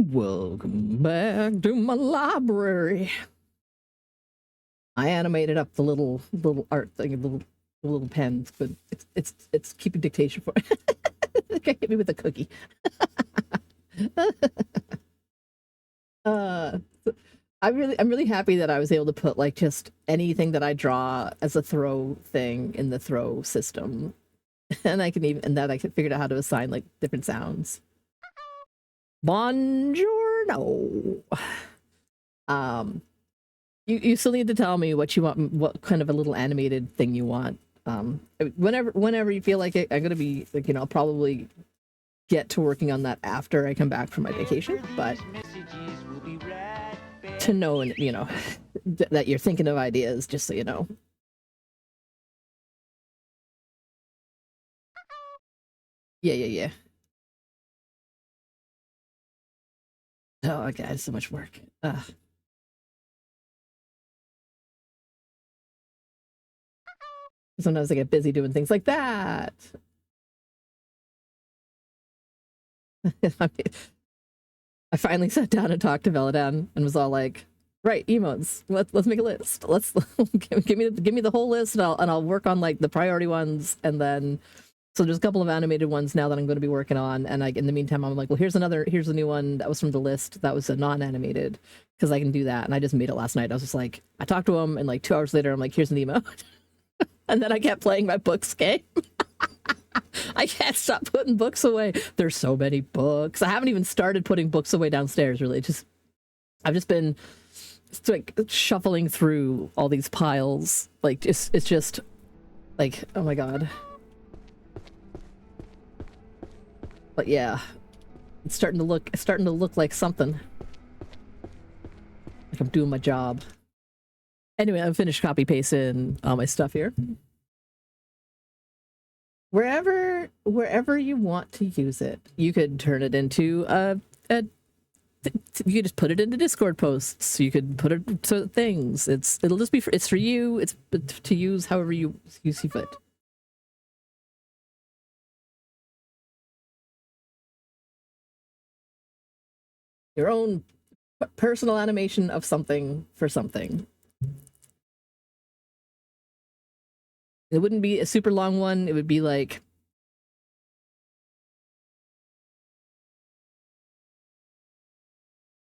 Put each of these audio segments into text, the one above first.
Welcome back to my library. I animated up the little art thing, the little pens, but it's keeping dictation for okay, hit me with a cookie. uh I'm really happy that I was able to put like just anything that I draw as a throw thing in the throw system. And I can figure out how to assign like different sounds. Buongiorno. You still need to tell me what you want, what kind of a little animated thing you want. Whenever you feel like it, I'm gonna be like, I'll probably get to working on that after I come back from my vacation. But to know, and that you're thinking of ideas, just so you know. Yeah. Oh god, it's so much work. Sometimes I get busy doing things like that. I finally sat down and talked to Veladan and was all like, "Right, emotes. Let's make a list. Let's give me the whole list, and I'll work on like the priority ones, and then so there's a couple of animated ones now that I'm going to be working on, and in the meantime I'm like, well, here's a new one that was from the list that was a non-animated because I can do that, and I just made it last night. I was just like, I talked to him, and like 2 hours later I'm like, here's an emote, and then I kept playing my books game. I can't stop putting books away. There's so many books. I haven't even started putting books away downstairs, really. I've just been like shuffling through all these piles. Like it's just like, oh my god. But yeah, it's starting to look like something. Like I'm doing my job. Anyway, I've finished copy pasting all my stuff here. Wherever you want to use it, you could turn it into you could just put it into Discord posts. You could put it to things. It'll just be it's for you. It's to use however you see fit. Your own personal animation of something for something. It wouldn't be a super long one. It would be like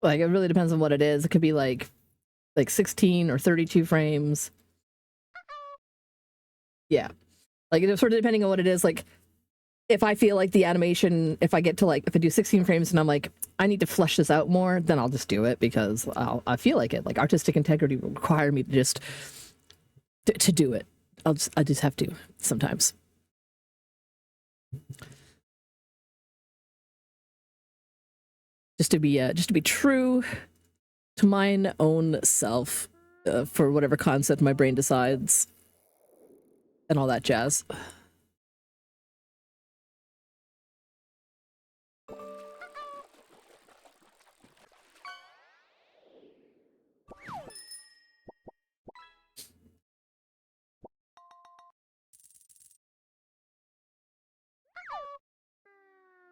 it really depends on what it is. It could be like 16 or 32 frames. Yeah. Like it's sort of depending on what it is. Like if I feel like the animation, if I get to like, if I do 16 frames and I'm like, I need to flesh this out more, then I'll just do it because I feel like it. Like artistic integrity will require me to just to do it. I just have to sometimes. Just to be true to mine own self for whatever concept my brain decides and all that jazz.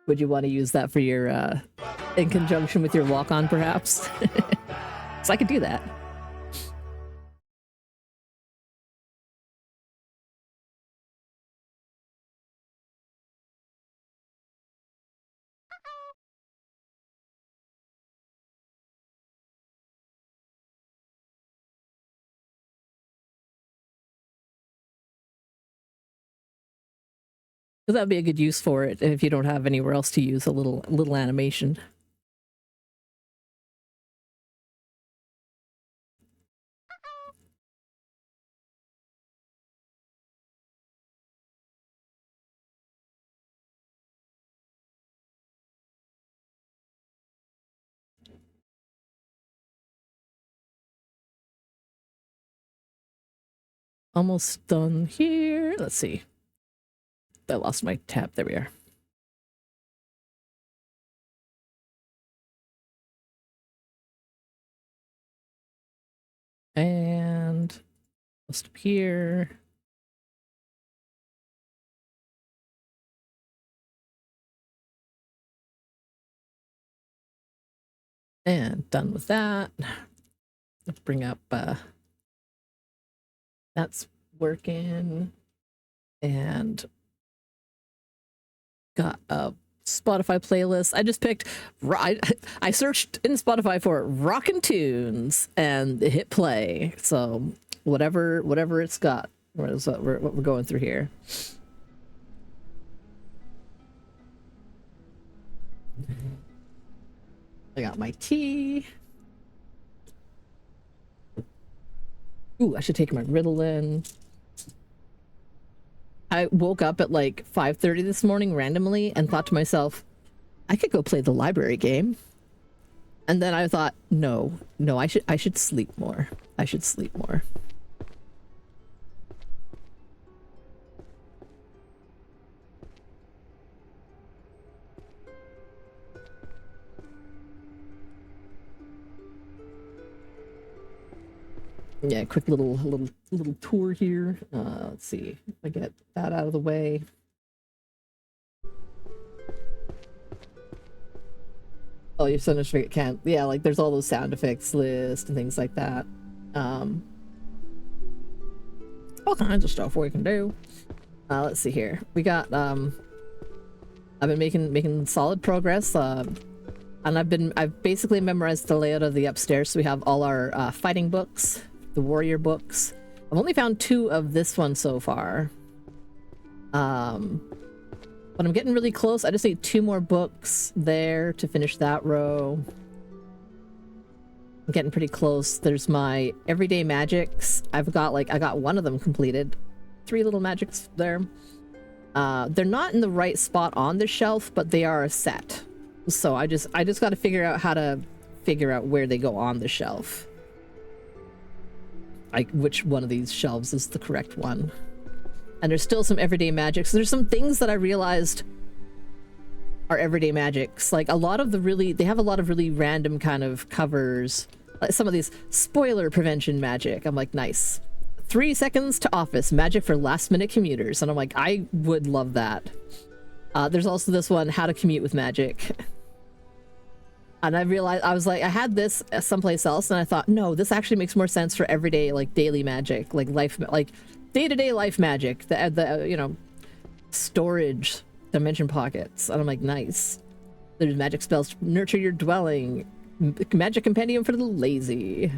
Would you want to use that for your in conjunction with your walk-on perhaps? So I could do that. Because that would be a good use for it if you don't have anywhere else to use a little animation. Almost done here. Let's see. I lost my tab. There we are. And just up here. And done with that. Let's bring up, that's working. And got a Spotify playlist. I just picked, I searched in Spotify for Rockin' Tunes and hit play. So whatever it's got, what we're going through here. I got my tea. Ooh, I should take my Ritalin. I woke up at like 5:30 this morning randomly and thought to myself, I could go play the library game. And then I thought, no, I should sleep more. I should sleep more. Yeah, quick little tour here. Let's see if I get that out of the way. Oh, your sound effect can't. Yeah, like there's all those sound effects list and things like that. All kinds of stuff we can do. Let's see here. We got I've been making solid progress. And I've basically memorized the layout of the upstairs. So we have all our fighting books, the warrior books. I've only found 2 of this one so far. But I'm getting really close. I just need 2 more books there to finish that row. I'm getting pretty close. There's my everyday magics. I got one of them completed. 3 little magics there. They're not in the right spot on the shelf, but they are a set. So I just got to figure out how to figure out where they go on the shelf. Like which one of these shelves is the correct one. And there's still some everyday magics. There's some things that I realized are everyday magics. Like they have a lot of really random kind of covers. Like some of these spoiler prevention magic. I'm like, nice. 3 seconds to office, magic for last minute commuters. And I'm like, I would love that. There's also this one, how to commute with magic. And I realized, I was like, I had this someplace else and I thought, no, this actually makes more sense for everyday, like daily magic, like life, like day-to-day life magic, the you know, storage dimension pockets. And I'm like, nice. There's magic spells to nurture your dwelling. Magic compendium for the lazy.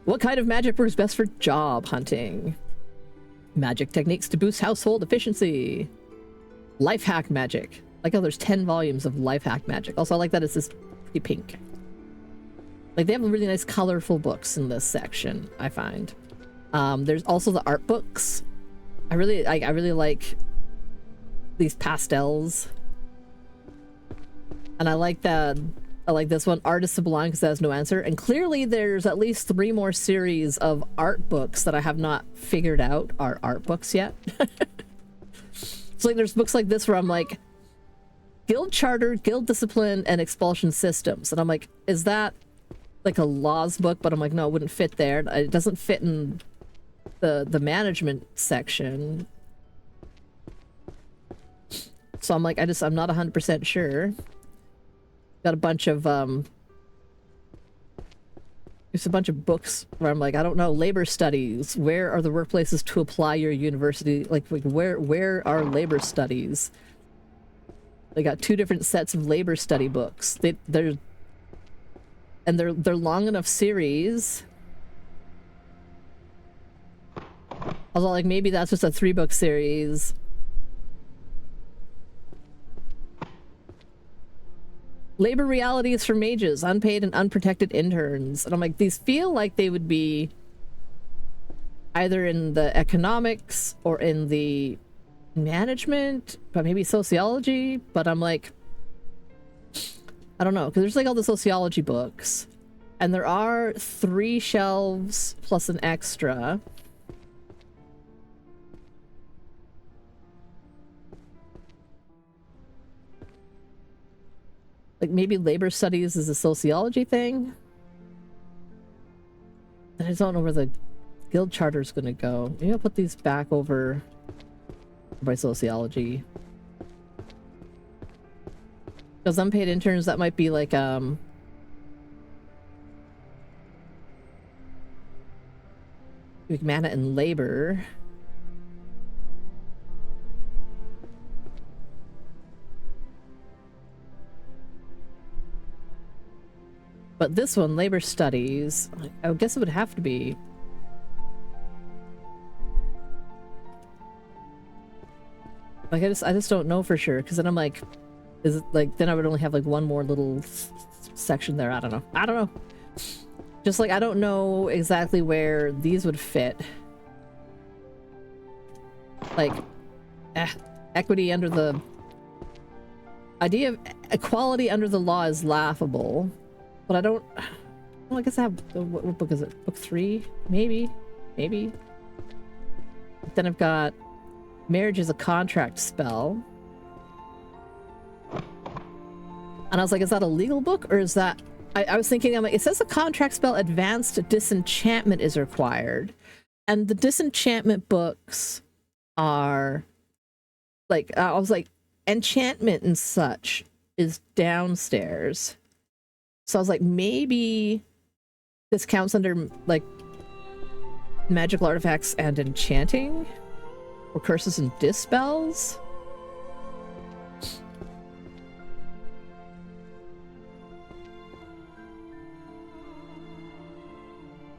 What kind of magic works best for job hunting? Magic techniques to boost household efficiency. Life hack magic. Like, oh, there's 10 volumes of life hack magic. Also, I like that it's this pretty pink. Like, they have really nice colorful books in this section, I find. There's also the art books. I really like these pastels. And I like this one, Artist Sublime, because that has no answer. And clearly there's at least 3 more series of art books that I have not figured out are art books yet. It's like there's books like this where I'm like, Guild Charter, Guild Discipline, and Expulsion Systems. And I'm like, is that like a laws book? But I'm like, no, it wouldn't fit there. It doesn't fit in the management section. So I'm like, I'm not 100% sure. Got a bunch of there's a bunch of books where I'm like, I don't know, labor studies. Where are the workplaces to apply your university? Like where are labor studies? They got 2 different sets of labor study books. They're long enough series. I was like, maybe that's just a 3-book series. Labor realities for mages, unpaid and unprotected interns. And I'm like, these feel like they would be either in the economics or in the management, but maybe sociology. But I'm like, I don't know, because there's like all the sociology books. And there are 3 shelves plus an extra. Like maybe labor studies is a sociology thing. And I don't know where the guild charter is going to go. Maybe I'll put these back over by sociology. Because unpaid interns, that might be like Cubic mana and labor. But this one, labor studies, I guess it would have to be. Like, I just don't know for sure, because then I'm like, is it like, then I would only have like one more little section there. I don't know. I don't know. Just like, I don't know exactly where these would fit. Like, equity under the idea of equality under the law is laughable, but I don't. Well, I guess I have. What book is it? Book 3, maybe. But then I've got marriage is a contract spell, and I was like, is that a legal book or is that? I was thinking, I'm like, it says a contract spell, advanced disenchantment is required, and the disenchantment books are like, I was like, enchantment and such is downstairs. So I was like, maybe this counts under like magical artifacts and enchanting, or curses and dispels.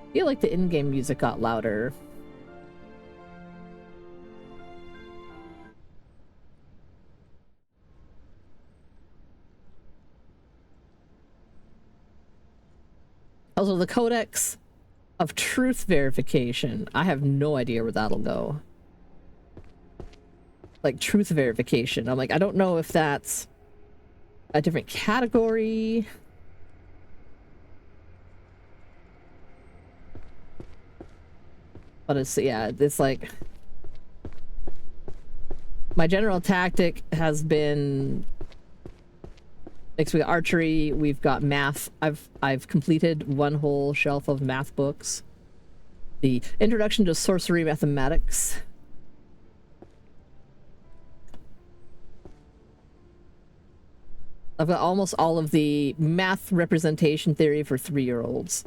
I feel like the in-game music got louder. Also, the Codex of Truth Verification. I have no idea where that'll go. Like, truth verification. I'm like, I don't know if that's a different category. But it's, yeah, it's like, my general tactic has been, next we got archery, we've got math. I've completed one whole shelf of math books. The Introduction to Sorcery Mathematics. I've got almost all of the math representation theory for 3-year-olds.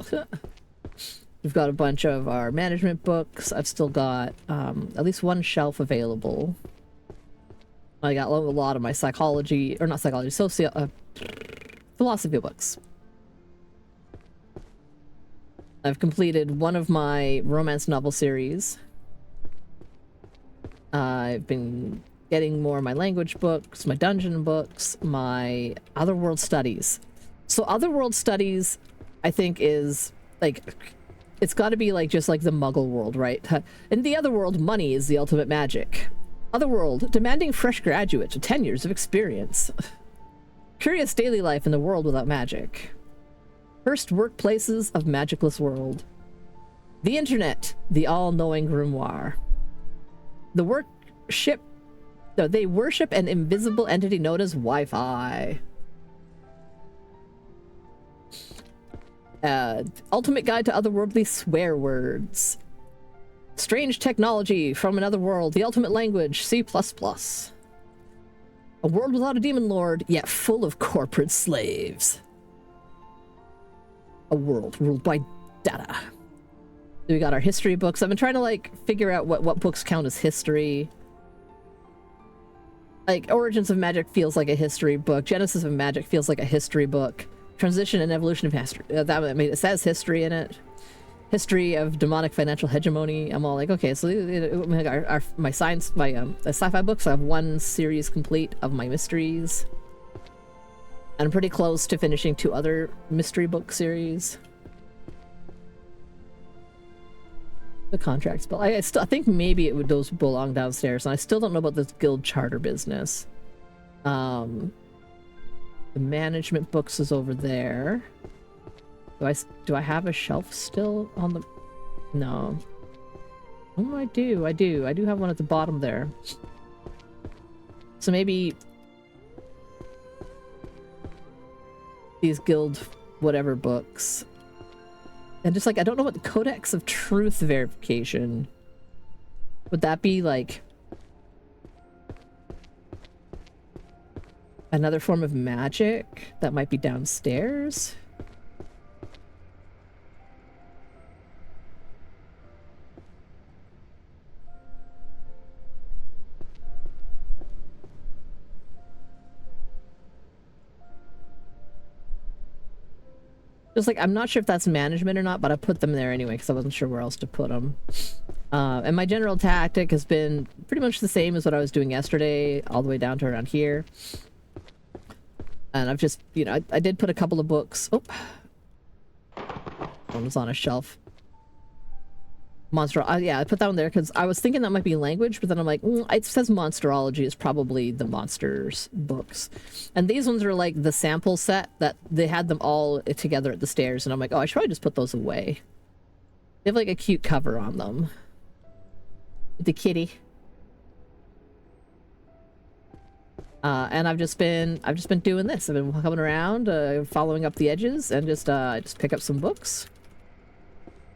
We've got a bunch of our management books. I've still got at least one shelf available. I got a lot of my psychology, or not psychology, philosophy books. I've completed one of my romance novel series. I've been getting more of my language books, my dungeon books, my Otherworld studies. So Otherworld studies, I think, is like, it's got to be like just like the Muggle world, right? In the Otherworld, money is the ultimate magic. Otherworld, demanding fresh graduates with 10 years of experience. Curious daily life in the world without magic. First workplaces of magicless world. The internet, the all-knowing grimoire. They worship an invisible entity known as Wi-Fi. Ultimate guide to otherworldly swear words. Strange technology from another world. The ultimate language, C++. A world without a demon lord, yet full of corporate slaves. A world ruled by data. We got our history books. I've been trying to like figure out what books count as history. Like Origins of Magic feels like a history book. Genesis of Magic feels like a history book. Transition and Evolution of History. I mean, it says history in it. History of Demonic Financial Hegemony. I'm all like, okay, so my science, my sci-fi books, I have one series complete of my mysteries. And I'm pretty close to finishing 2 other mystery book series. The contract spell. I think maybe those belong downstairs, and I still don't know about this guild charter business. The management books is over there. Do I have a shelf still on the? No. Oh, I do. I do have one at the bottom there. So maybe these guild whatever books. And just like, I don't know what the Codex of Truth Verification. Would that be like another form of magic that might be downstairs? Just like, I'm not sure if that's management or not, but I put them there anyway because I wasn't sure where else to put them. And my general tactic has been pretty much the same as what I was doing yesterday, all the way down to around here. And I've just, you know, I did put a couple of books. Oh, one was on a shelf. Monster, yeah, I put that one there because I was thinking that might be language, but then I'm like, it says monsterology is probably the monsters books. And these ones are like the sample set that they had them all together at the stairs, and I'm like, oh, I should probably just put those away. They have like a cute cover on them. The kitty. And I've just been doing this. I've been coming around, following up the edges, and just pick up some books.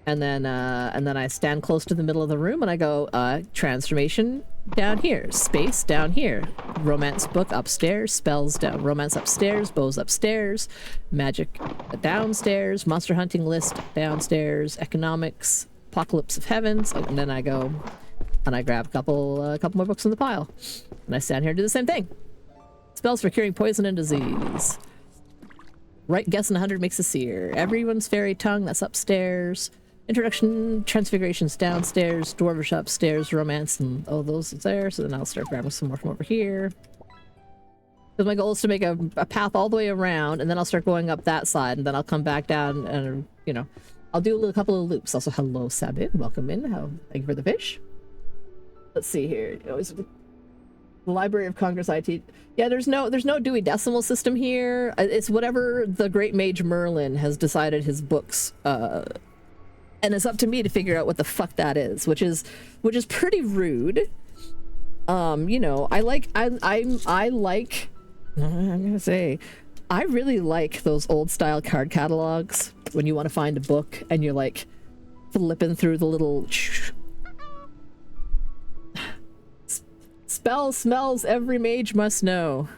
And then I stand close to the middle of the room and I go, transformation down here, space down here, romance book upstairs, spells down, romance upstairs, bows upstairs, magic downstairs, monster hunting list downstairs, economics, apocalypse of heavens, and then I go and I grab a couple more books in the pile, and I stand here and do the same thing. Spells for curing poison and disease. Right guess in 100 makes a seer. Everyone's fairy tongue, that's upstairs. Introduction, transfigurations downstairs, dwarvish upstairs, romance, and oh, those are there. So then I'll start grabbing some more from over here. Because my goal is to make a path all the way around, and then I'll start going up that side, and then I'll come back down, and you know, I'll do a couple of loops. Also, hello, Sabin, welcome in. Thank you for the fish. Let's see here. Always the Library of Congress IT. Yeah, there's no Dewey Decimal System here. It's whatever the Great Mage Merlin has decided his books. And it's up to me to figure out what the fuck that is, which is pretty rude. You know, I'm gonna say, I really like those old style card catalogs when you want to find a book and you're like flipping through the little spell smells every mage must know.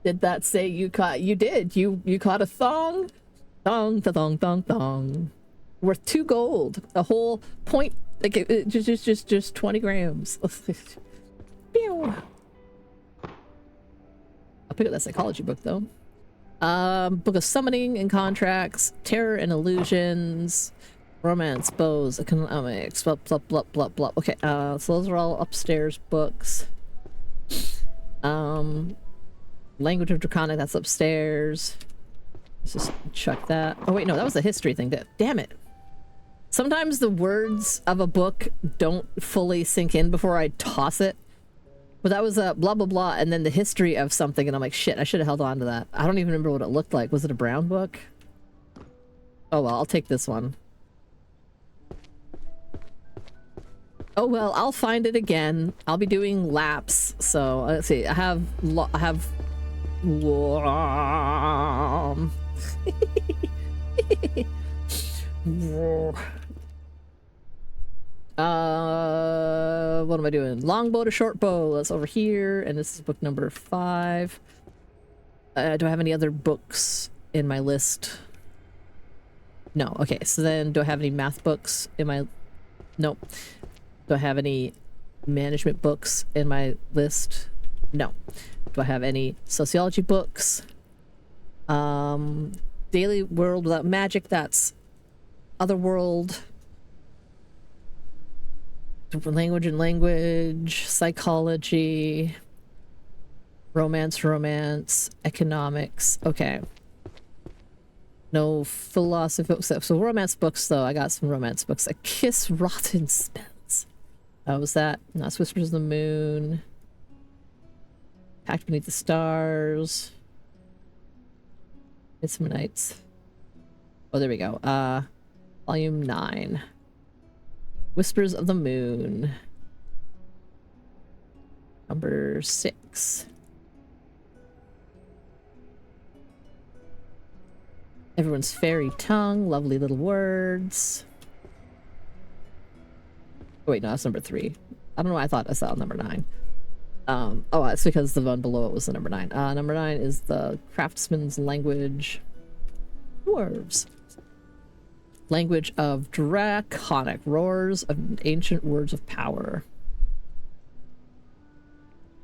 Did that say you caught? You did. You caught a thong, thong, thong, thong, thong, worth 2 gold, a whole point. Like just 20 grams. Pew. I'll pick up that psychology book though. Book of summoning and contracts, terror and illusions. Romance, bows, economics, blah, blah, blah, blah, blah. Okay, so those are all upstairs books. Language of Draconic, that's upstairs. Let's just check that. Oh wait, no, that was the history thing. Damn it. Sometimes the words of a book don't fully sink in before I toss it. But that was a blah, blah, blah, and then the history of something, and I'm like, shit, I should have held on to that. I don't even remember what it looked like. Was it a brown book? Oh well, I'll take this one. Oh well, I'll find it again. I'll be doing laps. So let's see. I have what am I doing? Longbow to shortbow. That's over here, and this is book number 5. Do I have any other books in my list? No. Okay. So then, do I have any math books in my? Nope. Do I have any management books in my list? No. Do I have any sociology books? Daily World Without Magic, that's Otherworld. Language and language, psychology, romance, economics. Okay. No philosophy books. So romance books, though. I got some romance books. A Kiss Rotten Spell. How was that? That's Whispers of the Moon. Packed Beneath the Stars. Midsummer Nights. Oh, there we go. Volume 9. Whispers of the Moon. Number 6. Everyone's Fairy Tongue. Lovely little words. Oh, wait, no, that's number 3. I don't know why I thought I saw number 9. Oh, it's because the one below it was the number 9. Number 9 is the Craftsman's Language. Dwarves. Language of draconic roars of ancient words of power.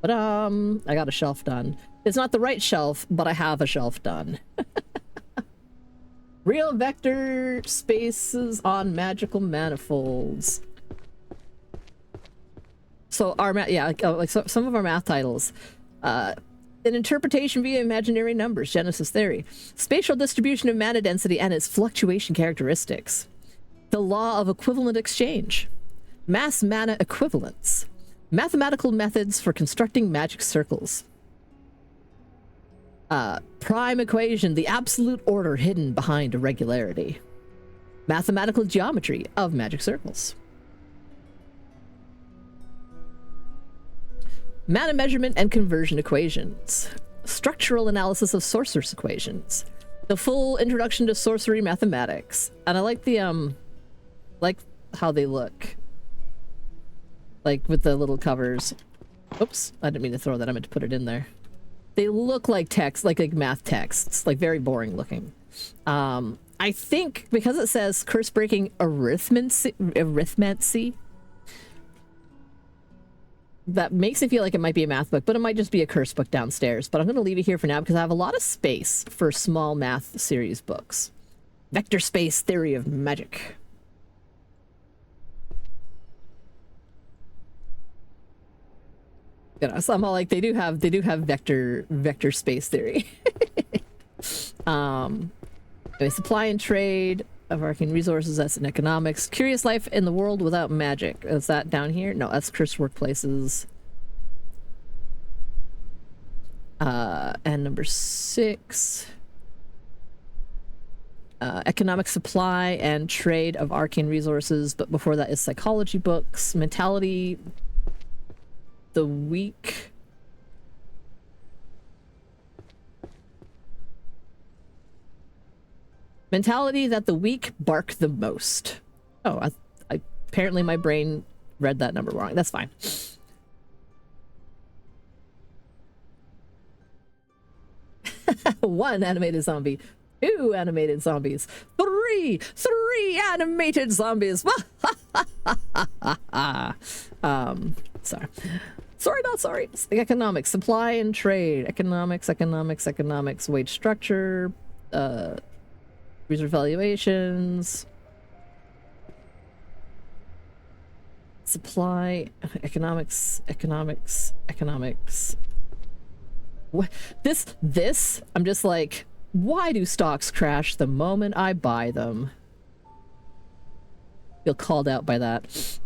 But I got a shelf done. It's not the right shelf, but I have a shelf done. Real vector spaces on magical manifolds. So our math, yeah, like so, some of our math titles. An interpretation via imaginary numbers, Genesis theory. Spatial distribution of mana density and its fluctuation characteristics. The law of equivalent exchange. Mass mana equivalence. Mathematical methods for constructing magic circles. Prime equation, the absolute order hidden behind irregularity. Mathematical geometry of magic circles. Mana measurement and conversion equations. Structural analysis of sorcerer's equations. The full introduction to sorcery mathematics. And I like the, like how they look. Like with the little covers. Oops, I didn't mean to throw that. I meant to put it in there. They look like text, like math texts, like very boring looking. I think because it says curse-breaking arithmancy, that makes me feel like it might be a math book, but it might just be a curse book downstairs. But I'm going to leave it here for now because I have a lot of space for small math series books. Vector space theory of magic. You know, somehow like they do have vector space theory. Anyway, supply and trade of arcane resources, that's in economics. Curious life in the world without magic. Is that down here? No, that's cursed workplaces. And number 6. Economic supply and trade of arcane resources, but before that is psychology books. Mentality the weak. Mentality that the weak bark the most. Oh, I apparently my brain read that number wrong. That's fine. One animated zombie. 2 animated zombies. 3 animated zombies. Sorry, not sorry. Economics, supply and trade. Economics, wage structure, resource valuations, supply, economics. What? This, I'm just like, why do stocks crash the moment I buy them? Feel called out by that.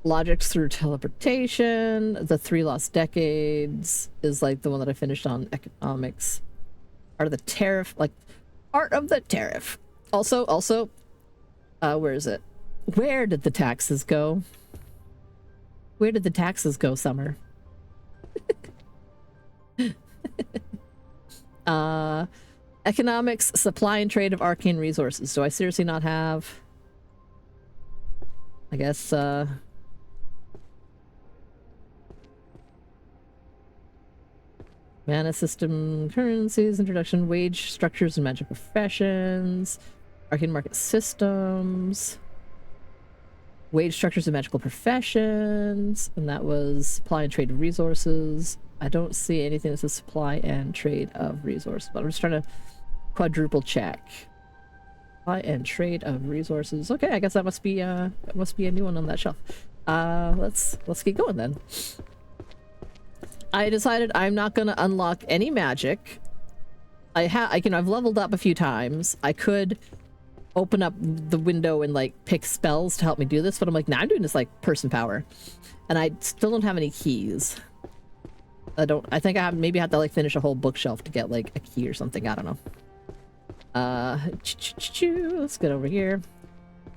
Logics through teleportation. The 3 Lost Decades is like the one that I finished on economics. Art of the tariff, like art of the tariff. Also, where is it? Where did the taxes go? Where did the taxes go, Summer? Economics, supply and trade of arcane resources. Do I seriously not have? I guess, mana system currencies, introduction, wage structures and magic professions, arcane market systems, wage structures and magical professions, and that was supply and trade of resources. I don't see anything that says supply and trade of resources, but I'm just trying to quadruple check. Supply and trade of resources. Okay, I guess that must be a new one on that shelf. Let's keep going then. I decided I'm not gonna unlock any magic. I've leveled up a few times. I could open up the window and like pick spells to help me do this, but I'm like, nah, I'm doing this like person power, and I still don't have any keys. I think I maybe have to like finish a whole bookshelf to get like a key or something. I don't know. Let's get over here.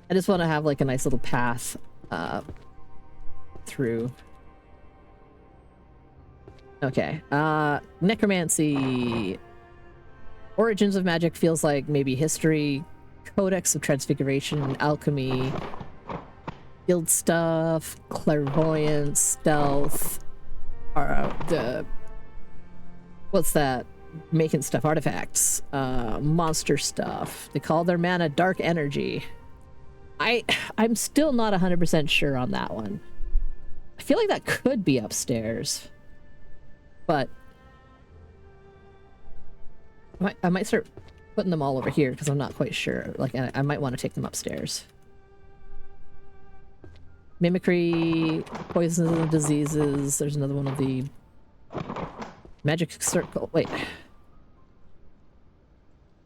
I just want to have like a nice little path through. Okay. Necromancy. Origins of magic feels like maybe history. Codex of Transfiguration, alchemy, guild stuff, clairvoyance, stealth. What's that? making stuff, artifacts, monster stuff. They call their mana dark energy. I'm still not 100% sure on that one. I feel like that could be upstairs, but I might start putting them all over here because I'm not quite sure. Like, I might want to take them upstairs. Mimicry, poisons and diseases. There's another one of the magic circle. Wait.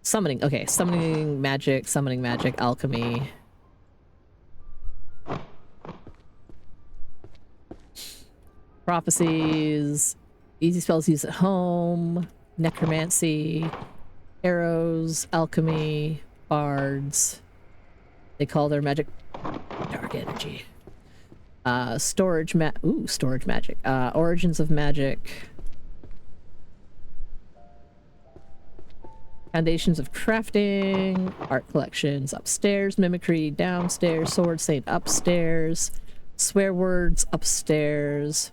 Summoning. Okay, summoning magic, alchemy. Prophecies. Easy spells used at home. Necromancy. Arrows. Alchemy. Bards. They call their magic dark energy. Storage magic. Origins of magic. Foundations of crafting. Art collections upstairs. Mimicry downstairs. Sword saint upstairs. Swear words upstairs.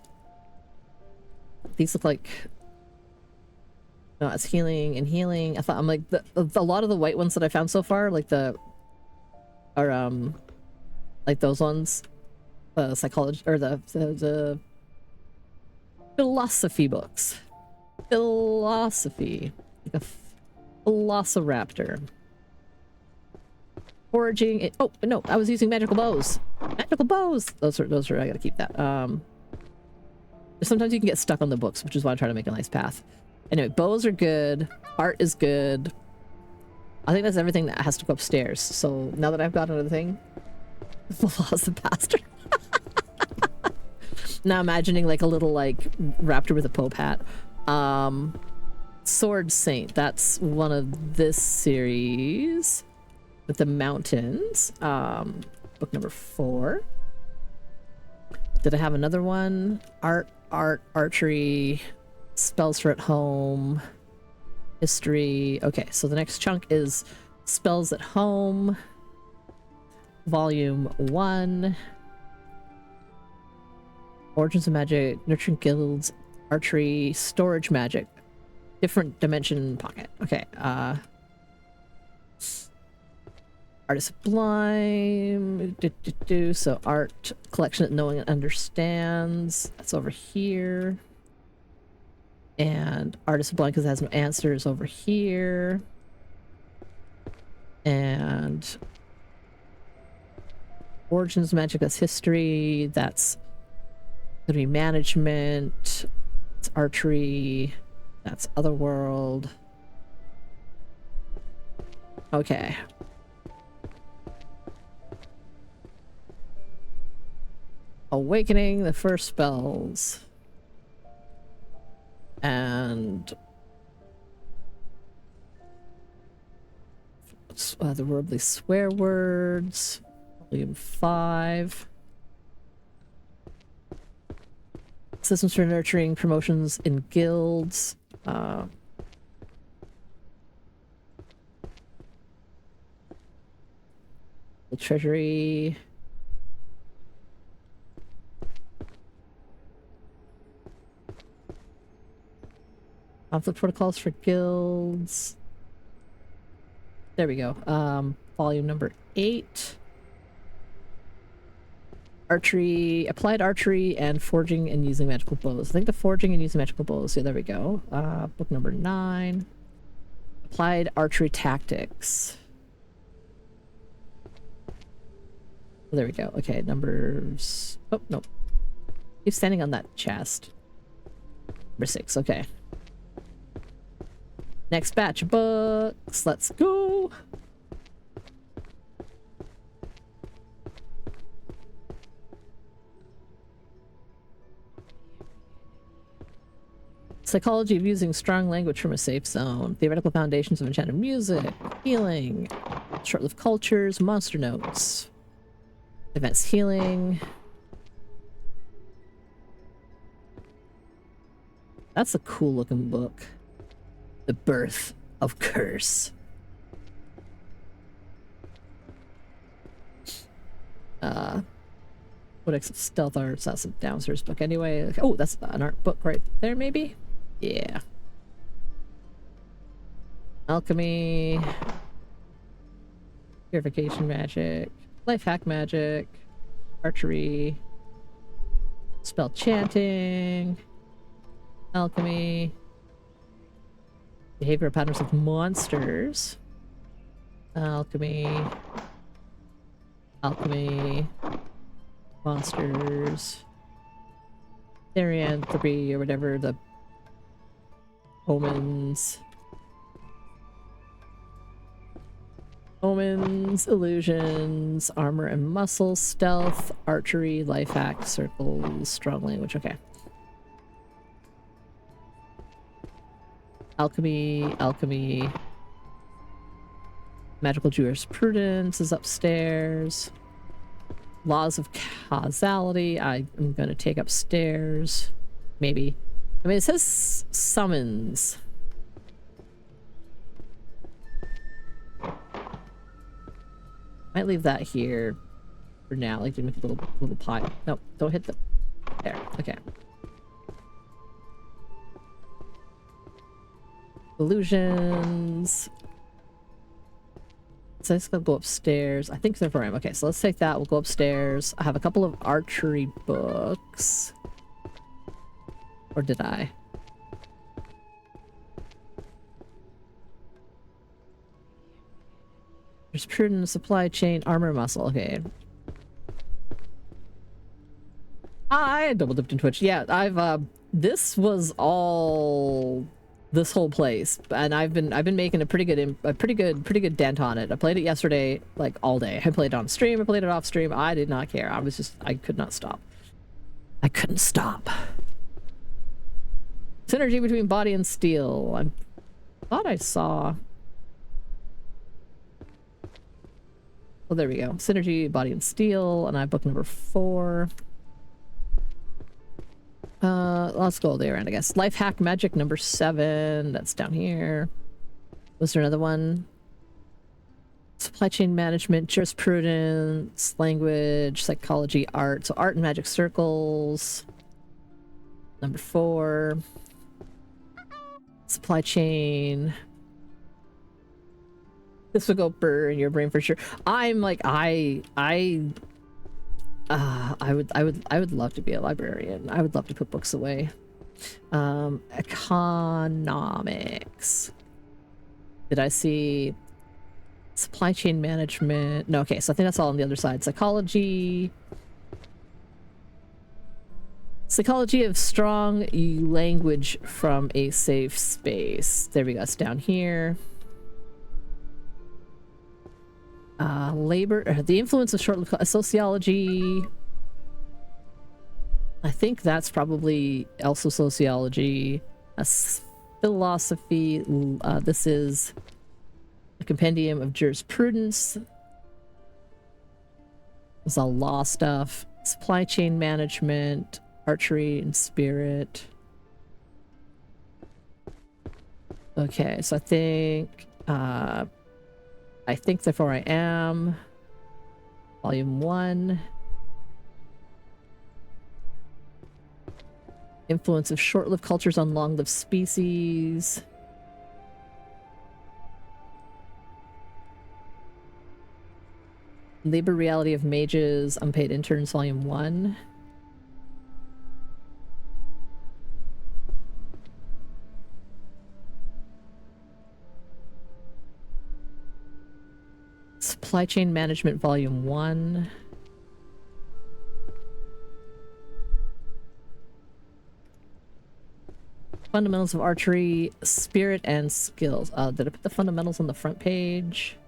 These look like... No, it's healing and healing. I thought, I'm like, a lot of the white ones that I found so far, like are like those ones. The psychology, or the philosophy books. Philosophy. Like a velociraptor. Foraging. Oh, no, I was using magical bows. Magical bows! Those are, I gotta keep that. Sometimes you can get stuck on the books, which is why I try to make a nice path. Anyway, bows are good. Art is good. I think that's everything that has to go upstairs. So now that I've got another thing, Velocipaster. Now imagining like a little like raptor with a Pope hat. Sword Saint. That's one of this series with the mountains. Book number 4. Did I have another one? Archery, spells for at home, history. Okay, so the next chunk is spells at home, volume 1. Origins of magic, nurturing guilds, archery, storage magic, different dimension pocket. Okay, Artist Sublime, so art collection that no one understands. That's over here. And Artist Sublime because it has no answers over here. And Origins Magic, that's history. That's gonna be management. It's archery. That's Otherworld. Okay. Awakening the first spells. And the worldly swear words. Volume 5. Systems for nurturing promotions in guilds. The treasury. Conflict protocols for guilds. There we go. Volume number 8. Archery, applied archery, and forging and using magical bows. I think the forging and using magical bows. Yeah, there we go. Book number 9. Applied archery tactics. Oh, there we go. Okay, numbers. Oh, no. Keep standing on that chest. Number 6. Okay. Next batch of books. Let's go. Psychology of using strong language from a safe zone. Theoretical foundations of enchanted music. Healing. Short-lived cultures. Monster notes. Advanced healing. That's a cool looking book. The Birth of Curse. Codex of Stealth Arts. That's a downstairs book anyway. Oh, that's an art book right there, maybe? Yeah. Alchemy. Purification magic. Life hack magic. Archery. Spell chanting. Alchemy. Behavioral patterns of monsters. Alchemy. Alchemy. Monsters. Therianthropy or whatever the omens. Omens, illusions, armor and muscle, stealth, archery, life hack, circles, strong language. Okay. Alchemy, alchemy. Magical jurisprudence is upstairs. Laws of causality, I am going to take upstairs. Maybe. I mean, it says summons. Might leave that here for now, like to make a little pie. No, don't hit the... There, okay. Illusions. So I just gotta go upstairs. I think they're room. Okay, so let's take that. We'll go upstairs. I have a couple of archery books. Or did I? There's prudent supply chain, armor, muscle. Okay. I double dipped in Twitch. Yeah, I've this was all this whole place, and I've been making a pretty good dent on it. I played it yesterday, like all day. I played it on stream, I played it off stream. I did not care. I could not stop. I couldn't stop. Synergy between body and steel. I thought I saw. Oh, there we go. Synergy, body and steel, and I have book number 4. Let's go there, and I guess life hack magic number 7. That's down here. Was there another one? Supply chain management, jurisprudence, language, psychology, art. So art and magic circles. Number 4. Supply chain. This would go burr in your brain for sure. I'm like I would love to be a librarian. I would love to put books away. Economics. Did I see supply chain management? No, okay, so I think that's all on the other side. Psychology. Psychology of strong language from a safe space. There we go, it's down here. Labor, the influence of short-lived sociology. I think that's probably also sociology. Philosophy. This is a compendium of jurisprudence. There's all law stuff. Supply chain management, archery and spirit. Okay, so I think therefore I am. Volume 1. Influence of short-lived cultures on long-lived species. Labor reality of mages, unpaid interns, Volume 1. Supply Chain Management Volume 1. Fundamentals of Archery, Spirit and Skills. Did I put the fundamentals on the front page?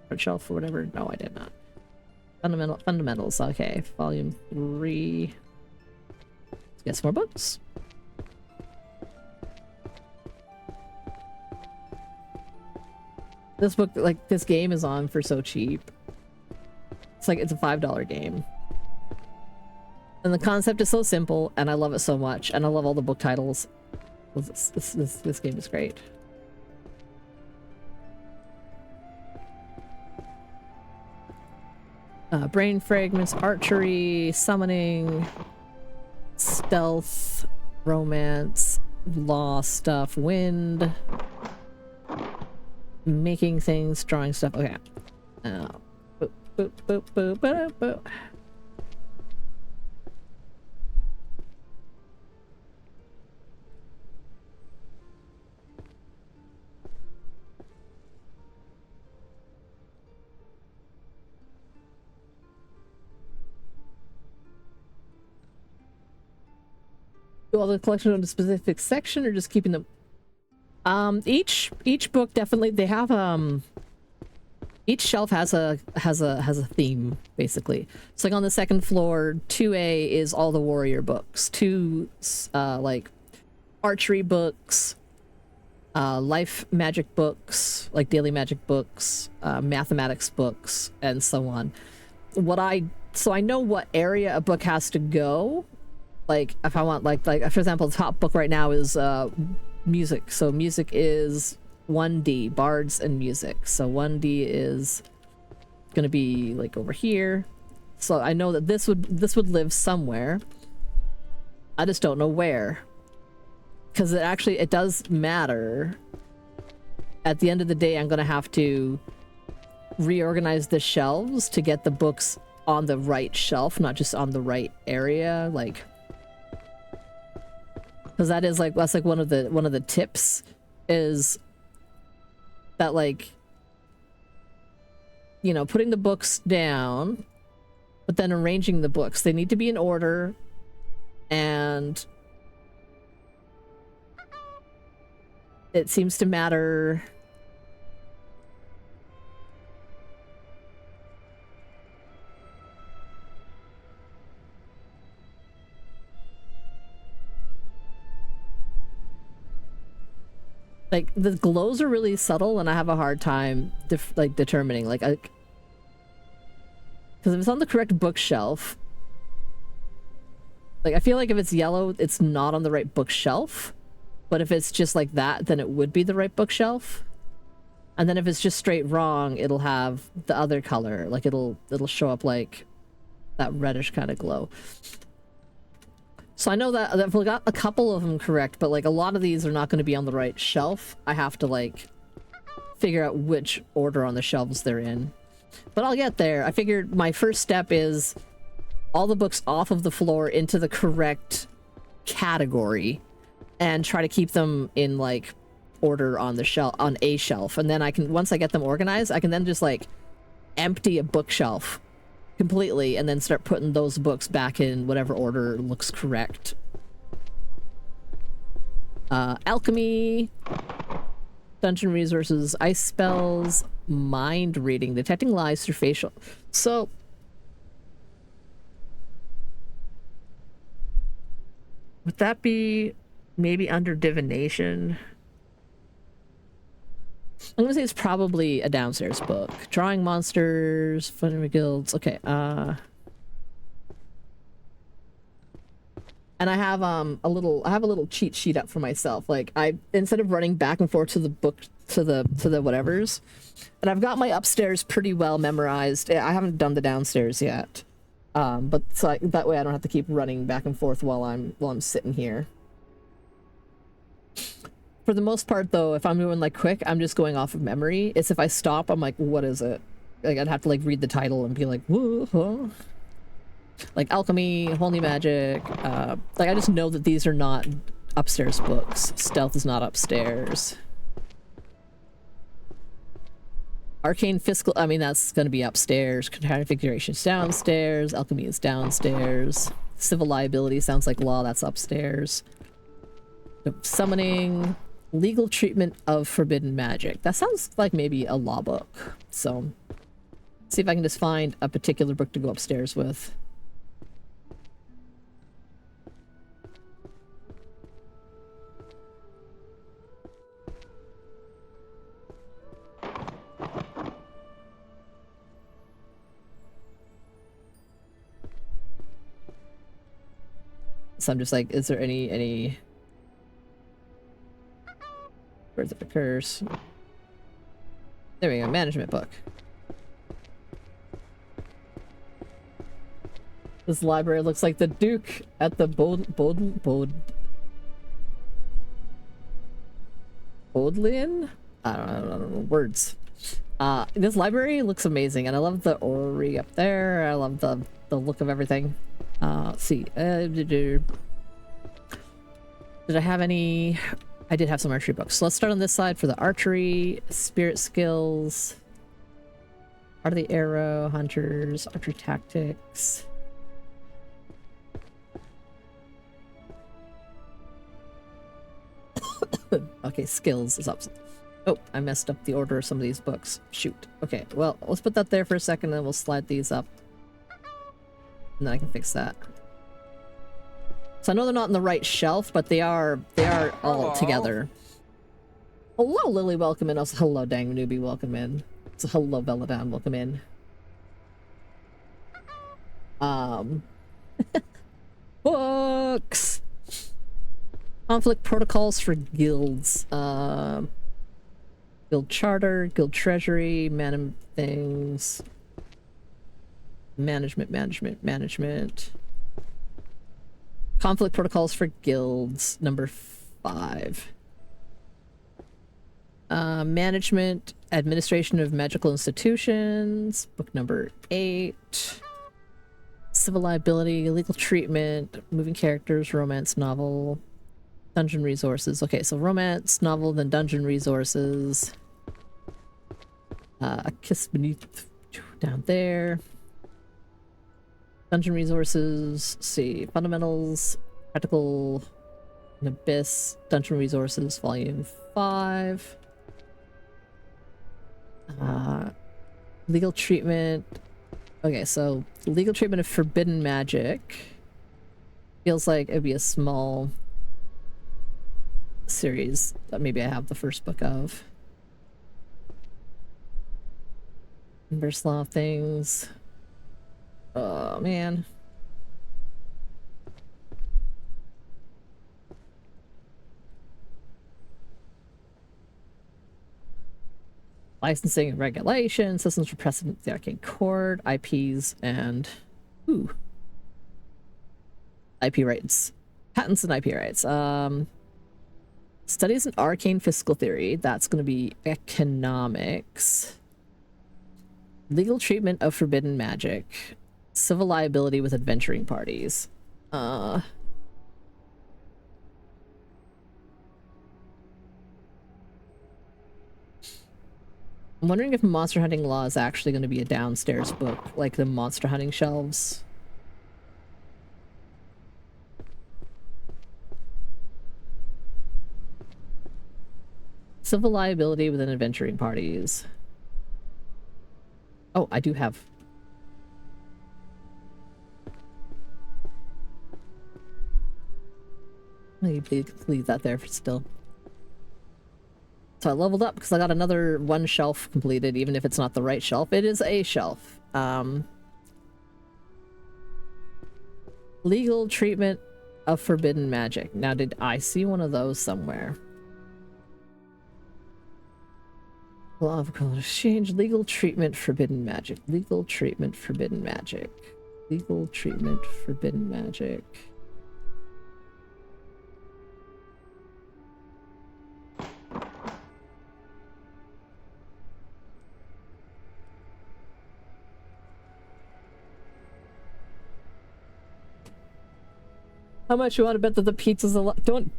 Front shelf or whatever? No, I did not. Fundamentals, okay. Volume 3. Let's get some more books. This book, like, this game is on for so cheap. It's like, it's a $5 game. And the concept is so simple, and I love it so much, and I love all the book titles. This game is great. Brain fragments, archery, summoning, stealth, romance, law stuff, wind. making things, drawing stuff. Okay. Boop, boop, boop, boop, boop, boop. Do all the collection in a specific section or just keeping them? Each book definitely, they have each shelf has a theme, basically. So like on the second floor, 2A is all the warrior books, like archery books, life magic books, like daily magic books, mathematics books, and so on. So I know what area a book has to go. Like if I want like for example, the top book right now is music. So music is 1D, bards and music. So 1D is gonna be like over here. So I know that this would live somewhere. I just don't know where. Because it does matter. At the end of the day, I'm gonna have to reorganize the shelves to get the books on the right shelf, not just on the right area, like, because that's like one of the tips is that, like, you know, putting the books down, but then arranging the books. They need to be in order, and it seems to matter. Like, the glows are really subtle, and I have a hard time determining, like, because if it's on the correct bookshelf, like, I feel like if it's yellow, it's not on the right bookshelf, but if it's just like that, then it would be the right bookshelf. And then if it's just straight wrong, it'll have the other color, like it'll show up like that reddish kind of glow. So I know that I've got a couple of them correct, but like a lot of these are not going to be on the right shelf. I have to like figure out which order on the shelves they're in. But I'll get there. I figured my first step is all the books off of the floor into the correct category and try to keep them in like order on the shelf, on a shelf. And then I can, once I get them organized, I can then just like empty a bookshelf completely and then start putting those books back in whatever order looks correct. Alchemy, dungeon resources, ice spells, mind reading, detecting lies through facial. So would that be maybe under divination? I'm gonna say it's probably a downstairs book. Drawing monsters, fun guilds. Okay, and I have a little cheat sheet up for myself. Like, instead of running back and forth to the book to the whatevers, and I've got my upstairs pretty well memorized. I haven't done the downstairs yet. But so that way I don't have to keep running back and forth while I'm sitting here. For the most part, though, if I'm doing like quick, I'm just going off of memory. It's if I stop, I'm like, what is it? Like, I'd have to like read the title and be like, whoa, huh? Like alchemy, holy magic. Like, I just know that these are not upstairs books. Stealth is not upstairs. Arcane fiscal, I mean, that's going to be upstairs. Configuration is downstairs. Alchemy is downstairs. Civil liability sounds like law, that's upstairs. Summoning, legal treatment of forbidden magic. That sounds like maybe a law book. So, see if I can just find a particular book to go upstairs with. So I'm just like, is there any Birth of a Curse? There we go, management book. This library looks like the Duke at the Bodleian? I don't know, words. This library looks amazing, and I love the orrery up there. I love the look of everything. Let's see. Did I have any? I did have some archery books. So let's start on this side for the archery, spirit skills, art of the arrow, hunters, archery tactics. Okay, skills is up. Oh, I messed up the order of some of these books. Shoot. Okay, well, let's put that there for a second, and then we'll slide these up. And then I can fix that. So I know they're not on the right shelf, but they are all together. Hello, Lily, welcome in. Also, hello, Dang Newbie, welcome in. So hello, Belladan, welcome in. Books! Conflict protocols for guilds. Guild charter, guild treasury, things. Management. Conflict protocols for guilds, number 5. Management, administration of magical institutions, book number 8. Civil liability, legal treatment, moving characters, romance novel, dungeon resources. Okay, so romance novel, then dungeon resources. A kiss beneath down there. Dungeon resources, let's see, fundamentals, practical, an abyss, dungeon resources, volume 5. Legal treatment. Okay, so legal treatment of forbidden magic. Feels like it'd be a small series that maybe I have the first book of. Inverse law things. Oh, man. Licensing and regulation, systems for precedent, the Arcane Court, IPs, and... Ooh. IP rights. Patents and IP rights. Studies in Arcane Fiscal Theory. That's going to be economics. Legal treatment of forbidden magic. Civil liability with adventuring parties. I'm wondering if monster hunting law is actually going to be a downstairs book, like the monster hunting shelves. Civil liability within adventuring parties. Oh, I do have... leave that there for still. So I leveled up because I got another one shelf completed, even if it's not the right shelf. It is a shelf. Legal treatment of forbidden magic. Now, did I see one of those somewhere? Law of exchange. Legal treatment forbidden magic. Legal treatment forbidden magic. Legal treatment forbidden magic. How much you want to bet that the pizza's a lot? Don't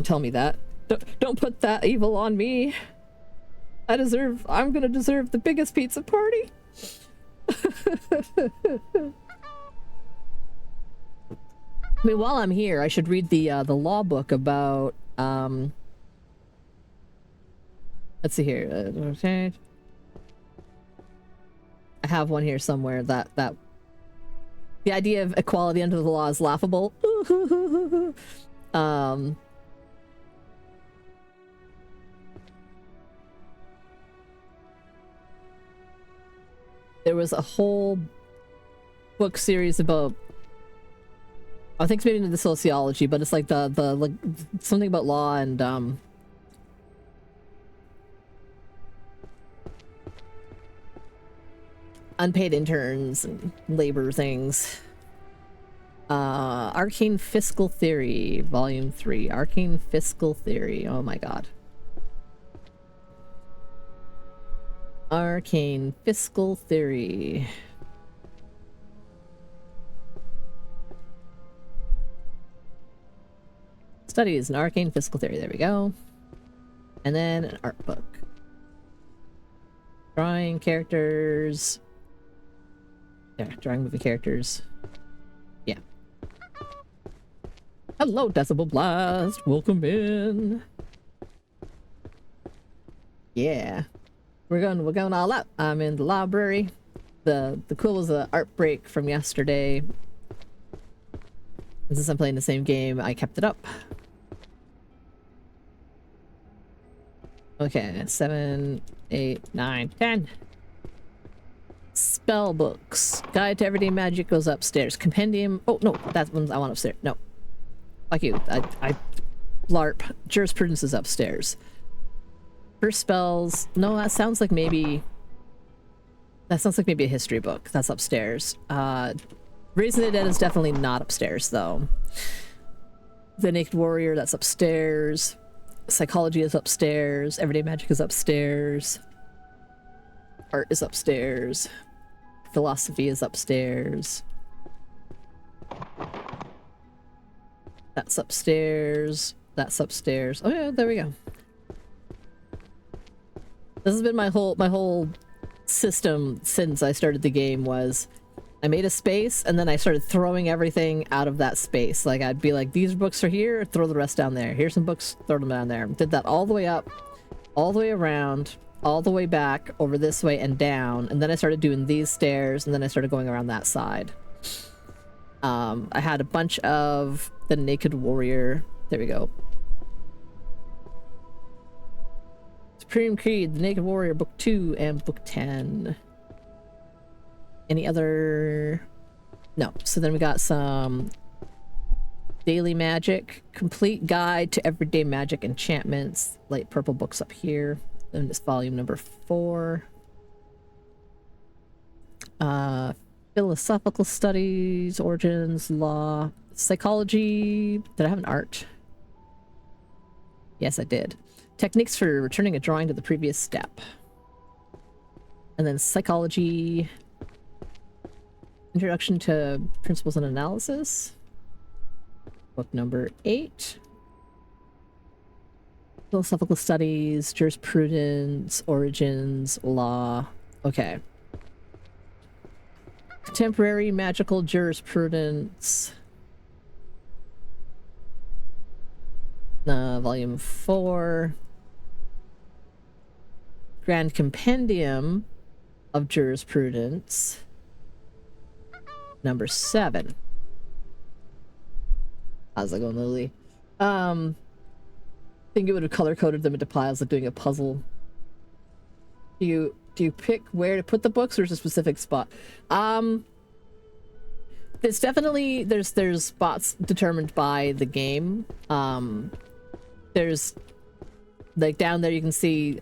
tell me that. Don't put that evil on me. I'm gonna deserve the biggest pizza party. I mean, while I'm here, I should read the law book about let's see here. Okay. I have one here somewhere that the idea of equality under the law is laughable. There was a whole book series about, I think it's maybe into the sociology, but it's like the like something about law and unpaid interns and labor things. Arcane Fiscal Theory, Volume 3. Arcane Fiscal Theory. Oh my god. Arcane fiscal theory. Studies in arcane fiscal theory. There we go. And then an art book. Drawing characters. Yeah, drawing movie characters. Yeah. Hello, Decibel Blast. Welcome in. Yeah. We're going all out. I'm in the library. The cool was an art break from yesterday. And since I'm playing the same game, I kept it up. Okay, 7, 8, 9, 10. Spell books. Guide to Everyday Magic goes upstairs. Compendium. Oh, no, that one's I want upstairs. No. Fuck you. I LARP. Jurisprudence is upstairs. First spells. No, that sounds like maybe. That sounds like maybe a history book. That's upstairs. Raising the Dead is definitely not upstairs, though. The Naked Warrior, that's upstairs. Psychology is upstairs. Everyday Magic is upstairs. Art is upstairs. Philosophy is upstairs. That's upstairs. That's upstairs. Oh yeah, there we go. This has been my whole system since I started the game. Was I made a space and then I started throwing everything out of that space. Like I'd be like, these books are here, throw the rest down there. Here's some books, throw them down there. Did that all the way up, all the way around, all the way back, over this way and down. And then I started doing these stairs and then I started going around that side. I had a bunch of the Naked Warrior. There we go. Supreme Creed, the Naked Warrior, Book 2 and Book 10. Any other? No. So then we got some Daily Magic, Complete Guide to Everyday Magic Enchantments, light purple books up here. Then this volume number 4. Philosophical Studies, Origins, Law, Psychology. Did I have an art? Yes, I did. Techniques for returning a drawing to the previous step. And then Psychology. Introduction to Principles and Analysis. Book number 8. Philosophical Studies, Jurisprudence, Origins, Law. Okay. Contemporary Magical Jurisprudence. Volume 4. Grand Compendium of Jurisprudence. Number 7. How's that going, Lily? I think it would have color-coded them into piles like doing a puzzle. Do you pick where to put the books or is it a specific spot? It's definitely there's spots determined by the game. There's like down there you can see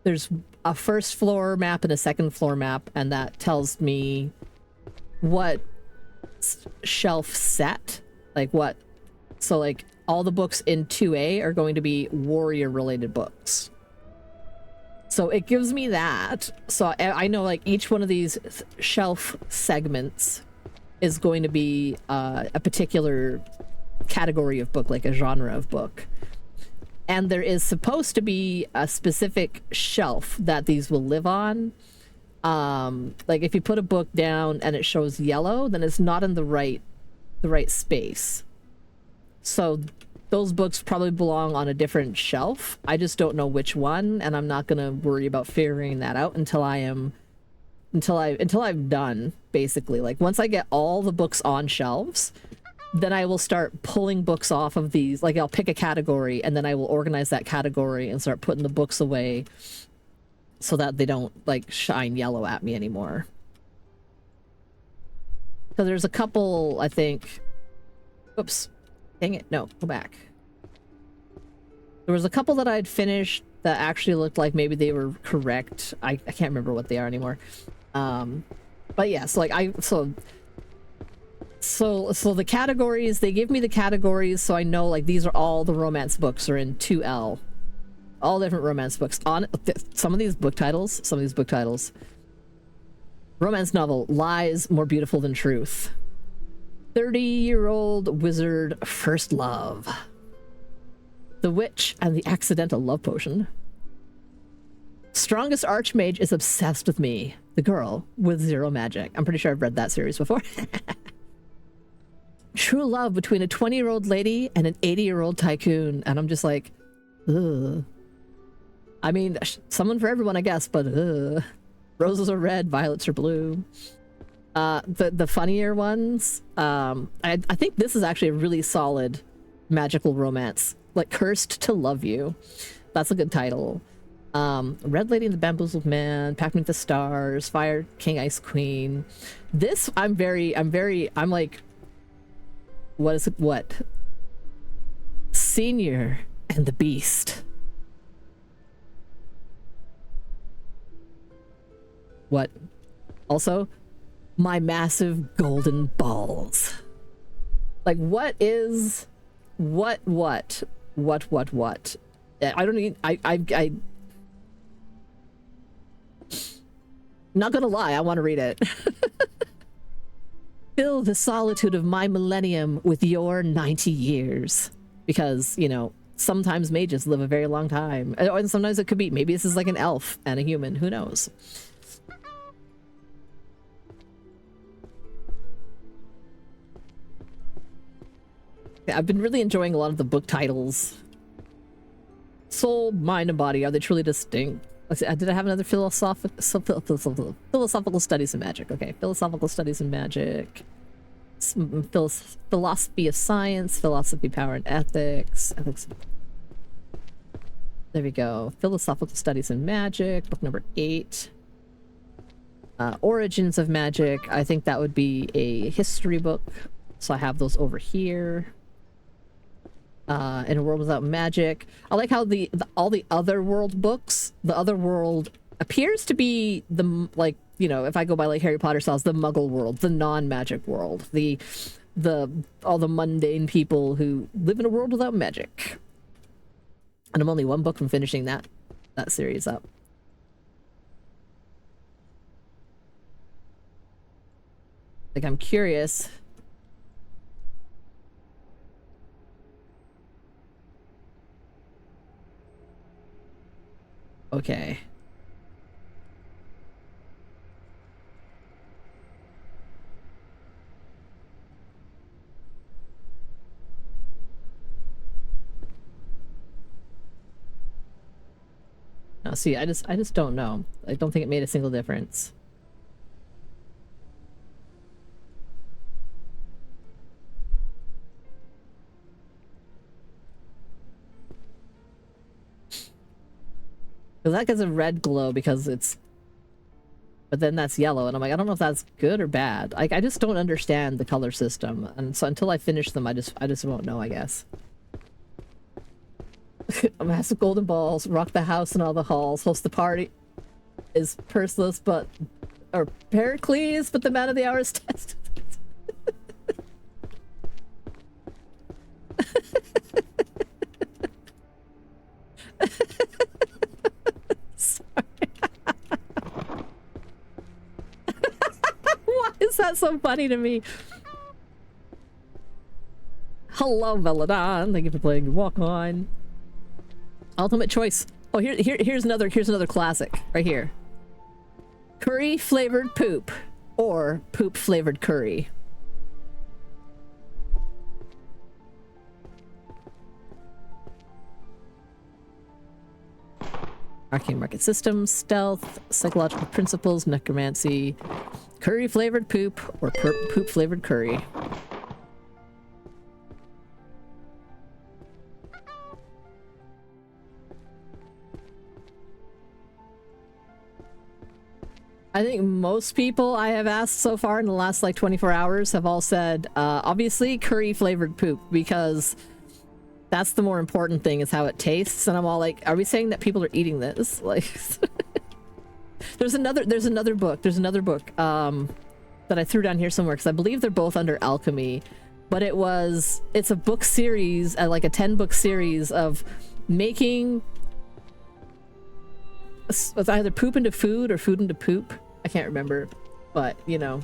there's a first floor map and a second floor map, and that tells me what shelf set, like what, so like all the books in 2A are going to be warrior related books. So it gives me that. So I know like each one of these shelf segments is going to be a particular category of book, like a genre of book. And there is supposed to be a specific shelf that these will live on. Like if you put a book down and it shows yellow, then it's not in the right space. So those books probably belong on a different shelf. I just don't know which one, and I'm not gonna worry about figuring that out until I'm done, basically. Like once I get all the books on shelves, then I will start pulling books off of these. Like I'll pick a category and then I will organize that category and start putting the books away so that they don't like shine yellow at me anymore. So there's a couple, I think. Oops. Dang it. No, go back. There was a couple that I'd finished that actually looked like maybe they were correct. I can't remember what they are anymore. But yeah, so like so the categories, they give me the categories so I know like these are all the romance books are in 2L. All different romance books. Some of these book titles. Romance novel, Lies More Beautiful Than Truth. 30-year-old wizard first love. The Witch and the Accidental Love Potion. Strongest Archmage is obsessed with me. The girl with zero magic. I'm pretty sure I've read that series before. True love between a 20-year-old lady and an 80-year-old tycoon. And I'm just like, ugh. I mean, someone for everyone, I guess, but ugh. Roses are red, violets are blue. The funnier ones, I think this is actually a really solid magical romance. Like Cursed to Love You. That's a good title. Red Lady and the Bamboozled Man, Pact Beneath the Stars, Fire King Ice Queen. This, I'm like, what is it? What? Senior and the Beast. What? Also, My Massive Golden Balls. Like, what? I don't need, not gonna lie, I want to read it. Fill the solitude of my millennium with your 90 years. Because, you know, sometimes mages live a very long time. And sometimes it could be, maybe this is like an elf and a human, who knows? Yeah, I've been really enjoying a lot of the book titles. Soul, mind, and body, are they truly distinct? Let's see, did I have another philosophical studies in magic? Okay, philosophical studies in magic. Philosophy of science, philosophy, power, and ethics. There we go. Philosophical studies in magic, book number 8. Origins of magic. I think that would be a history book. So I have those over here. In a World Without Magic. I like how all the other world books, the other world appears to be the, like, you know, if I go by like Harry Potter styles, the Muggle world, the non-magic world, all the mundane people who live in a world without magic. And I'm only one book from finishing that series up. Like, I'm curious. Okay. No, see, I just don't know. I don't think it made a single difference. That gets a red glow because it's, but then that's yellow, and I'm like, I don't know if that's good or bad. Like, I just don't understand the color system, and so until I finish them, I just won't know, I guess. A massive golden balls, rock the house and all the halls, host the party, is Perseus, or Pericles, but the man of the hour is tested. Why is that so funny to me? Hello, Veladon. Thank you for playing Walk On. Ultimate choice. Oh, here's another classic right here. Curry flavored poop or poop flavored curry. Arcane market systems, stealth, psychological principles, necromancy, curry flavored poop or poop flavored curry. I think most people I have asked so far in the last like 24 hours have all said, obviously curry flavored poop, because that's the more important thing, is how it tastes. And I'm all like, are we saying that people are eating this? Like, there's another book that I threw down here somewhere, because I believe they're both under alchemy, but it's a book series, like a 10-book series of making was either poop into food or food into poop. I can't remember, but you know,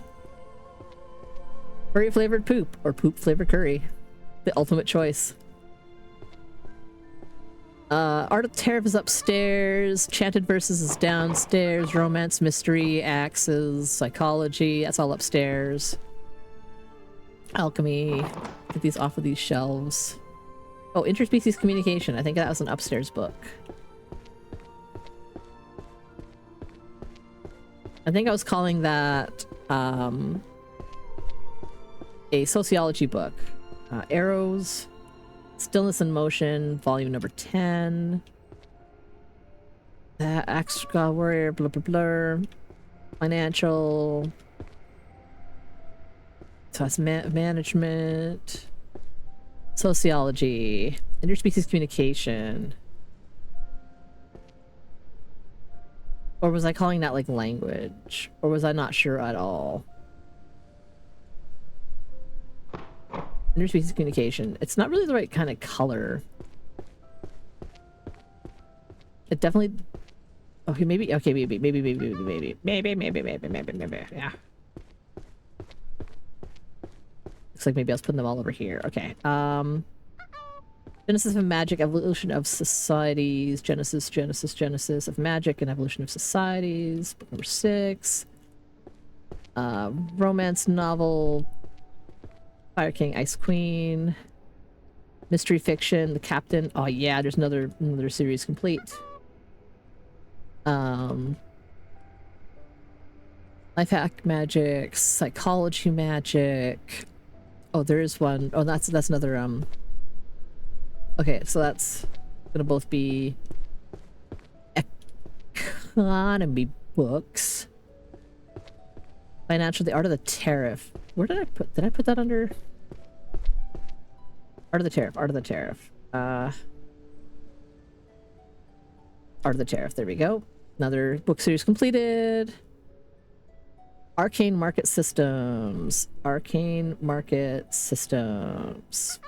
curry flavored poop or poop flavored curry, the ultimate choice. Art of Tariff is upstairs. Chanted Verses is downstairs. Romance, mystery, axes, psychology. That's all upstairs. Alchemy. Get these off of these shelves. Oh, interspecies communication. I think that was an upstairs book. I think I was calling that a sociology book. Arrows. Stillness in Motion, volume number 10. Axe God Warrior, blah blah blah. Financial. So that's management. Sociology. Interspecies communication. Or was I calling that like language? Or was I not sure at all? Interspecies communication. It's not really the right kind of color. It definitely. Okay, maybe. Okay, maybe. Yeah. Looks like maybe I was putting them all over here. Okay. Genesis of Magic, Evolution of Societies. Genesis of Magic and Evolution of Societies. Book number 6. Romance novel. Fire King, Ice Queen, mystery fiction, The Captain. Oh yeah, there's another series complete. Life hack magic, psychology magic. Oh, there is one. Oh, that's another. Okay, so that's gonna both be economy books. Financial, the Art of the Tariff. Where did I put that under? Art of the Tariff, Art of the Tariff. Art of the Tariff, there we go. Another book series completed. Arcane Market Systems. Arcane Market Systems.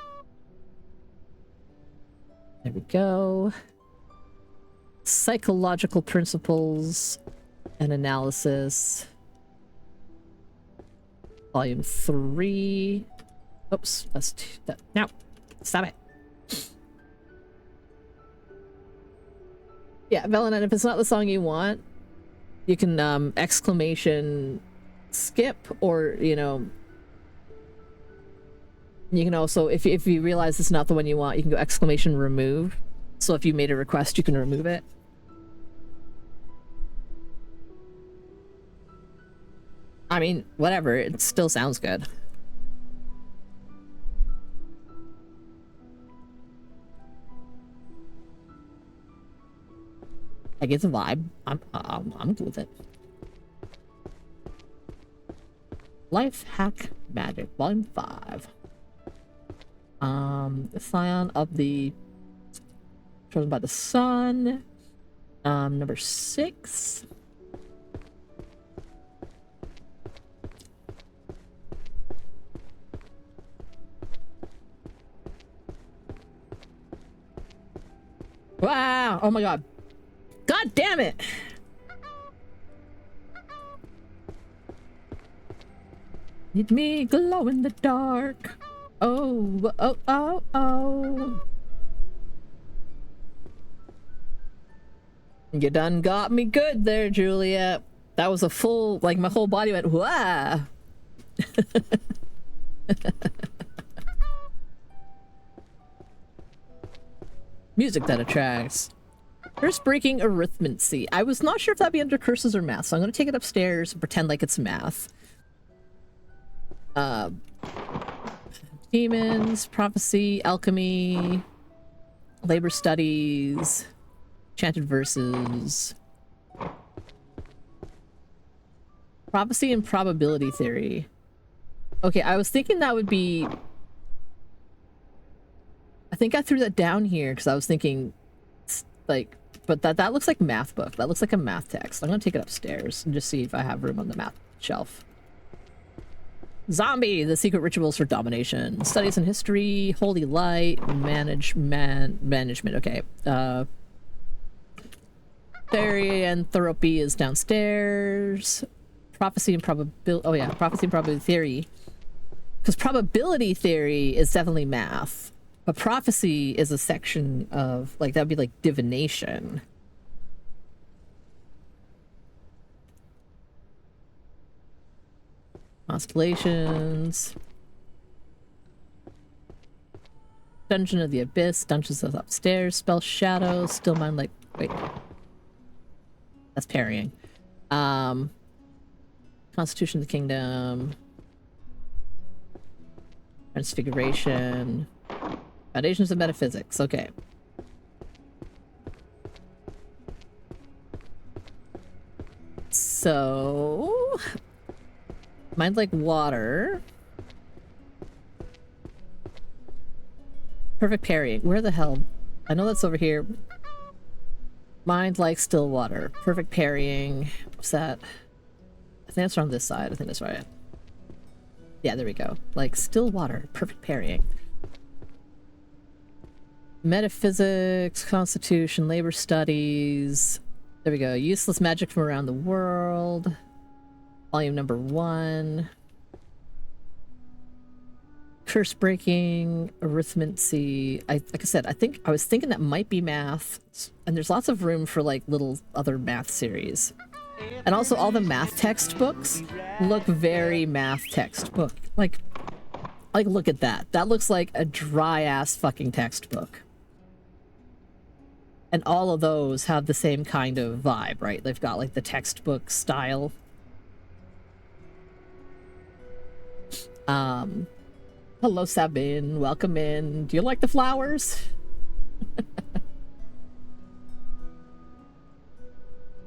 There we go. Psychological Principles and Analysis. Volume 3. Oops, that's that. No, stop it. Yeah, Velen, if it's not the song you want, you can exclamation skip, or you know, you can also, if you realize it's not the one you want, you can go exclamation remove. So if you made a request, you can remove it. I mean, whatever, it still sounds good. I get the vibe. I'm good with it. Life Hack Magic, Volume 5. The Scion of the Chosen by the Sun. Number 6. Wow! Oh my god. God damn it! Need me glow in the dark. Oh, oh, oh, oh. You done got me good there, Juliet. That was a full, like my whole body went, wah! Music that attracts. Curse breaking arithmancy. I was not sure if that'd be under curses or math, so I'm gonna take it upstairs and pretend like it's math. Demons, prophecy, alchemy, labor studies, chanted verses, prophecy and probability theory. Okay, I was thinking that would be. I think I threw that down here because I was thinking, like, but that looks like a math book. That looks like a math text. I'm gonna take it upstairs and just see if I have room on the math shelf. Zombie, the secret rituals for domination. Studies in history, holy light, management. Okay. Theory and Theropy is downstairs. Prophecy and probability. Oh yeah, prophecy and probability theory. Because probability theory is definitely math, but prophecy is a section of like that'd be like divination. Constellations. Dungeon of the Abyss. Dungeons of upstairs. Spell Shadow. Still mind like wait. That's parrying. Constitution of the Kingdom. Transfiguration. Foundations of Metaphysics. Okay. So mind like water. Perfect parrying. Where the hell? I know that's over here. Mind like still water. Perfect parrying. What's that? I think that's on this side. I think that's right. Yeah, there we go. Like still water. Perfect parrying. Metaphysics, Constitution, Labor Studies. There we go. Useless magic from around the world. Volume number 1. Curse breaking, arithmancy. Like I said, I was thinking that might be math, and there's lots of room for like little other math series. And also all the math textbooks look very math textbook. Like look at that. That looks like a dry ass fucking textbook. And all of those have the same kind of vibe, right? They've got like the textbook style. Hello, Sabine. Welcome in. Do you like the flowers?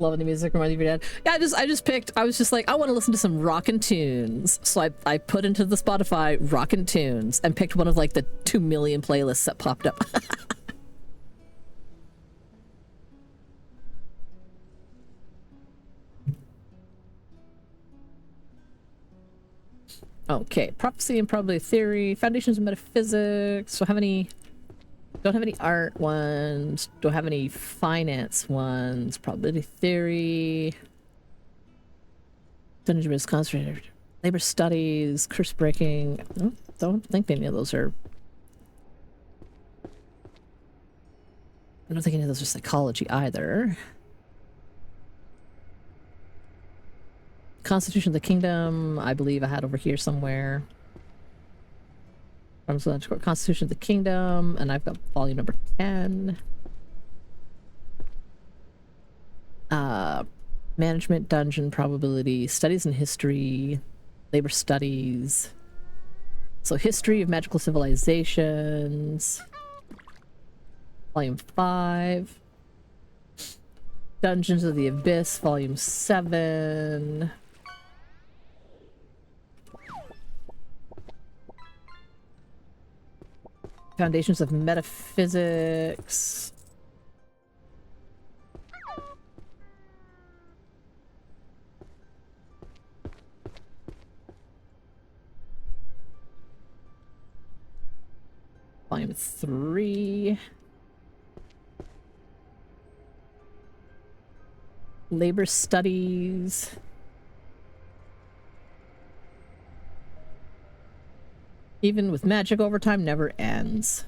Loving the music, reminding you of your dad. Yeah, I just picked, I was just like, I want to listen to some rockin' tunes. So I put into the Spotify rockin' tunes and picked one of like the 2 million playlists that popped up. Okay, prophecy and probability theory, foundations of metaphysics. Don't have any art ones. Don't have any finance ones. Probability theory. Dungeon is concentrated. Labor studies, curse breaking. Don't think any of those are. I don't think any of those are psychology either. Constitution of the Kingdom, I believe I had over here somewhere. Constitution of the Kingdom, and I've got volume number 10. Management, Dungeon, Probability, Studies in History, Labor Studies. So History of Magical Civilizations. Volume 5. Dungeons of the Abyss, Volume 7. Foundations of Metaphysics. Volume 3. Labor Studies. Even with magic, overtime never ends.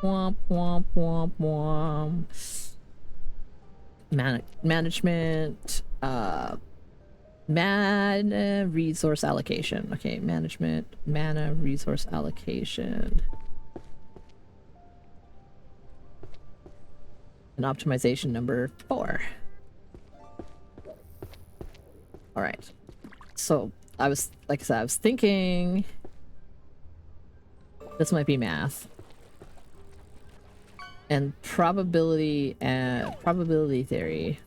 Womp, womp, womp, womp. Management. Mana resource allocation. Okay, management. Mana resource allocation. And optimization number 4. All right. So I was, like I said, I was thinking this might be math. And probability and probability theory.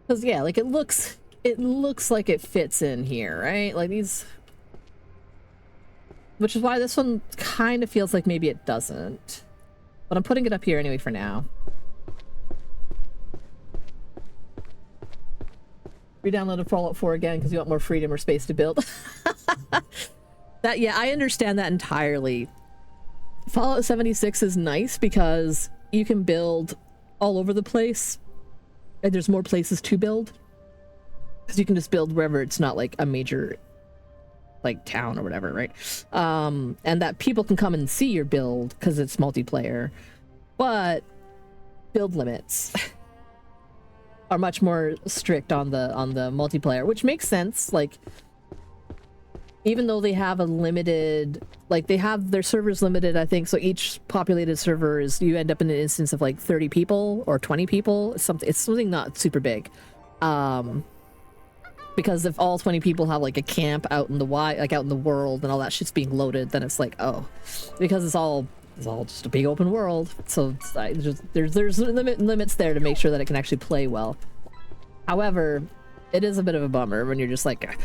Because yeah, like it looks like it fits in here, right? Like these, which is why this one kind of feels like maybe it doesn't. But I'm putting it up here anyway for now. Re-downloaded Fallout 4 again because you want more freedom or space to build. That, yeah, I understand that entirely. Fallout 76 is nice because you can build all over the place, and there's more places to build. Because you can just build wherever it's not like a major, like, town or whatever, right? And that people can come and see your build because it's multiplayer. But build limits are much more strict on the multiplayer, which makes sense. Like, even though they have a limited, like, they have their servers limited, I think, so each populated server is, you end up in an instance of like 30 people or 20 people. It's something not super big. Because if all 20 people have like a camp out in the out in the world and all that shit's being loaded, then it's like, oh, because it's all just a big open world. So it's there's limits there to make sure that it can actually play well. However, it is a bit of a bummer when you're just like,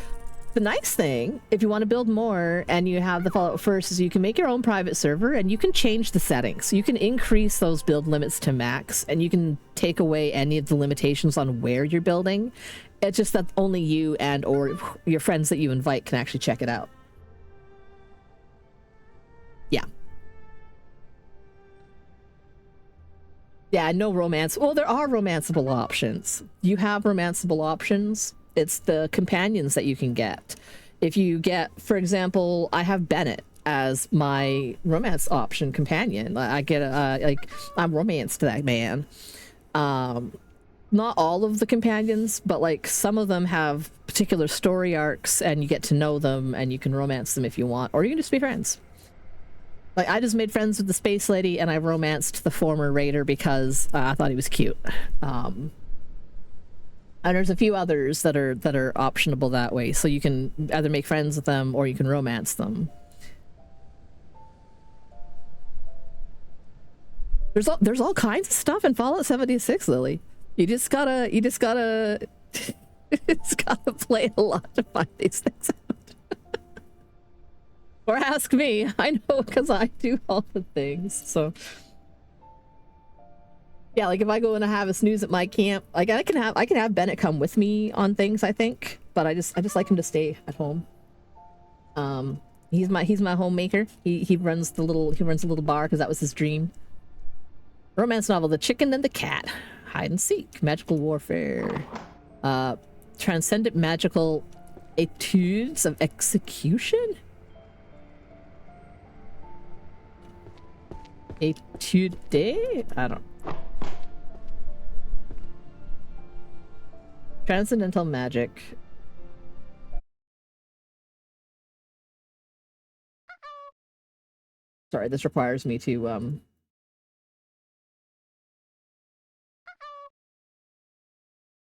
the nice thing, if you want to build more and you have the Fallout first, is you can make your own private server and you can change the settings. You can increase those build limits to max and you can take away any of the limitations on where you're building. It's just that only you and or your friends that you invite can actually check it out. Yeah. Yeah, no romance. Well, there are romanceable options. You have romanceable options. It's the companions that you can get. If you get, for example, I have Bennett as my romance option companion. I get like, I'm romance to that man. Not all of the companions, but like some of them have particular story arcs and you get to know them and you can romance them if you want, or you can just be friends. Like, I just made friends with the space lady and I romanced the former raider because I thought he was cute. And there's a few others that are optionable that way, so you can either make friends with them or you can romance them. There's all kinds of stuff in Fallout 76, Lily. You just gotta it's gotta play a lot to find these things out. Or ask me. I know, because I do all the things. So yeah, like if I go and I have a snooze at my camp, like I can have Bennett come with me on things, I think, but I just like him to stay at home. He's my homemaker. He runs the little bar because that was his dream. Romance novel, The Chicken and the Cat, hide and seek, magical warfare, transcendent magical etudes of execution. Etude? I don't. Transcendental magic. Sorry, this requires me to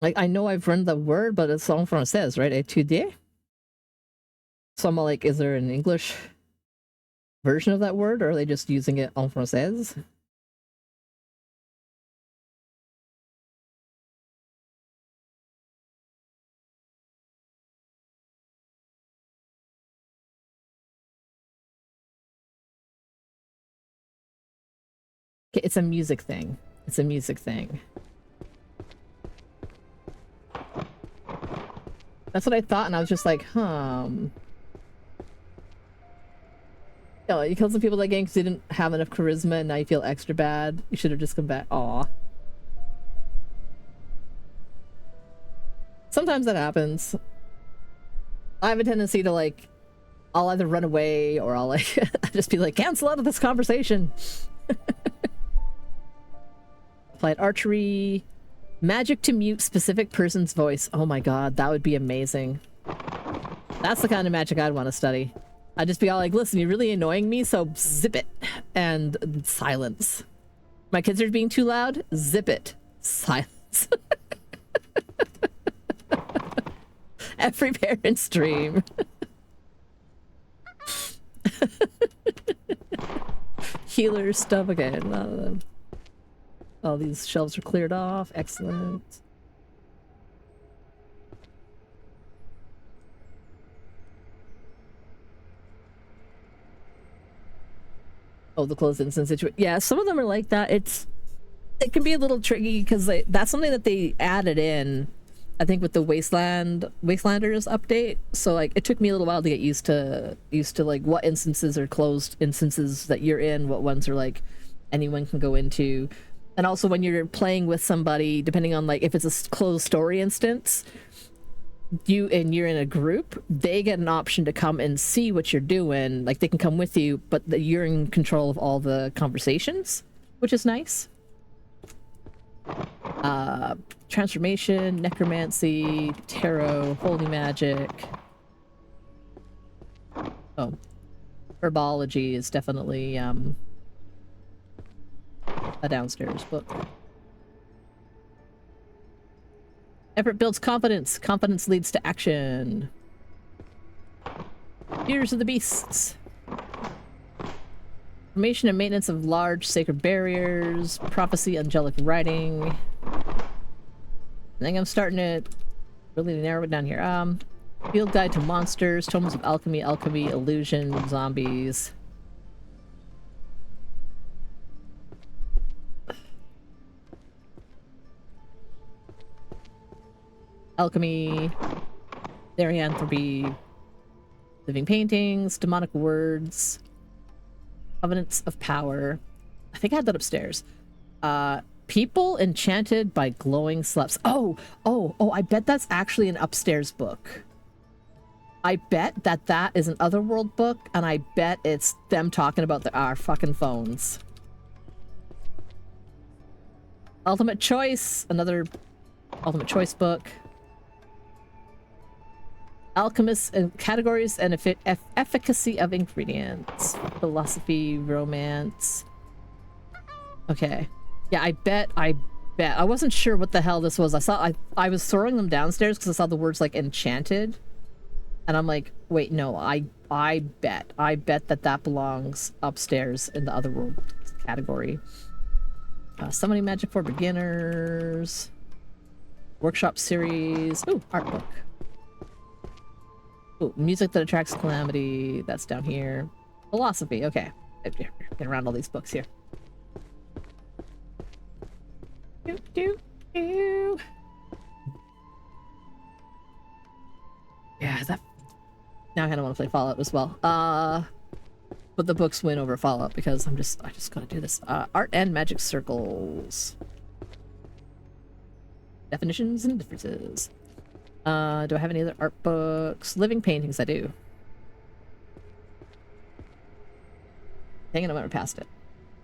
like, I know I've run the word, but it's en français, right? Étudier. So I'm like, is there an English version of that word, or are they just using it en français? It's a music thing. It's a music thing. That's what I thought, and I was just like, You know, you killed some people that game because they didn't have enough charisma, and now you feel extra bad. You should have just come back. Aw. Sometimes that happens. I have a tendency to, like, I'll either run away or I'll, like, just be like, cancel out of this conversation. Applied archery. Magic to mute specific person's voice. Oh my god, that would be amazing. That's the kind of magic I'd want to study. I'd just be all like, listen, you're really annoying me, so zip it. And silence. My kids are being too loud? Zip it. Silence. Every parent's dream. Healer stuff again. All these shelves are cleared off. Excellent. Oh, the closed instance situation. Yeah, some of them are like that. It can be a little tricky because that's something that they added in I think with the Wastelanders update, so like it took me a little while to get used to like what instances are closed instances that you're in, what ones are like anyone can go into. And also when you're playing with somebody, depending on like if it's a closed story instance, you're in a group, they get an option to come and see what you're doing. Like they can come with you, but you're in control of all the conversations, which is nice. Transformation, necromancy, tarot, holy magic. Oh, herbology is definitely a downstairs book. Effort builds confidence. Confidence leads to action. Tears of the Beasts. Formation and maintenance of large sacred barriers. Prophecy, angelic writing. I think I'm starting to really narrow it down here. Field guide to monsters, tomes of alchemy, illusion, zombies. Alchemy, therianthropy, living paintings, demonic words, covenants of power. I think I had that upstairs. People enchanted by glowing sleps. Oh, I bet that's actually an upstairs book. I bet that is an Otherworld book, and I bet it's them talking about our fucking phones. Ultimate Choice, another Ultimate Choice book. Alchemists and categories and efficacy of ingredients. Philosophy, romance. Okay. Yeah, I bet. I wasn't sure what the hell this was. I was throwing them downstairs because I saw the words like enchanted. And I'm like, wait, no, I bet that belongs upstairs in the Otherworld category. Summoning magic for beginners. Workshop series. Ooh, art book. Ooh, music that attracts calamity. That's down here. Philosophy. Okay. Get around all these books here. Yeah, that. Now I kind of want to play Fallout as well. But the books win over Fallout because I just gotta do this. Art and magic circles. Definitions and differences. Do I have any other art books? Living paintings, I do. Dang it, I went past it.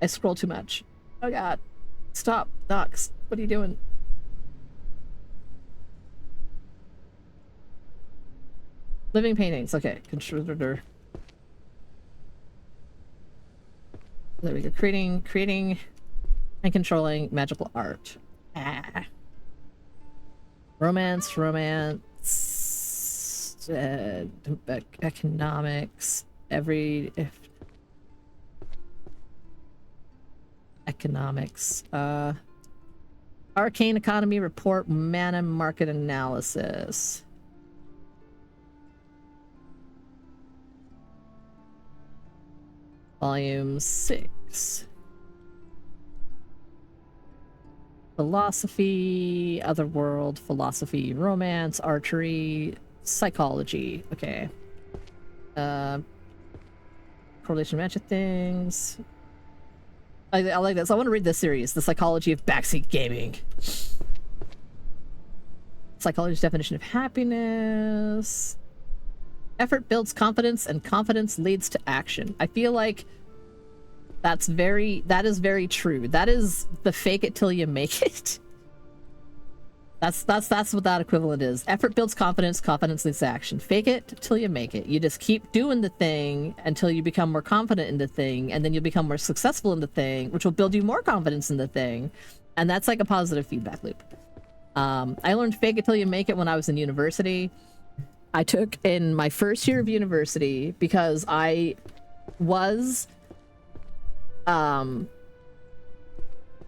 I scroll too much. Oh god. Stop, Nox. What are you doing? Living paintings, okay. Contributor. There we go. Creating and controlling magical art. Ah. Romance, economics, economics, Arcane economy report, mana market analysis. Volume 6. Philosophy, Otherworld, philosophy, romance, archery, psychology. Okay. Correlation matching things. I like this. I want to read this series. The Psychology of Backseat Gaming. Psychology's definition of happiness. Effort builds confidence, and confidence leads to action. I feel like that is very true. That is the fake it till you make it. That's what that equivalent is. Effort builds confidence, confidence leads to action. Fake it till you make it. You just keep doing the thing until you become more confident in the thing, and then you'll become more successful in the thing, which will build you more confidence in the thing. And that's like a positive feedback loop. I learned fake it till you make it when I was in university. I took in my first year of university because I was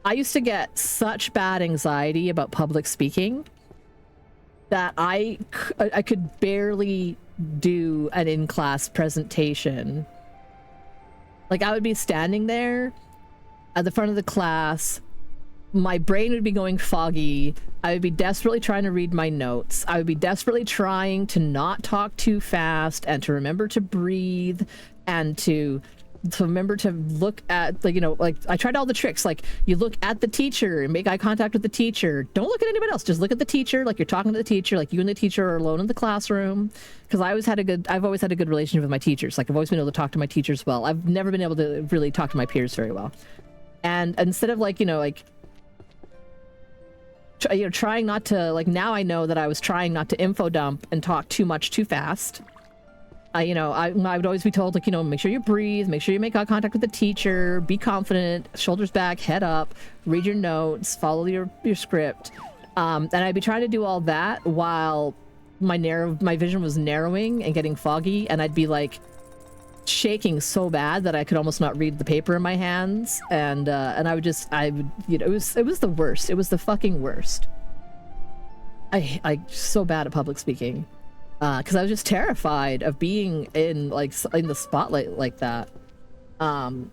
I used to get such bad anxiety about public speaking that I could barely do an in-class presentation. Like, I would be standing there at the front of the class my brain would be going foggy. I would be desperately trying to read my notes. I would be desperately trying to not talk too fast and to remember to breathe and to remember to look at, like, you know, like I tried all the tricks. Like, you look at the teacher and make eye contact with the teacher. Don't look at anybody else. Just look at the teacher, like you're talking to the teacher, like you and the teacher are alone in the classroom. Because I've always had a good relationship with my teachers. Like, I've always been able to talk to my teachers well. I've never been able to really talk to my peers very well. And instead of, like, you know, like, you know, trying not to, like, now I know that I was trying not to info dump and talk too much too fast. You know, I would always be told, like, you know, make sure you breathe, make sure you make eye contact with the teacher, be confident, shoulders back, head up, read your notes, follow your script. And I'd be trying to do all that while my vision was narrowing and getting foggy, and I'd be like shaking so bad that I could almost not read the paper in my hands, and I would, you know, it was the worst. It was the fucking worst. I so bad at public speaking. Because I was just terrified of being in the spotlight like that. And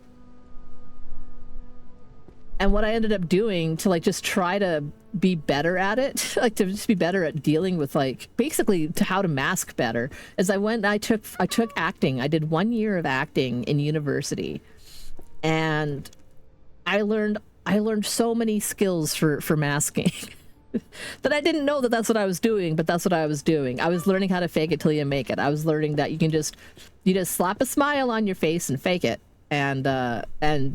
what I ended up doing to, like, just try to be better at it, like to just be better at dealing with, like, basically to how to mask better, is I took acting. I did 1 year of acting in university, and I learned so many skills for masking. That I didn't know that that's what I was doing, but that's what I was doing. I was learning how to fake it till you make it. I was learning that you just slap a smile on your face and fake it, and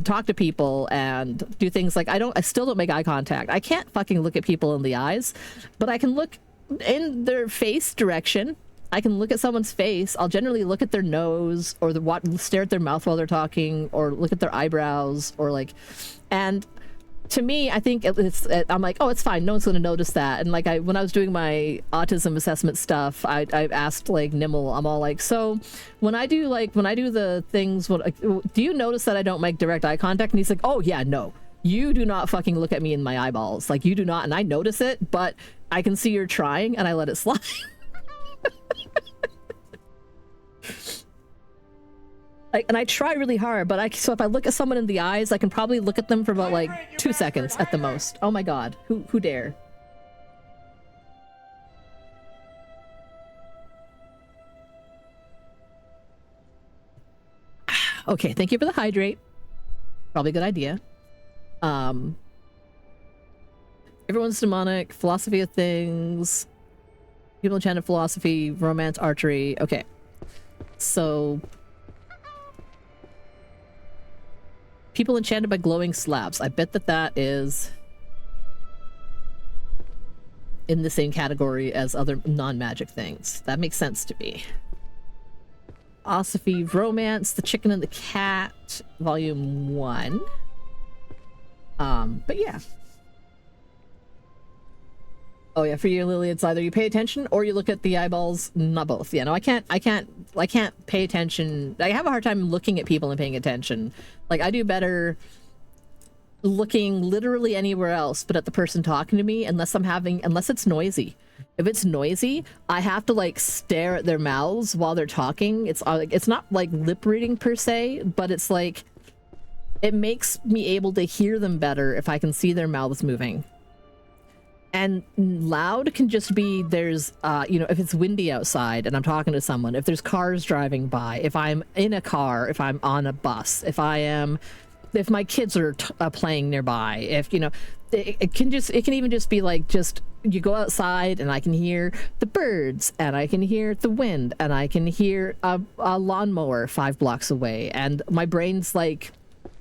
talk to people and do things like I still don't make eye contact. I can't fucking look at people in the eyes, but I can look in their face direction. I can look at someone's face. I'll generally look at their nose or stare at their mouth while they're talking, or look at their eyebrows, or like, and to me, I think I'm like, oh, it's fine. No one's going to notice that. And like, when I was doing my autism assessment stuff, I asked, like, Nimble, I'm all like, so when I do the things, do you notice that I don't make direct eye contact? And he's like, oh yeah, no, you do not fucking look at me in my eyeballs. Like, you do not. And I notice it, but I can see you're trying, and I let it slide. And I try really hard, but so if I look at someone in the eyes, I can probably look at them for about, like, 2 seconds at the most. Oh my god, who dare? Okay, thank you for the hydrate. Probably a good idea. Everyone's demonic, philosophy of things, people enchanted philosophy, romance, archery. Okay, so people enchanted by glowing slabs. I bet that is in the same category as other non-magic things. That makes sense to me. Philosophy, romance, the chicken and the cat, volume 1. But yeah. Oh yeah, for you, Lily, it's either you pay attention or you look at the eyeballs. Not both. Yeah, no, I can't pay attention. I have a hard time looking at people and paying attention. Like, I do better looking literally anywhere else but at the person talking to me, unless it's noisy. If it's noisy, I have to, like, stare at their mouths while they're talking. It's not like lip reading per se, but it's like, it makes me able to hear them better if I can see their mouths moving. And loud can just be, there's, you know, if it's windy outside and I'm talking to someone, if there's cars driving by, if I'm in a car, if I'm on a bus, if my kids are playing nearby, if, you know, it can even just be like, just, you go outside and I can hear the birds and I can hear the wind and I can hear a lawnmower 5 blocks away, and my brain's like,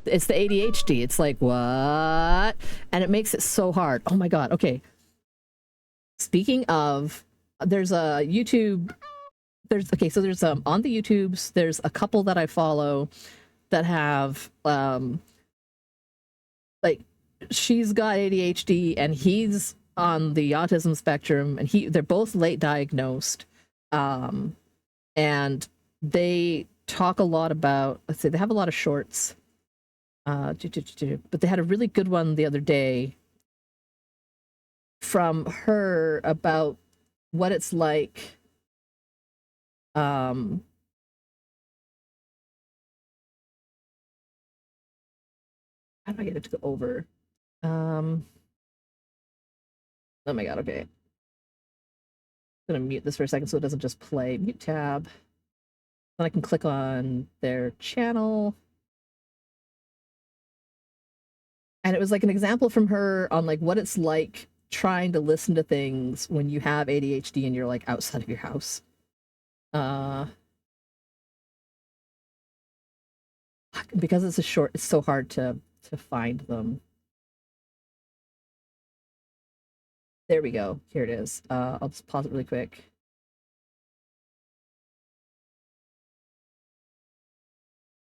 it's the ADHD. It's like, what? And it makes it so hard. Oh my god. Okay. Speaking of, there's a YouTube, there's on the YouTubes, there's a couple that I follow that have, like, she's got ADHD and he's on the autism spectrum, and they're both late diagnosed. And they talk a lot about, let's say, they have a lot of shorts. But they had a really good one the other day from her about what it's like, how do I get it to go over? Oh my god, okay. I'm gonna mute this for a second so it doesn't just play. Mute tab. Then I can click on their channel. And it was like an example from her on like what it's like trying to listen to things when you have ADHD and you're like outside of your house. Because it's a short, it's so hard to find them. There we go. Here it is. I'll just pause it really quick.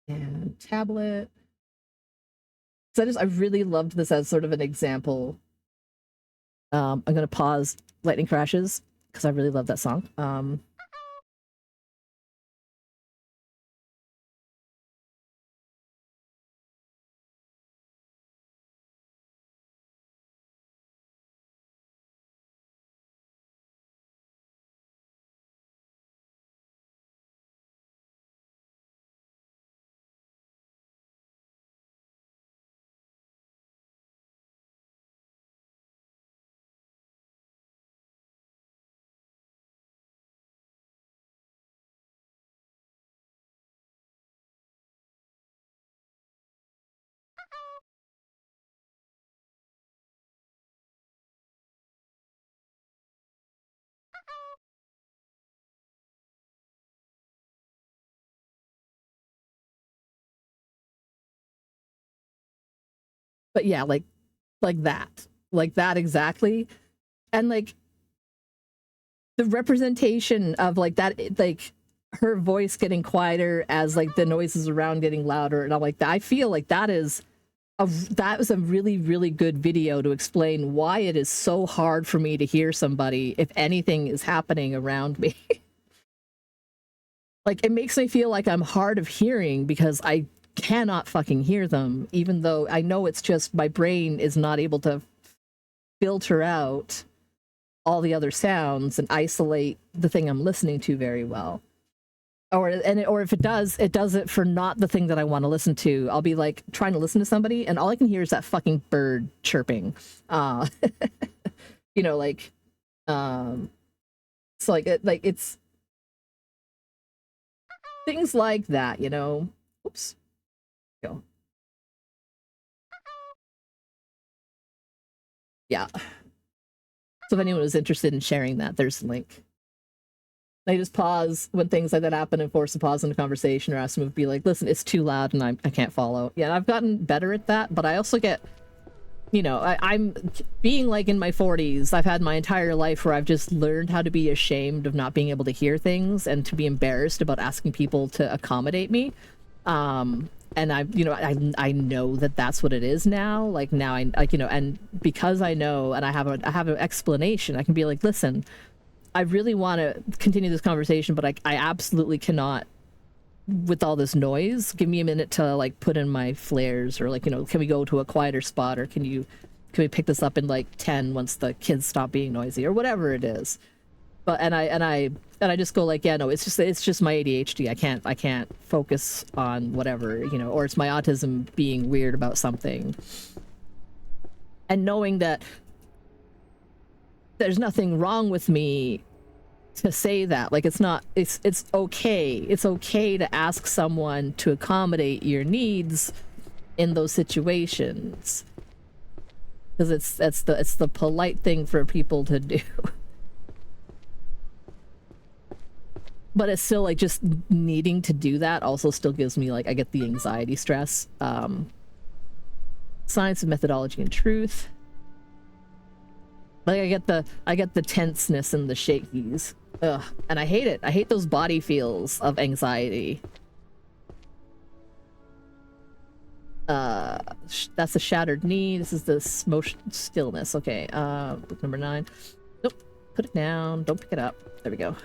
And tablet. So I really loved this as sort of an example. I'm gonna pause Lightning Crashes because I really love that song. But yeah, like that exactly. And like the representation of like that, like her voice getting quieter as like the noises around getting louder, and I'm like, I feel like that was a really, really good video to explain why it is so hard for me to hear somebody if anything is happening around me. Like, it makes me feel like I'm hard of hearing because I cannot fucking hear them, even though I know it's just my brain is not able to filter out all the other sounds and isolate the thing I'm listening to very well. Or if it does it for not the thing that I want to listen to. I'll be like trying to listen to somebody and all I can hear is that fucking bird chirping. You know, like so like it's things like that, you know. Oops. Go. Yeah. So if anyone was interested in sharing that, there's a link. I just pause when things like that happen and force a pause in the conversation or ask them to be like, listen, it's too loud and I can't follow. Yeah, I've gotten better at that, but I also get, you know, I'm being like in my 40s. I've had my entire life where I've just learned how to be ashamed of not being able to hear things and to be embarrassed about asking people to accommodate me. And I know that that's what it is now. Like now I like, you know, and because I know and I have an explanation, I can be like, listen, I really want to continue this conversation, but I absolutely cannot with all this noise. Give me a minute to like put in my flares, or like, you know, can we go to a quieter spot, or can we pick this up in like 10 once the kids stop being noisy, or whatever it is. But and I just go like, yeah, no, it's just my ADHD. I can't focus on whatever, you know, or it's my autism being weird about something. And knowing that there's nothing wrong with me to say that. Like, it's okay. It's okay to ask someone to accommodate your needs in those situations. Because it's the polite thing for people to do. But it's still like just needing to do that also still gives me like, I get the anxiety stress. Science of methodology and truth. Like I get the tenseness and the shakies. Ugh, and I hate it. I hate those body feels of anxiety. That's a shattered knee. This is the motion stillness. Okay, book number 9. Nope, put it down. Don't pick it up. There we go.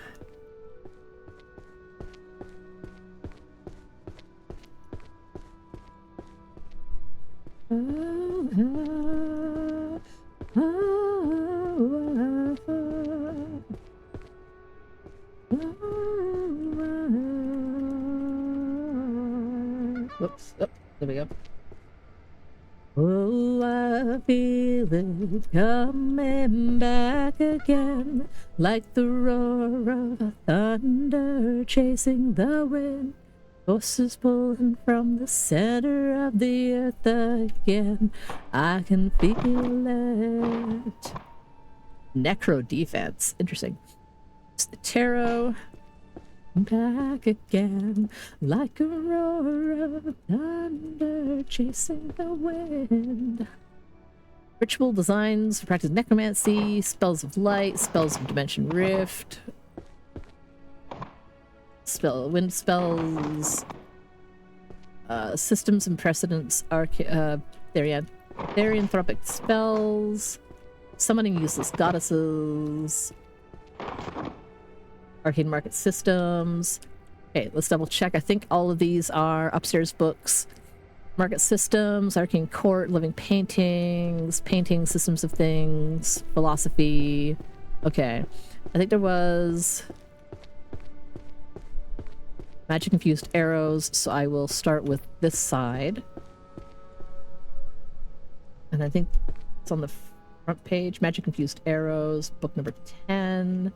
Whoops. Oh, there we go. Oh, I feel it coming back again, like the roar of thunder chasing the wind. Forces pulling from the center of the earth again. I can feel it. Necro defense. Interesting. It's the tarot. Back again, like a roar of thunder chasing the wind. Ritual designs, practice necromancy, spells of light, spells of dimension rift, wind spells, systems and precedents, therianthropic spells, summoning useless goddesses, arcane market systems. Okay, let's double check. I think all of these are upstairs books. Market systems, arcane court, living paintings, painting systems of things, philosophy. Okay, I think there was magic infused arrows, so I will start with this side. And I think it's on the front page. Magic infused arrows, book number 10.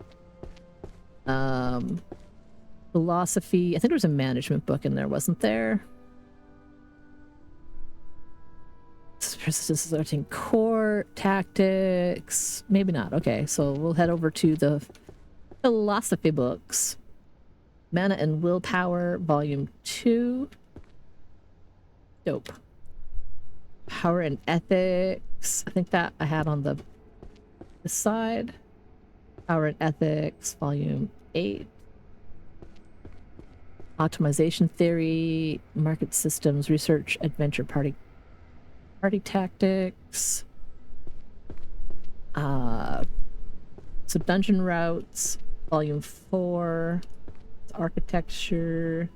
Philosophy. I think there was a management book in there, wasn't there? Starting court, tactics. Maybe not. Okay, so we'll head over to the philosophy books. Mana and Willpower, Volume 2. Dope. Power and Ethics. I think that I had on this side. Power and Ethics, Volume 8. Optimization Theory, Market Systems, Research, Adventure, Party Tactics. So Dungeon Routes, Volume 4. Architecture.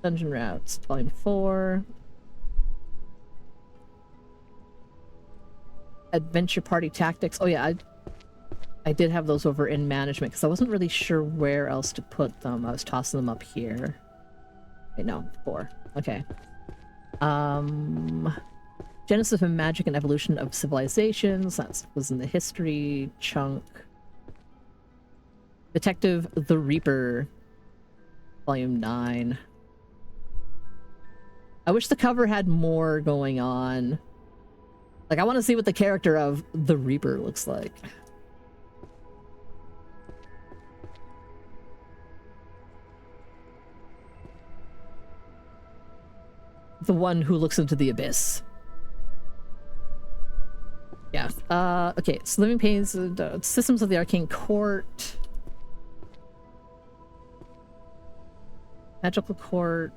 Dungeon Routes, Volume 4. Adventure Party Tactics. Oh yeah, I did have those over in management because I wasn't really sure where else to put them. I was tossing them up here. Wait, no, 4. Okay. Genesis of Magic and Evolution of Civilizations. That was in the history chunk. Detective the Reaper, Volume 9. I wish the cover had more going on. Like, I want to see what the character of the Reaper looks like. The one who looks into the abyss. Yeah. Okay, so Living Pains, Systems of the Arcane Court. Magical Court.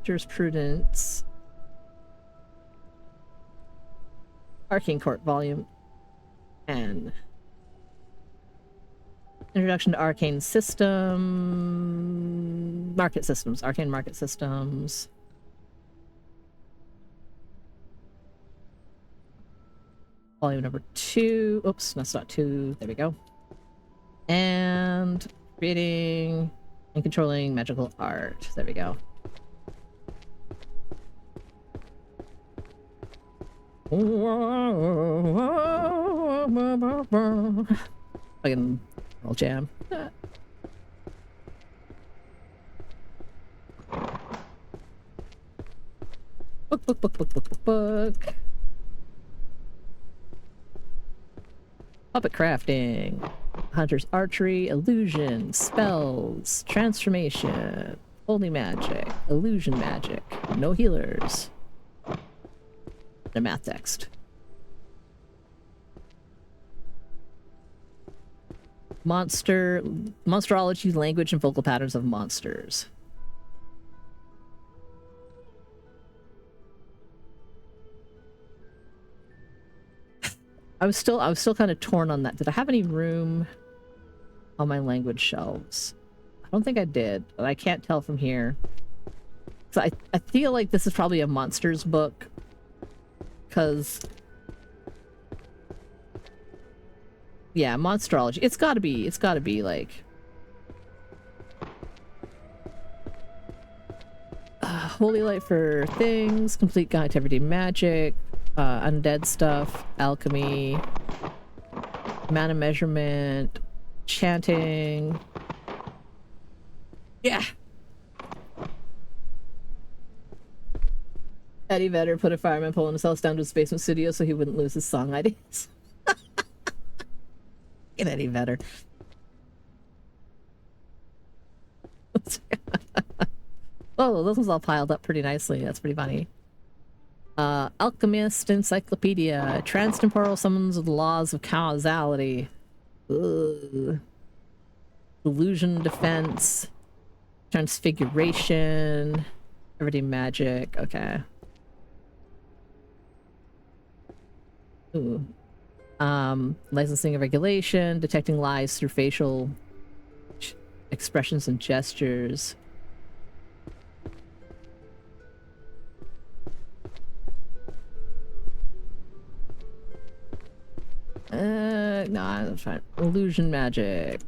Jurisprudence. Arcane Court, Volume 10. Introduction to Arcane System... Market Systems. Arcane Market Systems. Volume number 2. Oops, that's not 2. There we go. And creating and controlling magical art. There we go. Fucking roll jam. Book. Puppet crafting. Hunter's archery, illusion, spells, transformation, holy magic, illusion magic, no healers. A math text. Monsterology, language, and vocal patterns of monsters. I was still kind of torn on that. Did I have any room on my language shelves? I don't think I did, but I can't tell from here. So I feel like this is probably a monsters book. Because yeah, monsterology. It's gotta be like Holy light for things, complete guide to everyday magic, undead stuff, alchemy, mana measurement, chanting. Yeah. Eddie Vedder put a fireman pole in his house down to his basement studio so he wouldn't lose his song ideas. Get Eddie Vedder. Oh, those ones all piled up pretty nicely. That's pretty funny. Alchemist Encyclopedia. Transtemporal summons the laws of causality. Ugh. Illusion defense. Transfiguration. Everyday magic. Okay. Ooh. Licensing and regulation. Detecting lies through facial expressions and gestures. Nah, that's fine. Illusion magic.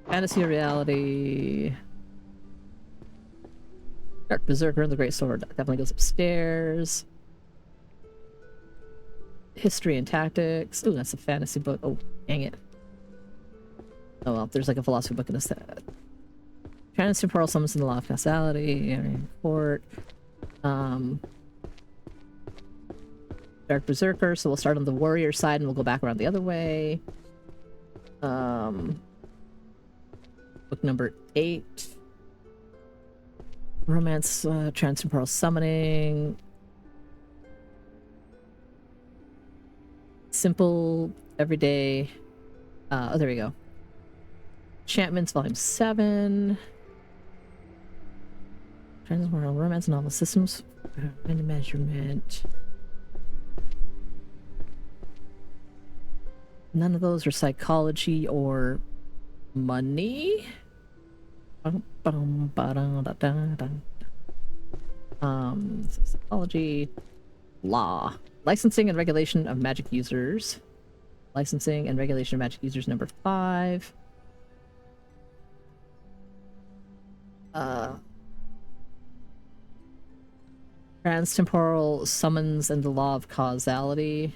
Fantasy or reality. Dark Berserker and the Great Sword definitely goes upstairs. History and Tactics. Ooh, that's a fantasy book. Oh, dang it. Oh well, there's like a philosophy book in a set. Transtemporal summons in the law of causality. Court. Dark Berserker, so we'll start on the warrior side and we'll go back around the other way. Book number 8. Romance, Transtemporal Summoning. Simple, everyday. Oh, there we go. Enchantments, Volume 7. Transtemporal Romance Novel Systems. Mind Measurement. None of those are psychology or money. Psychology, law, licensing and regulation of magic users. Licensing and regulation of magic users number 5. Transtemporal summons and the law of causality.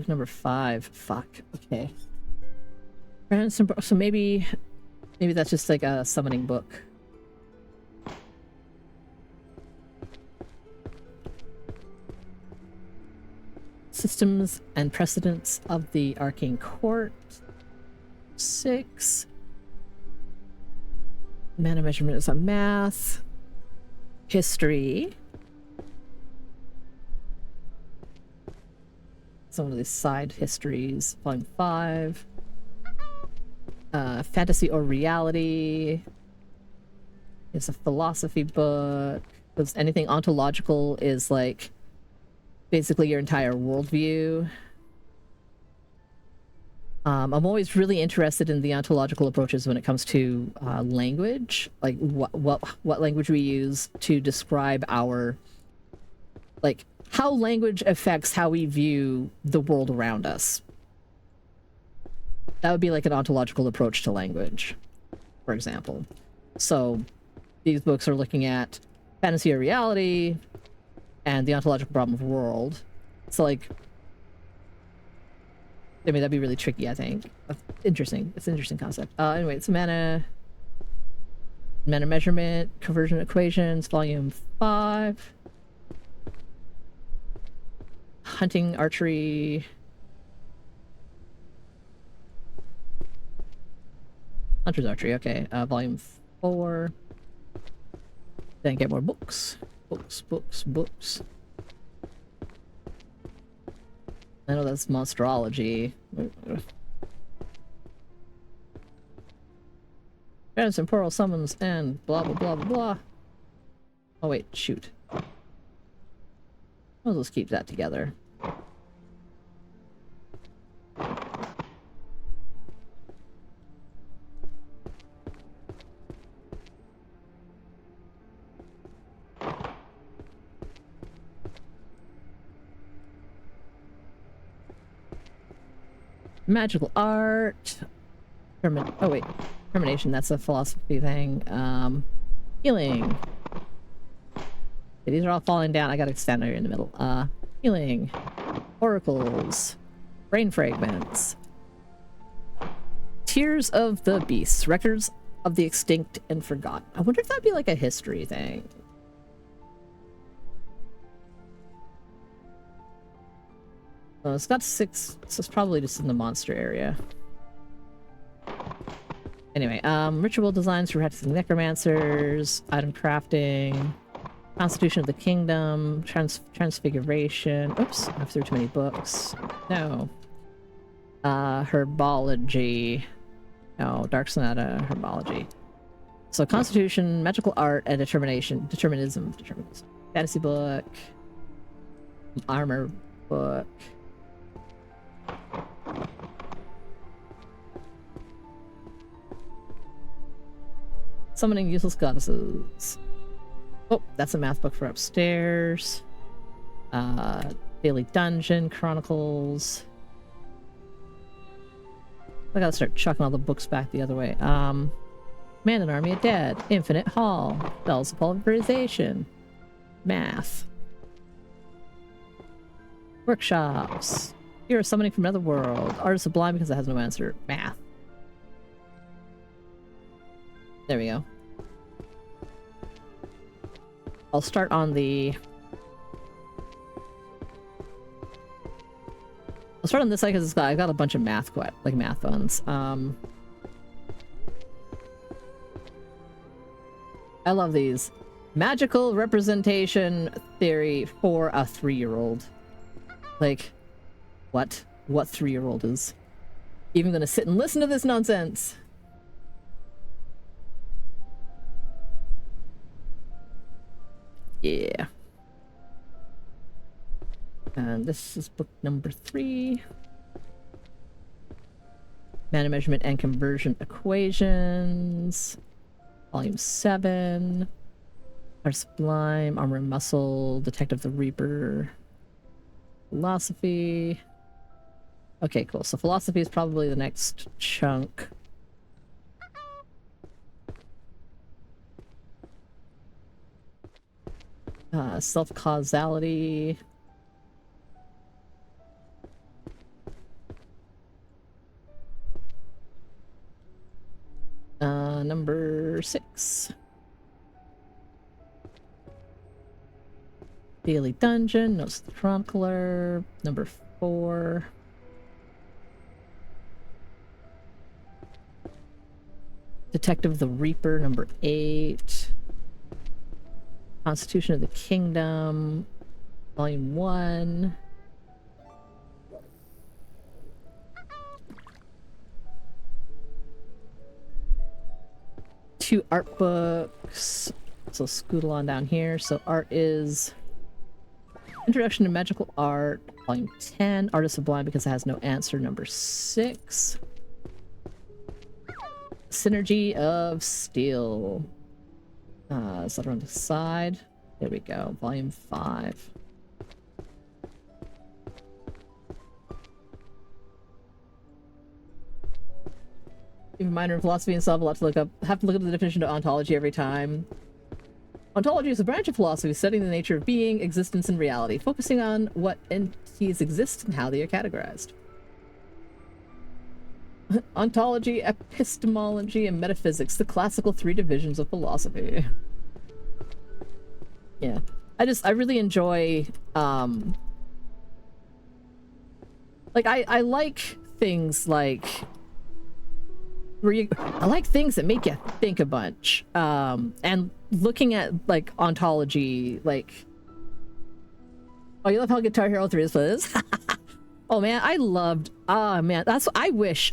Number 5. Fuck. Okay. So maybe that's just like a summoning book. Systems and precedents of the Arcane Court. 6. Mana measurement is on math. History. Some of these side histories. Volume 5. Fantasy or reality. It's a philosophy book. Because anything ontological is like basically your entire worldview. I'm always really interested in the ontological approaches when it comes to language, like what language we use to describe our, like, how language affects how we view the world around us. That would be like an ontological approach to language, for example. So these books are looking at fantasy or reality and the ontological problem of world. So like, I mean, that'd be really tricky, I think. Interesting. It's an interesting concept. Anyway, it's mana measurement, conversion equations, volume 5. Hunting, archery. Hunter's archery, okay. Volume 4. Then get more books. Books. I know that's monsterology. Transtemporal summons and blah blah blah blah blah. Oh wait, shoot. Let's keep that together. Magical art, Oh wait, determination. That's a philosophy thing. Healing. Okay, these are all falling down. I gotta stand here in the middle. Healing. Oracles. Brain fragments. Tears of the Beasts. Records of the extinct and forgotten. I wonder if that'd be like a history thing. Oh, it's got 6, so it's probably just in the monster area. Anyway, ritual designs for practicing necromancers, item crafting, constitution of the kingdom, transfiguration. Oops, I've threw too many books. No. Herbology. No, Dark Sonata, herbology. So constitution, magical art, and determinism. Fantasy book. Armor book. Summoning useless goddesses. Oh, that's a math book for upstairs. Daily Dungeon Chronicles. I gotta start chucking all the books back the other way. Command an Army of Dead. Infinite Hall. Bells of Pulverization. Math. Workshops. Hero summoning from another world. Art is sublime because it has no answer. Math. There we go. I'll start on the... I'll start on this side because I got a bunch of math ones. I love these. Magical representation theory for a 3-year-old. Like, what? What 3-year-old is even gonna sit and listen to this nonsense? Yeah. And this is book number 3. Mana measurement and conversion equations. Volume 7. Art Sublime, Armor and Muscle, Detective the Reaper. Philosophy. Okay, cool. So philosophy is probably the next chunk. Self-causality. Number 6. Daily Dungeon, Notes of the Chronicler. Number 4. Detective the Reaper, number 8. Constitution of the Kingdom, Volume 1. Two art books. So scootle on down here. So art is Introduction to Magical Art, Volume 10. Art is Sublime because it has no answer, number 6. Synergy of Steel. Is that on the side? There we go. Volume 5. Even minor in philosophy and stuff, a lot to look up. Have to look up the definition of ontology every time. Ontology is a branch of philosophy studying the nature of being, existence, and reality, focusing on what entities exist and how they are categorized. Ontology, epistemology, and metaphysics, the classical 3 divisions of philosophy. Yeah. I really enjoy, like, I like things like... I like things that make you think a bunch. And looking at, like, ontology, like... Oh, you love how Guitar Hero 3 is? Oh man, I loved... Oh man, that's... I wish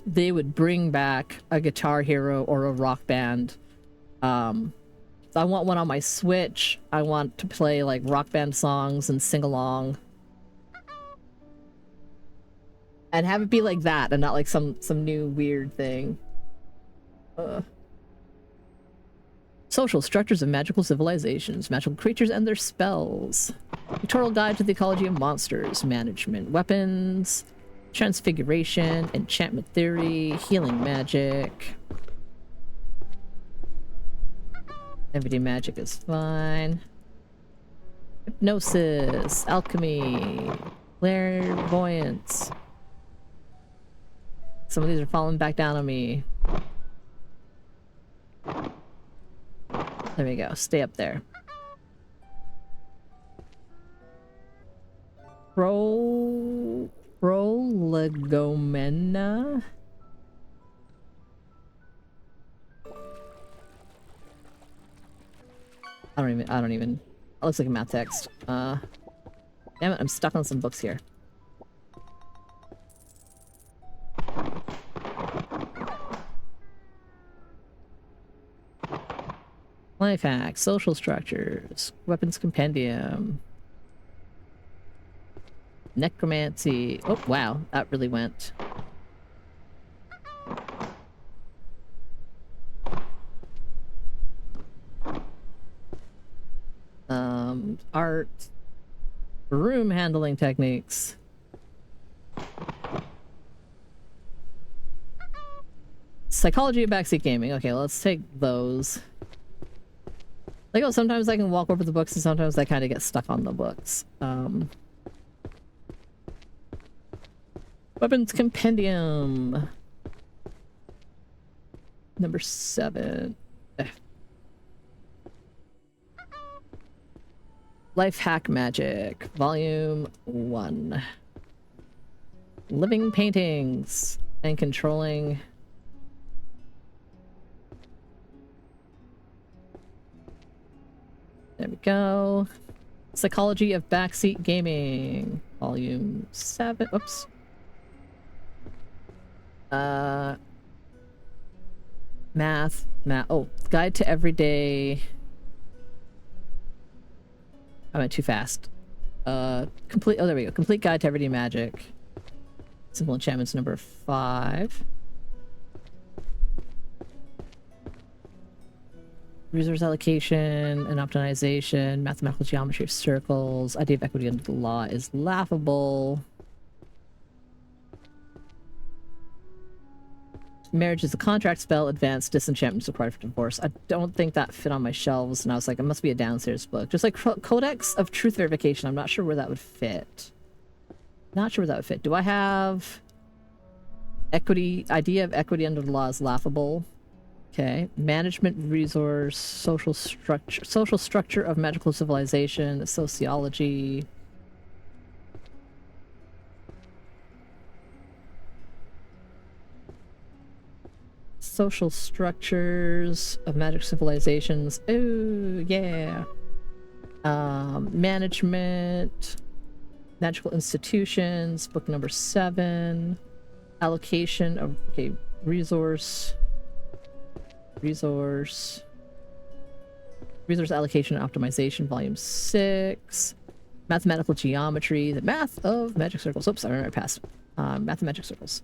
they would bring back a Guitar Hero or a Rock Band. I want one on my Switch. I want to play, like, Rock Band songs and sing along. And have it be like that, and not like some new weird thing. Social structures of magical civilizations, magical creatures and their spells. Tutorial guide to the ecology of monsters, management, weapons, Transfiguration, enchantment theory, healing magic. Everyday magic is fine. Hypnosis, alchemy, clairvoyance. Some of these are falling back down on me. There we go. Stay up there. Prolegomena. I don't even. It looks like a math text. Damn it, I'm stuck on some books here. Life hacks, social structures, weapons compendium, necromancy. Oh, wow, that really went. Art, room handling techniques. Psychology of backseat gaming. Okay, let's take those. Like, oh, sometimes I can walk over the books and sometimes I kind of get stuck on the books. Weapons compendium. Number 7. Life hack magic. Volume 1. Living paintings and controlling. There we go. Psychology of Backseat Gaming. Volume 7. Oops. Math. Oh, Guide to Everyday. I went too fast. Complete. Oh, there we go. Complete Guide to Everyday Magic. Simple enchantments number 5. Resource allocation and optimization, mathematical geometry of circles, idea of equity under the law is laughable. Marriage is a contract spell, advanced disenchantments required for divorce. I don't think that fit on my shelves, and I was like, it must be a downstairs book. Just like Codex of Truth Verification, I'm not sure where that would fit. Not sure where that would fit. Do I have equity? Idea of equity under the law is laughable. Okay, management resource, social structure of magical civilization, sociology. Social structures of magic civilizations. Oh, yeah. Management, magical institutions, book number 7. Allocation of, okay, resource allocation and optimization, volume 6. Mathematical geometry, the math of magic circles. Oops, I ran right past. Math of magic circles.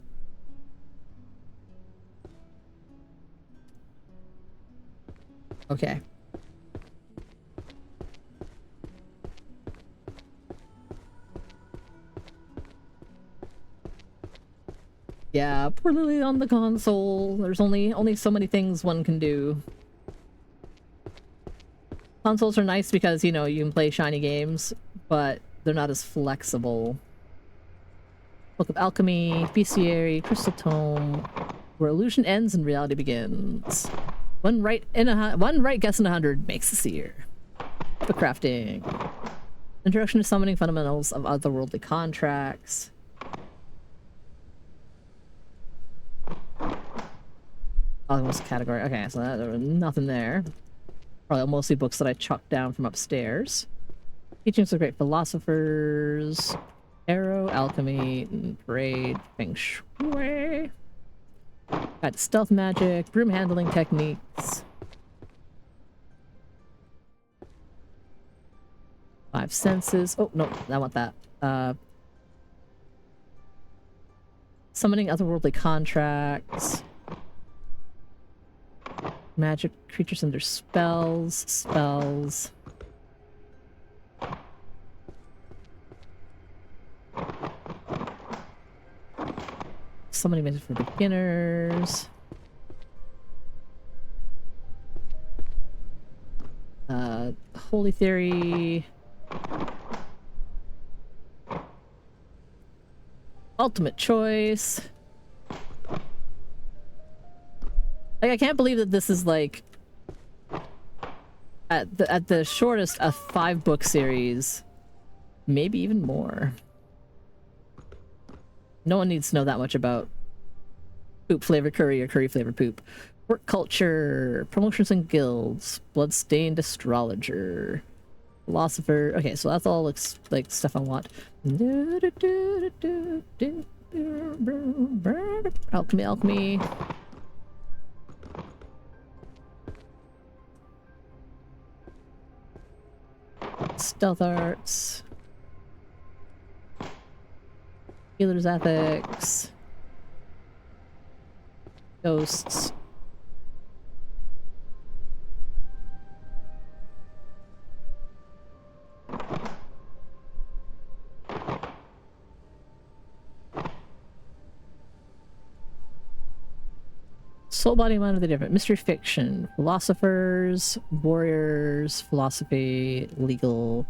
Okay. Yeah, poorly on the console. There's only so many things one can do. Consoles are nice because, you know, you can play shiny games, but they're not as flexible. Book of Alchemy, Bestiary, Crystal Tome, where illusion ends and reality begins. One right guess in 100 makes a seer. Book crafting. Introduction to summoning fundamentals of otherworldly contracts. Almost category. Okay, so there was nothing there. Probably mostly books that I chucked down from upstairs. Teachings of great philosophers. Arrow, alchemy, and parade, feng shui. Got stealth magic, broom handling techniques. 5 senses. Oh, no, I want that. Summoning otherworldly contracts. Magic creatures under spells. Somebody made it for beginners. Holy Theory. Ultimate Choice. Like, I can't believe that this is like at the shortest a 5-book series, maybe even more. No one needs to know that much about poop flavored curry or curry flavored poop. Work culture, promotions and guilds, bloodstained astrologer, philosopher. Okay, so that's all looks like stuff I want. Alchemy, alchemy. Stealth arts. Healer's ethics. Ghosts. Soul, body, mind are the different. Mystery fiction. Philosophers, warriors, philosophy, legal,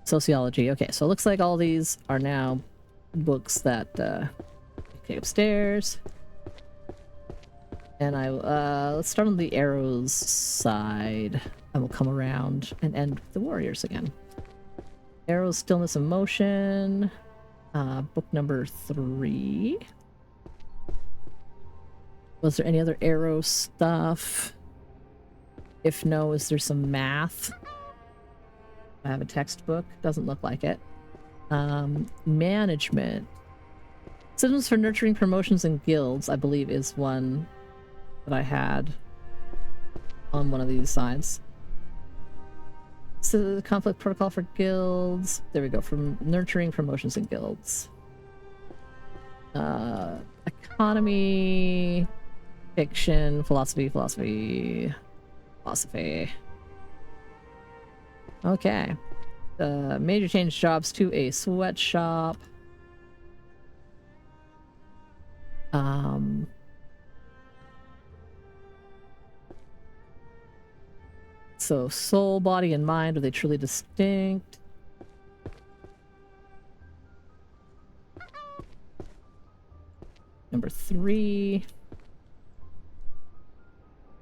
sociology. Okay, so it looks like all these are now books that okay, upstairs. And let's start on the arrows side, and we'll come around and end with the warriors again. Arrows, stillness of motion. Book number 3. Was there any other arrow stuff? If no, is there some math? I have a textbook. Doesn't look like it. Management. Systems for nurturing promotions and guilds, I believe, is one that I had on one of these sides. So the conflict protocol for guilds. There we go. From nurturing promotions and guilds. Economy, fiction, philosophy. Okay. Major change jobs to a sweatshop. So soul, body, and mind, are they truly distinct? Number 3.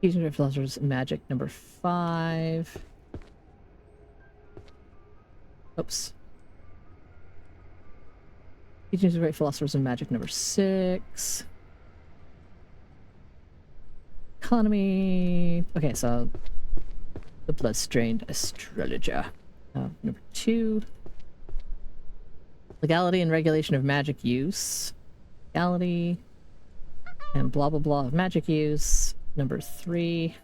Teaching of philosophers magic, number 5. Oops. Teachings of great philosophers and magic, number 6. Economy. Okay, so the bloodstained astrologer. Number 2. Legality and regulation of magic use. Legality and blah blah blah of magic use. Number 3.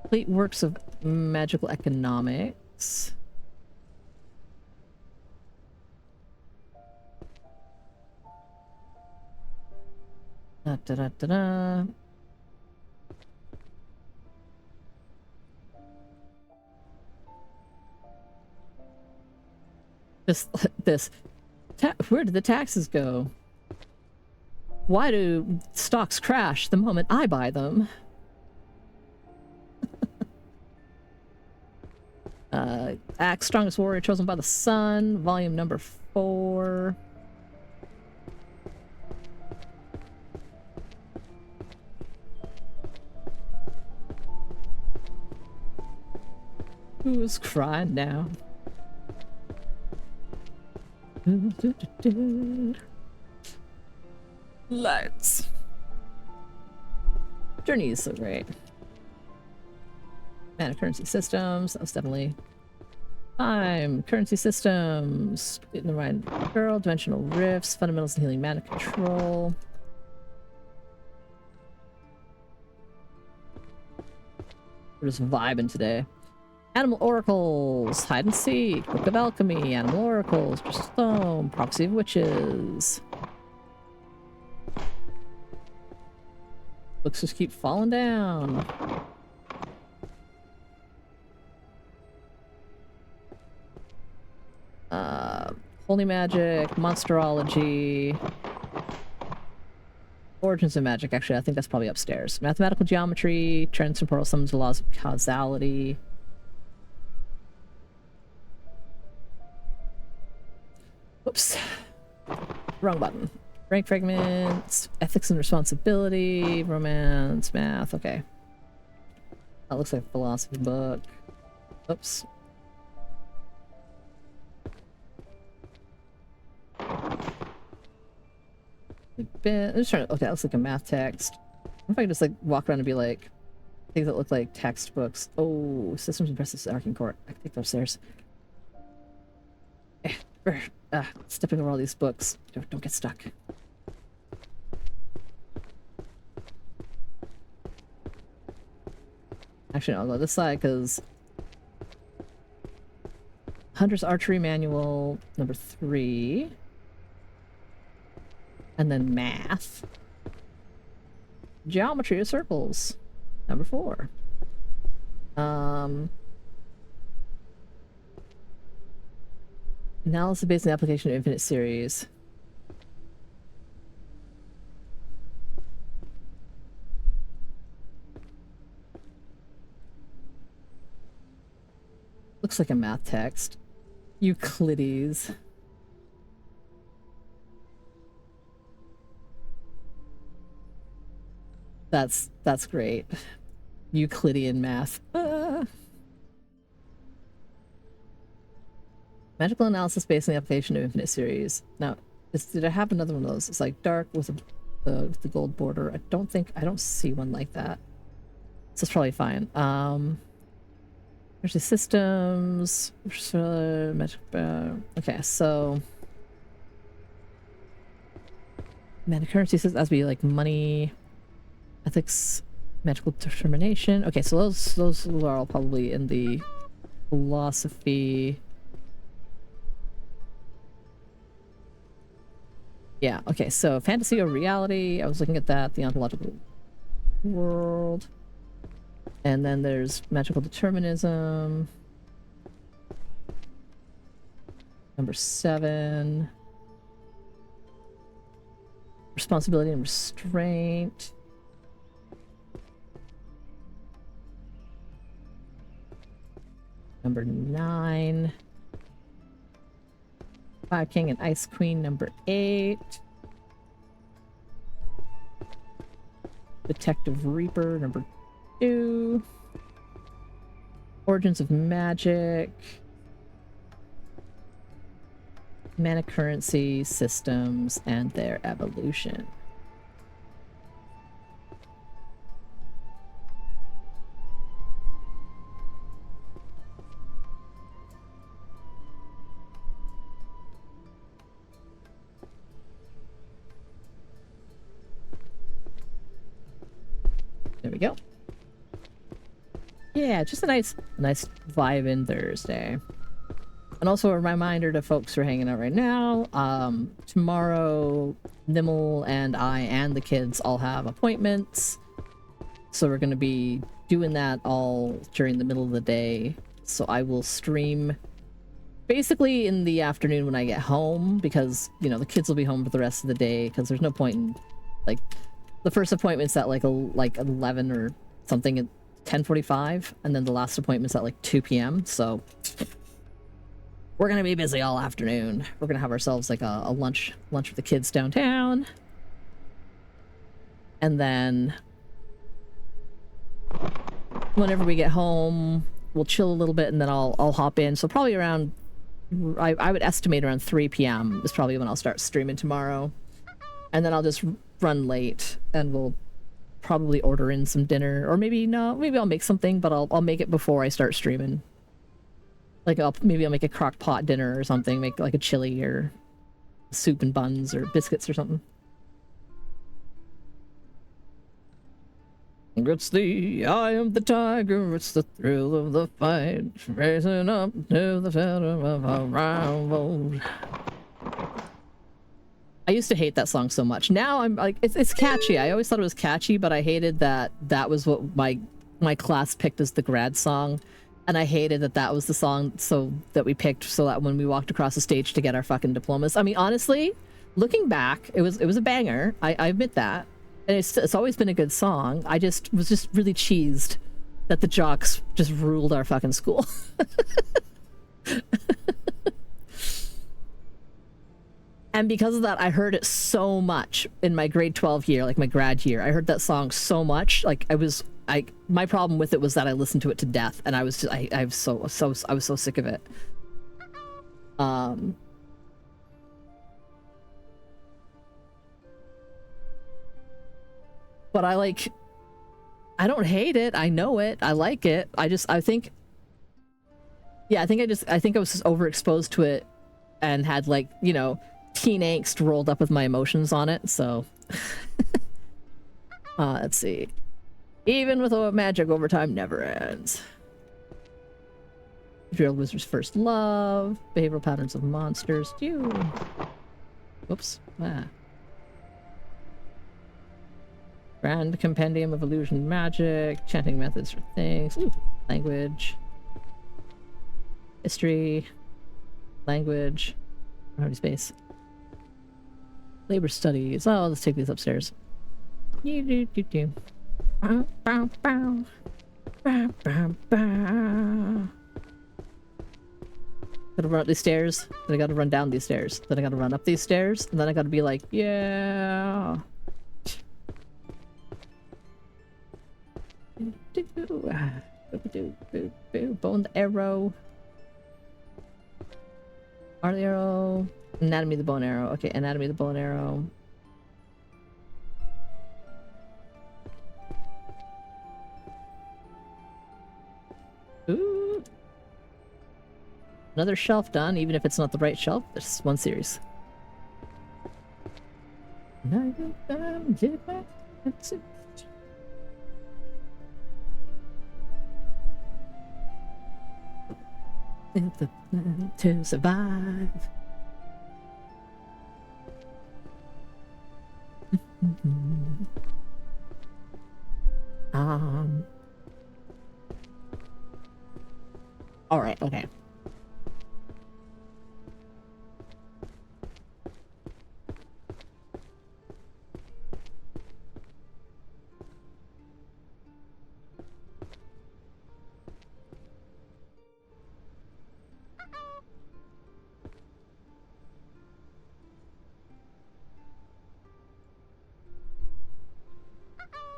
Complete works of magical economics. Da da da da da. This. Where did the taxes go? Why do stocks crash the moment I buy them? Axe, strongest warrior chosen by the sun. Volume number 4. Who's crying now? Lights. Journey is so great. Mana currency systems. That was definitely time. Currency systems. In the right girl. Dimensional rifts. Fundamentals and healing. Mana control. We're just vibing today. Animal oracles, hide and seek, book of alchemy, animal oracles, stone, prophecy of witches. Books just keep falling down. Holy magic, monsterology. Origins of magic, actually, I think that's probably upstairs. Mathematical geometry, transtemporal summons, laws of causality. Whoops. Wrong button. Rank fragments, ethics and responsibility, romance, math, okay. That looks like a philosophy book. Oops. I'm just trying to, okay, that looks like a math text. I wonder if I can just like walk around and be like, things that look like textbooks. Oh, systems and processes, Arcane Court. I can take those upstairs. Stepping over all these books. Don't get stuck. Actually, no, I'll go this side because Hunter's Archery Manual number 3. And then math. Geometry of circles. Number 4. Analysis based on the application of infinite series. Looks like a math text. Euclides. That's great. Euclidean math. Magical analysis based on the application of infinite series. Now, did I have another one of those? It's like dark with the gold border. I don't see one like that. So it's probably fine. There's the systems. Magic. Okay, so mana currency says has to be like money, ethics, magical determination. Okay, so those are all probably in the philosophy. Yeah, okay, so fantasy or reality, I was looking at that, the ontological world. And then there's magical determinism. Number 7. Responsibility and restraint. Number 9. Fire King and Ice Queen, number 8. Detective Reaper, number 2. Origins of Magic. Mana currency systems and their evolution. There we go. Yeah, just a nice vibe-in Thursday. And also a reminder to folks who are hanging out right now, tomorrow, Nimble and I and the kids all have appointments. So we're going to be doing that all during the middle of the day. So I will stream basically in the afternoon when I get home because, you know, the kids will be home for the rest of the day because there's no point in, like, the first appointment's at like 11 or something at 10:45, and then the last appointment's at like 2 p.m. So we're gonna be busy all afternoon. We're gonna have ourselves like a lunch with the kids downtown, and then whenever we get home, we'll chill a little bit, and then I'll hop in. So probably around, I would estimate around 3 p.m. is probably when I'll start streaming tomorrow, and then I'll just run late, and we'll probably order in some dinner, or maybe I'll make something, but I'll make it before I start streaming. Like maybe I'll make a crock pot dinner or something, make like a chili or soup and buns or biscuits or something. It's the eye of the tiger, it's the thrill of the fight, raising up to the center of a rival. I used to hate that song so much. Now I'm like, it's catchy. I always thought it was catchy, but I hated that was what my class picked as the grad song. And I hated that was the song that we picked so that when we walked across the stage to get our fucking diplomas. I mean, honestly, looking back, it was a banger. I admit that. And it's always been a good song. I just was just really cheesed that the jocks just ruled our fucking school. And because of that, I heard it so much in my grade 12 year, like my grad year. I heard that song so much. Like my problem with it was that I listened to it to death, and I was just, I was so sick of it. But I don't hate it. I know it. I like it. I think I was just overexposed to it and had, like, you know, teen angst rolled up with my emotions on it, so. Let's see. Even with magic, overtime never ends. Drilled Wizard's first love. Behavioral patterns of monsters. Whoops. Grand Compendium of Illusion Magic. Chanting methods for things. Ooh. Language. History. Language. Priority space. Labor studies. Oh, let's take these upstairs. Gotta run up these stairs, then I gotta run down these stairs, then I gotta run up these stairs, and then I gotta be like, yeah. Bone the arrow. Are the arrow. Anatomy of the bow and arrow. Okay, anatomy of the bow and arrow. Ooh. Another shelf done, even if it's not the right shelf. There's one series. To survive. All right, okay.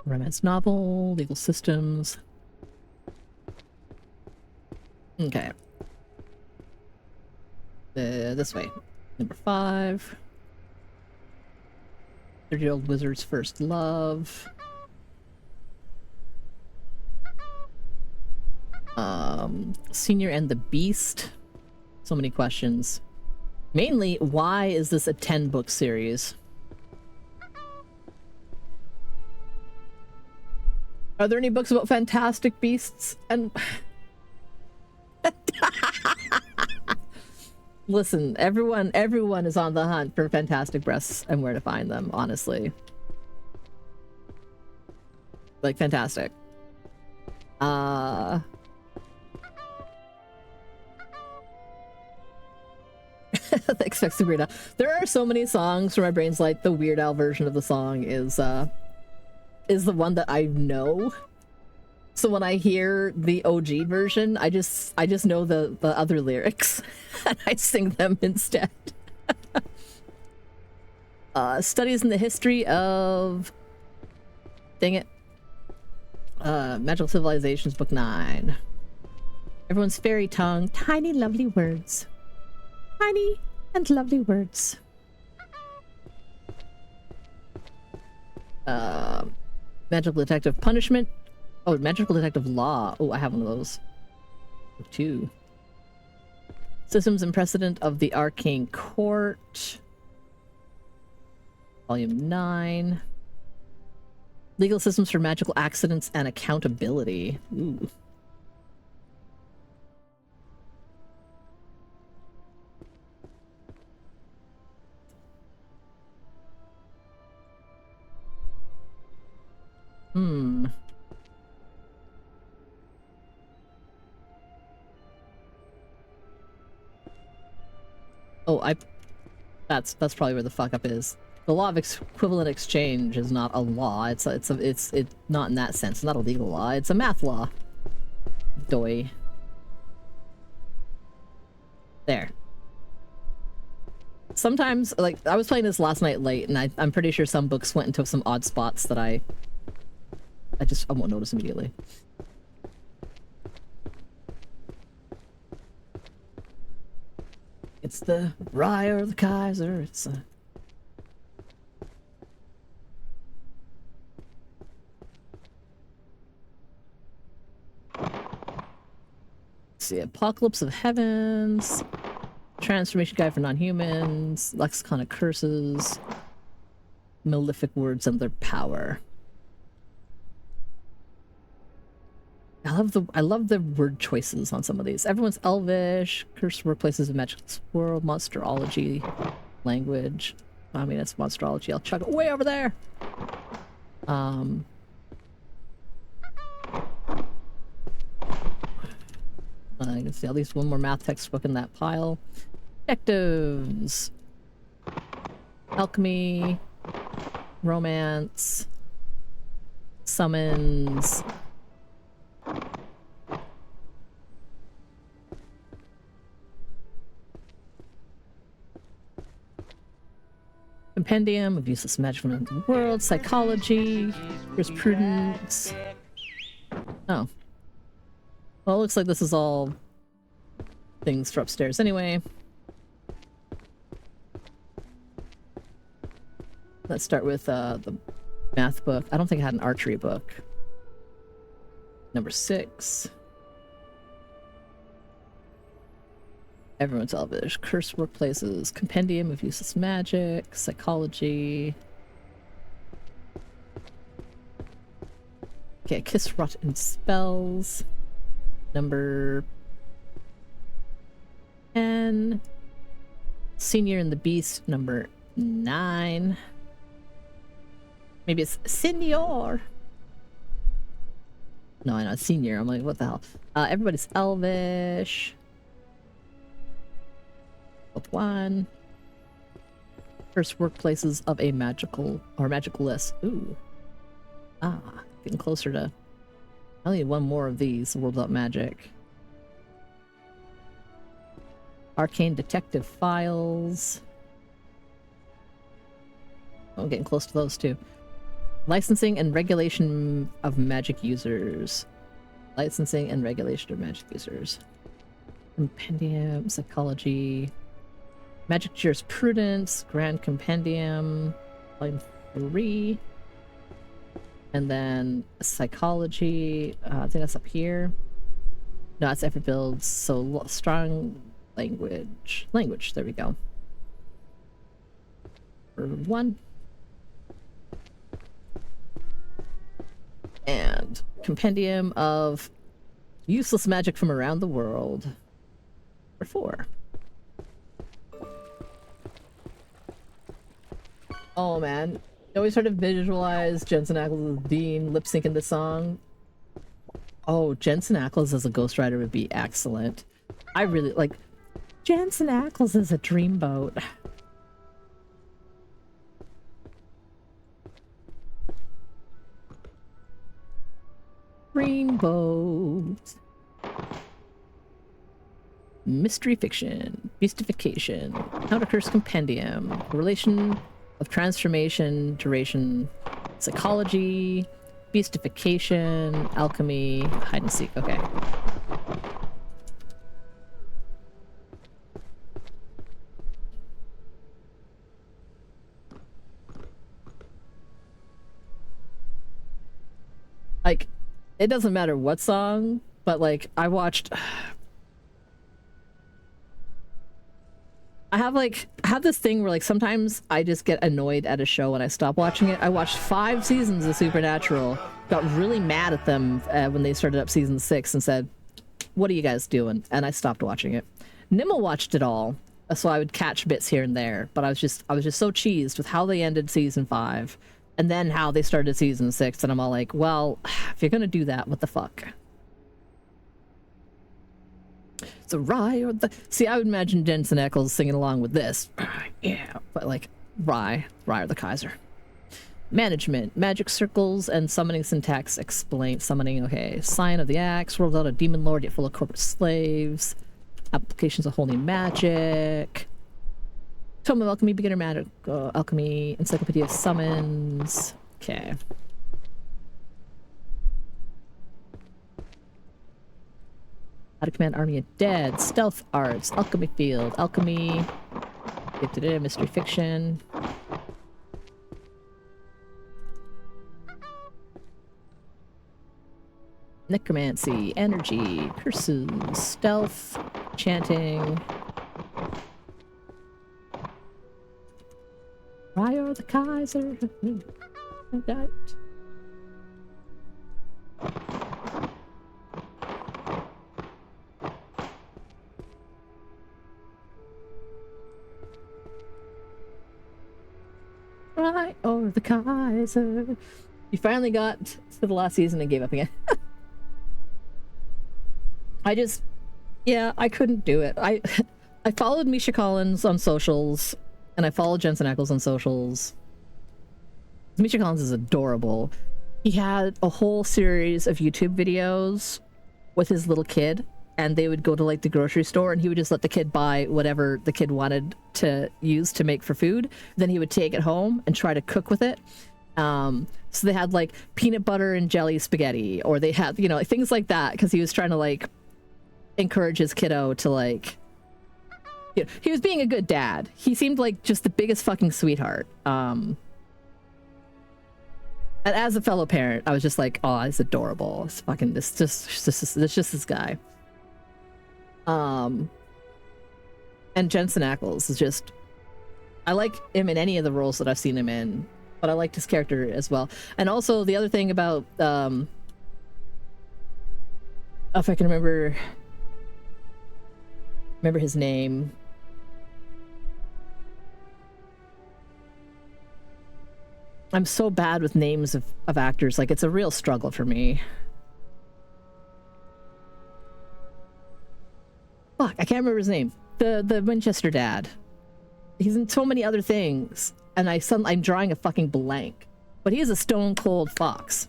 Romance novel, legal systems. Okay. This way. Number 5. 30-year-old wizard's first love. Senior and the Beast. So many questions. Mainly, why is this a 10-book series? Are there any books about fantastic beasts? And listen, everyone is on the hunt for fantastic breasts and where to find them, honestly. Like, fantastic. Thanks, Sabrina. There are so many songs where my brain's like, the Weird Al version of the song is the one that I know. So when I hear the OG version, I just know the other lyrics and I sing them instead. Studies in the history of, dang it, Magical Civilizations, Book 9. Everyone's fairy tongue, tiny lovely words. Tiny and lovely words. Magical Detective Punishment. Oh, Magical Detective Law. Oh, I have one of those. 2. Systems and Precedent of the Arcane Court. Volume 9. Legal Systems for Magical Accidents and Accountability. Ooh. Oh, that's probably where the fuck up is. The law of equivalent exchange is not a law. It's not in that sense. It's not a legal law. It's a math law. Doi. There. Sometimes, like, I was playing this last night late, and I'm pretty sure some books went into some odd spots that I won't notice immediately. It's the Rye or the Kaiser. It's see, Apocalypse of Heavens, Transformation Guide for Non-Humans, Lexicon of Curses, Malefic Words and Their Power. I love the word choices on some of these. Everyone's Elvish, Cursed Workplaces of Magic World, Monsterology, Language. I mean, it's Monsterology. I'll chuck it way over there. I can see at least one more math textbook in that pile. Detectives. Alchemy. Romance. Summons. Compendium of Useless Magic from the World. Psychology. Jurisprudence. Oh. Well, it looks like this is all things for upstairs anyway. Let's start with the math book. I don't think I had an archery book. Number 6. Everyone's Elvish. Cursed Workplaces. Compendium of Useless Magic. Psychology. Okay, Kiss Rot and Spells. Number 10. Senior and the Beast, number 9. Maybe it's Senior. No, I know, it's Senior. I'm like, what the hell? Everybody's Elvish. Both 1. First Workplaces of a Magical or Magicalist. Ooh. Ah, getting closer to... I need one more of these. World Without Magic. Arcane Detective Files. Oh, I'm getting close to those too. Licensing and Regulation of Magic Users. Licensing and Regulation of Magic Users. Compendium, Psychology. Magic Jurisprudence, Grand Compendium, Volume 3. And then Psychology, I think that's up here. No, it's effort builds, so strong language. Language, there we go. For 1. And Compendium of Useless Magic from Around the World. For 4. Oh man. You always sort of visualize Jensen Ackles as Dean lip syncing the song. Oh, Jensen Ackles as a Ghost Rider would be excellent. I really like Jensen Ackles as a dreamboat. Dreamboat. Mystery fiction. Mystification. Counter Curse Compendium. Relation of transformation, duration, psychology, beastification, alchemy, hide and seek. Okay. Like, it doesn't matter what song, but like, I have this thing where like sometimes I just get annoyed at a show and I stop watching it. I watched 5 seasons of Supernatural, got really mad at them when they started up season 6 and said, "What are you guys doing?" And I stopped watching it. Nimmo watched it all, so I would catch bits here and there, but I was just so cheesed with how they ended season 5 and then how they started season 6, and I'm all like, well, if you're gonna do that, what the fuck? It's a Rye or the... See, I would imagine Jensen Ackles singing along with this. Yeah, but like, Rye or the Kaiser. Management, magic circles and summoning syntax explain. Summoning, okay. Sign of the Axe, world without a demon lord yet full of corporate slaves. Applications of holy magic. Tome of alchemy, beginner magic, alchemy, encyclopedia of summons. Okay. How to command army of dead, stealth arts, alchemy field, alchemy, mystery fiction. Necromancy, energy, curses, stealth, chanting. Rye the Kaiser. Rye the Kaiser. You finally got to the last season and gave up again. I couldn't do it. I followed Misha Collins on socials, and I followed Jensen Ackles on socials. Misha Collins is adorable. He had a whole series of YouTube videos with his little kid, and they would go to like the grocery store, and he would just let the kid buy whatever the kid wanted to use to make for food. Then he would take it home and try to cook with it. So they had like peanut butter and jelly spaghetti, or they had, you know, like, things like that, because he was trying to like encourage his kiddo to like, you know, he was being a good dad. He seemed like just the biggest fucking sweetheart. And as a fellow parent, I was just like, oh, it's adorable. It's fucking this just this guy. And Jensen Ackles is just, I like him in any of the roles that I've seen him in, but I liked his character as well. And also the other thing about if I can remember his name. I'm so bad with names of actors. Like, it's a real struggle for me. Fuck, I can't remember his name. The Winchester dad. He's in so many other things, and I'm drawing a fucking blank. But he is a stone cold fox.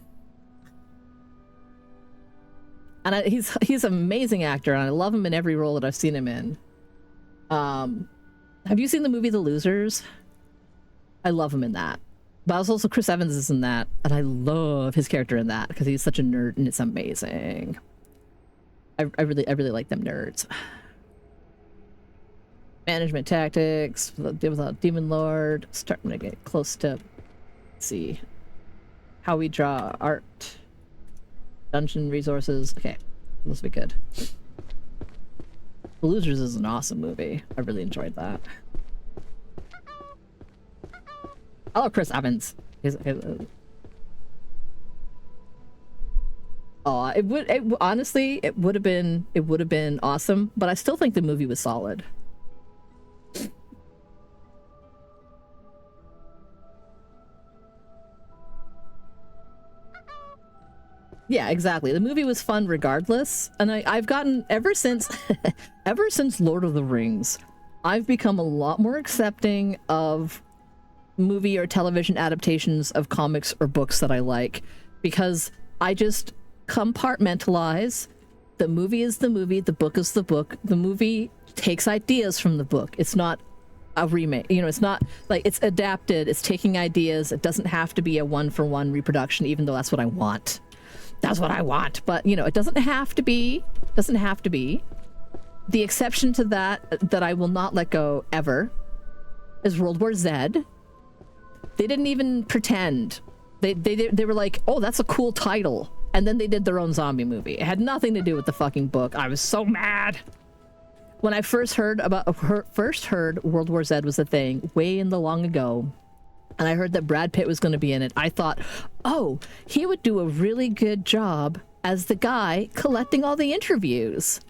And he's an amazing actor, and I love him in every role that I've seen him in. Have you seen the movie The Losers? I love him in that. But also Chris Evans is in that, and I love his character in that because he's such a nerd, and it's amazing. I really like them nerds. Management tactics, without Demon Lord. Starting to get close to, let's see, how we draw art. Dungeon resources. Okay, this will be good. The Losers is an awesome movie. I really enjoyed that. I love Chris Evans. Honestly, it would have been awesome, but I still think the movie was solid. Yeah, exactly. The movie was fun regardless, and I've gotten ever since Lord of the Rings, I've become a lot more accepting of movie or television adaptations of comics or books that I like, because I just compartmentalize. The movie is the movie, the book is the book. The movie takes ideas from the book. It's not a remake, you know, it's not like, it's adapted, it's taking ideas. It doesn't have to be a one-for-one reproduction, even though that's what I want. That's what I want, but you know, it doesn't have to be. The exception to that I will not let go ever is World War Z. They didn't even pretend. They were like, oh, that's a cool title, and then they did their own zombie movie. It had nothing to do with the fucking book. I was so mad when I first heard World War Z was a thing way in the long ago. And I heard that Brad Pitt was going to be in it. I thought, oh, he would do a really good job as the guy collecting all the interviews.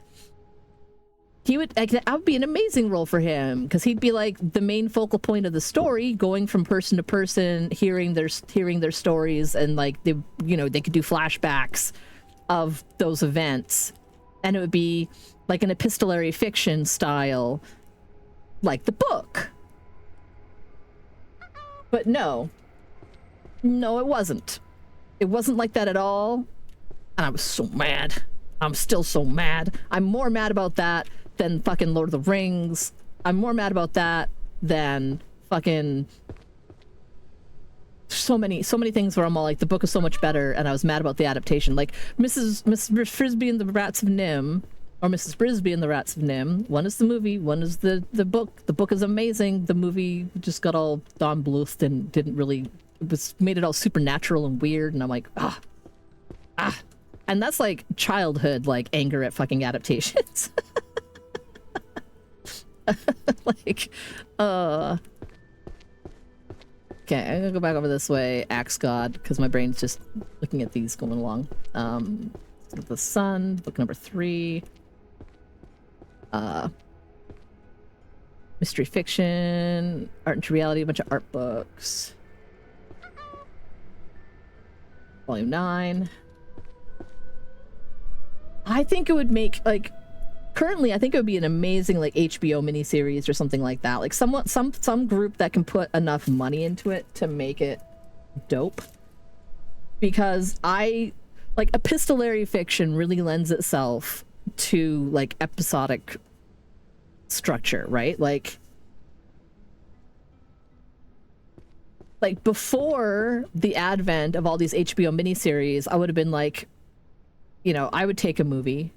That would be an amazing role for him, because he'd be like the main focal point of the story, going from person to person, hearing their stories, and like they could do flashbacks of those events, and it would be like an epistolary fiction style, like the book. But no. No, it wasn't. It wasn't like that at all. And I was so mad. I'm still so mad. I'm more mad about that than fucking Lord of the Rings. I'm more mad about that than fucking so many things where I'm all like, the book is so much better, and I was mad about the adaptation. Like Miss Frisbee and the Rats of Nim, or Mrs. Frisbee and the Rats of Nim. One is the movie, one is the book. The book is amazing. The movie just got all Don Bluth and didn't really, made it all supernatural and weird, and I'm like, and that's like childhood, like anger at fucking adaptations. Like, okay, I'm gonna go back over this way, Axe God, because my brain's just looking at these going along. The Sun, book number 3. Mystery fiction, art into reality, a bunch of art books. Volume 9. I think it would make, like, currently, I think it would be an amazing, like, HBO miniseries or something like that. Like, some group that can put enough money into it to make it dope. Because like, epistolary fiction really lends itself to, like, episodic structure, right? Like, before the advent of all these HBO miniseries, I would have been like, you know, I would take a movie.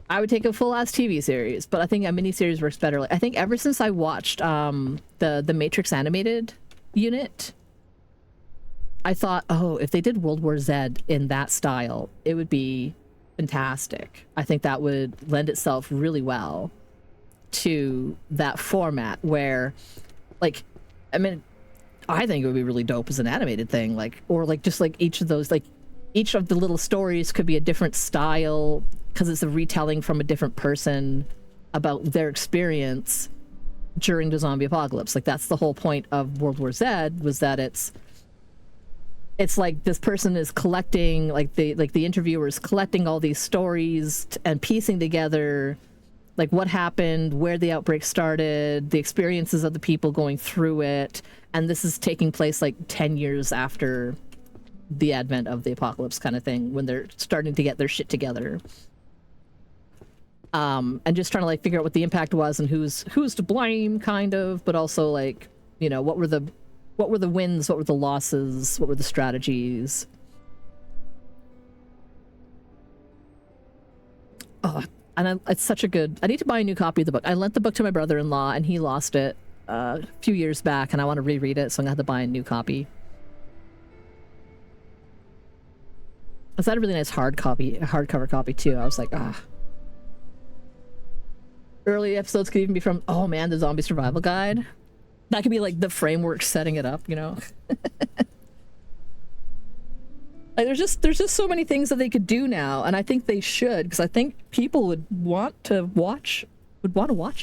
I would take a full-ass TV series, but I think a miniseries works better. Like, I think ever since I watched the Matrix animated unit, I thought, oh, if they did World War Z in that style, it would be fantastic. I think that would lend itself really well to that format where, like, I mean, I think it would be really dope as an animated thing, like, or like just like each of those, like, each of the little stories could be a different style because it's a retelling from a different person about their experience during the zombie apocalypse. Like, that's the whole point of World War Z, was that it's like this person is collecting, like the interviewer is collecting all these stories and piecing together like what happened, where the outbreak started, the experiences of the people going through it, and this is taking place like 10 years after the advent of the apocalypse, kind of thing, when they're starting to get their shit together. And just trying to like figure out what the impact was and who's to blame, kind of, but also like, you know, what were the wins, what were the losses, what were the strategies. Oh, and it's such a good, I need to buy a new copy of the book. I lent the book to my brother-in-law and he lost it a few years back, and I want to reread it, so I'm gonna have to buy a new copy. It's had a really nice hardcover copy too. I was like, ah. Early episodes could even be from, oh man, the Zombie Survival Guide. That could be like the framework setting it up, you know? Like, there's just so many things that they could do now, and I think they should, because I think people would want to watch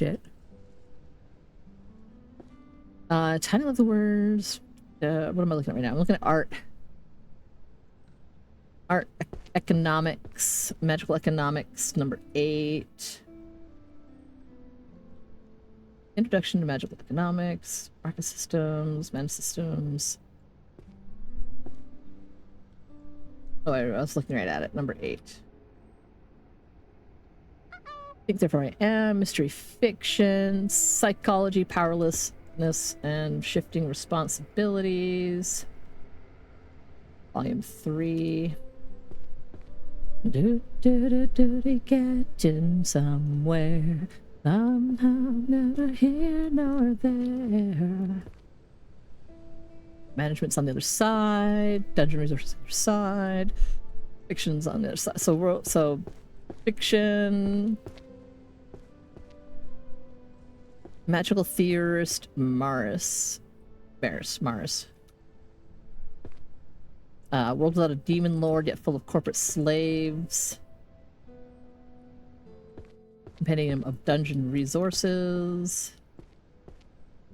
it. Tiny Love the Words. What am I looking at right now? I'm looking at art economics, magical economics, number 8. Introduction to magical economics, market systems, mana systems. Oh, I was looking right at it. Number 8. Think Therefore I Am, mystery fiction, psychology, powerlessness, and shifting responsibilities. Volume 3. Getting somewhere. Somehow neither here nor there. Management's on the other side. Dungeon resources on the other side. Fiction's on the other side. So fiction. Magical theorist Maris. World without a demon lord, yet full of corporate slaves. Compendium of dungeon resources.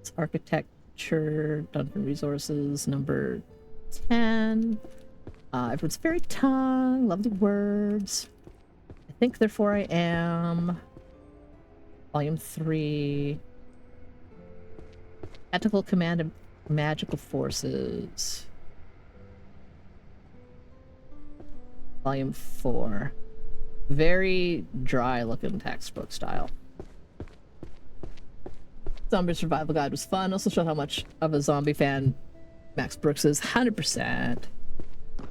It's architecture, dungeon resources, number 10. Everyone's fairy tongue, lovely words. I Think Therefore I Am. Volume 3. Tactical Command of Magical Forces. Volume 4. Very dry looking textbook style. Zombie Survival Guide was fun. Also showed how much of a zombie fan Max Brooks is. 100%. I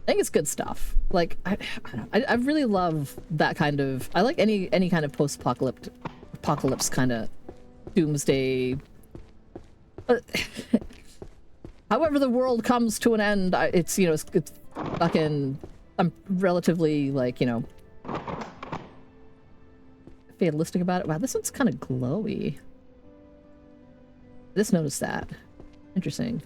think it's good stuff. Like, I really love that kind of... I like any kind of post-apocalypse kind of doomsday... however the world comes to an end, it's, you know, it's fucking... I'm relatively, like, you know... fatalistic about it. Wow, this one's kind of glowy. I just noticed that. Interesting.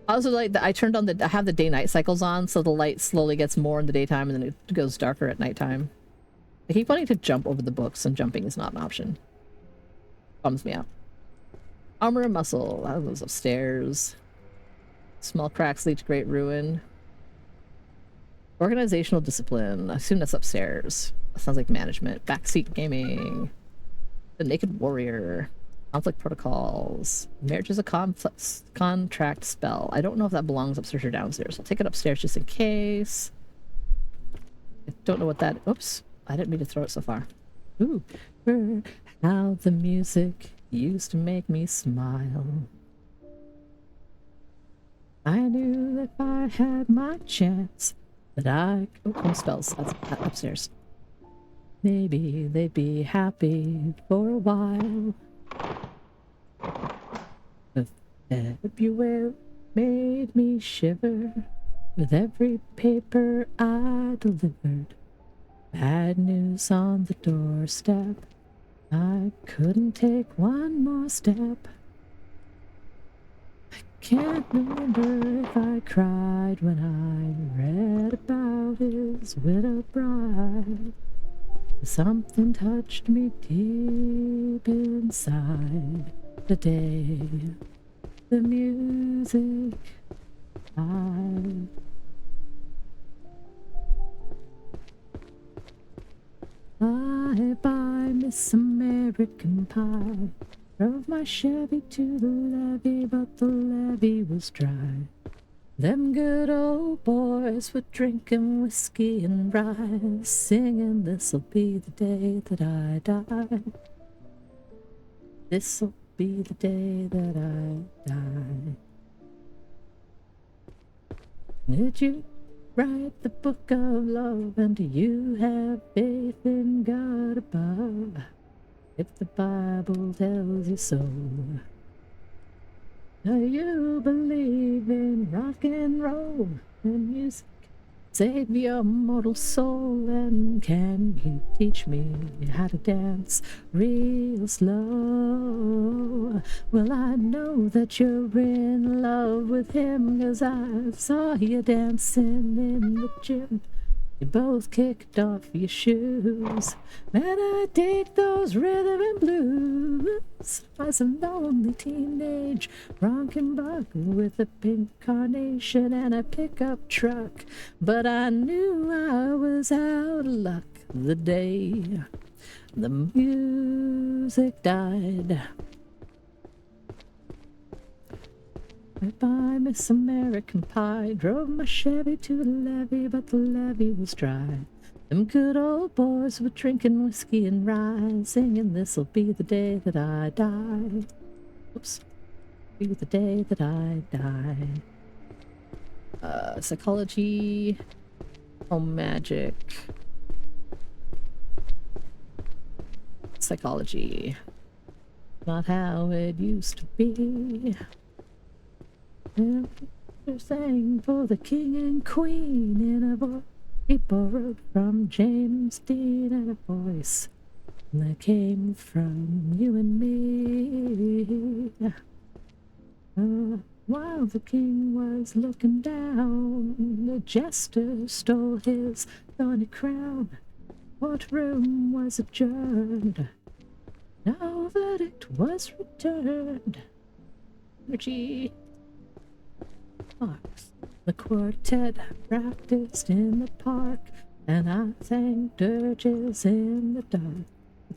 I also like that I turned on I have the day-night cycles on, so the light slowly gets more in the daytime and then it goes darker at nighttime. I keep wanting to jump over the books, and jumping is not an option. Bums me out. Armor and muscle. That was upstairs. Small cracks lead to great ruin. Organizational discipline. I assume that's upstairs. That sounds like management. Backseat gaming. The Naked Warrior. Conflict protocols. Marriage is a contract spell. I don't know if that belongs upstairs or downstairs. I'll take it upstairs just in case. I don't know what that... Oops. I didn't mean to throw it so far. Ooh. How the music used to make me smile. I knew that if I had my chance that I... Oh, home spells. That's upstairs. Maybe they'd be happy for a while. The February made me shiver with every paper I delivered. Bad news on the doorstep. I couldn't take one more step. I can't remember if I cried when I read about his widow bride. Something touched me deep inside the day the music died. Bye-bye, Miss American Pie. Drove my Chevy to the levee, but the levee was dry. Them good old boys were drinking whiskey and rye, singing, "This'll be the day that I die. This'll be the day that I die." Did you write the book of love, and do you have faith in God above? If the Bible tells you so. Do you believe in rock and roll and music? Save your mortal soul, and can you teach me how to dance real slow? Well, I know that you're in love with him, 'cause I saw you dancing in the gym. You both kicked off your shoes. Man, I dig those rhythm and blues. I was a lonely teenage bronco buck with a pink carnation and a pickup truck. But I knew I was out of luck the day the music died. Bye-bye, Miss American Pie. Drove my Chevy to the levee, but the levee was dry. Them good old boys were drinking whiskey and rye, singing, "This'll be the day that I die." Oops. Be the day that I die. Psychology. Home magic. Psychology. Not how it used to be. They're sang for the king and queen in a voice he borrowed from James Dean, and a voice that came from you and me. While the king was looking down, the jester stole his thorny crown. Courtroom was adjourned. No verdict was returned. Energy. Fox. The quartet practiced in the park, and I sang dirges in the dark.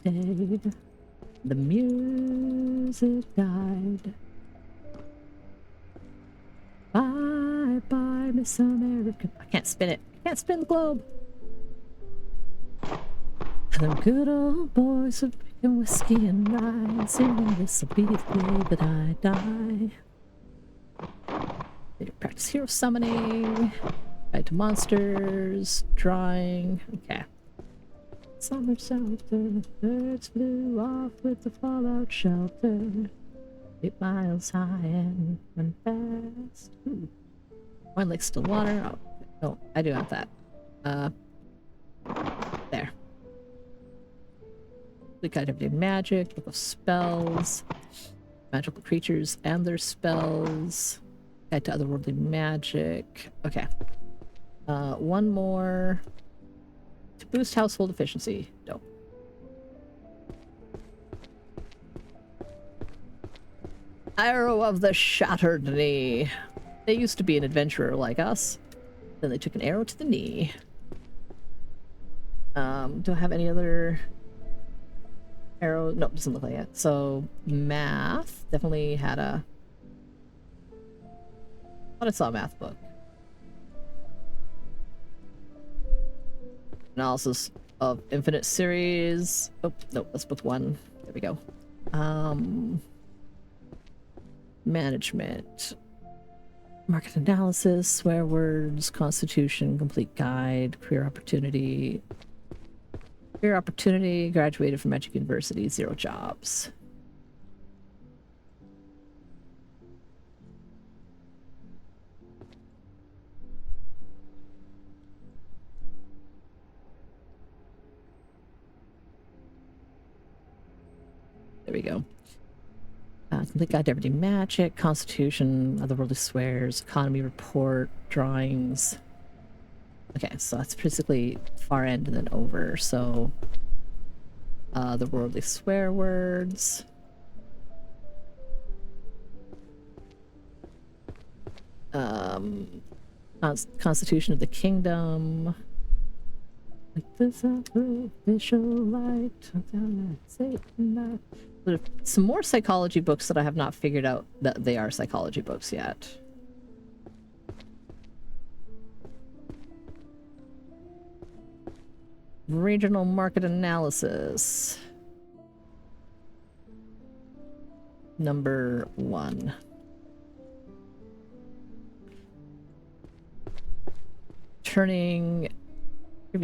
The day the music died. Miss American. I can't spin it. I can't spin the globe. Them good old boys are drinking whiskey and rye, singing this'll be the day that I die. Practice hero summoning, guide to monsters, drawing. Okay. Summer shelter, birds flew off with the fallout shelter. 8 miles high and run fast. Ooh. One lake still water. Oh, no, I do have that. There. We got everyday magic, book of spells, magical creatures and their spells, guide to otherworldly magic. Okay. One more to boost household efficiency. Dope. Arrow of the Shattered Knee. They used to be an adventurer like us. Then they took an arrow to the knee. Do I have any other arrow? Nope, doesn't look like it. So math definitely had a. I thought I saw a math book. Analysis of Infinite Series. Oh nope, that's book 1. There we go. Management. Market analysis, swear words, constitution, complete guide, career opportunity. Career opportunity, graduated from Magic University, 0 jobs. There we go. Complete guide to everyday magic, constitution, otherworldly swears, economy report, drawings. Okay, so that's basically far end and then over. So, the worldly swear words. Constitution of the Kingdom. Like this official light. There's some more psychology books that I have not figured out that they are psychology books yet. Regional market analysis. Number 1. Turning a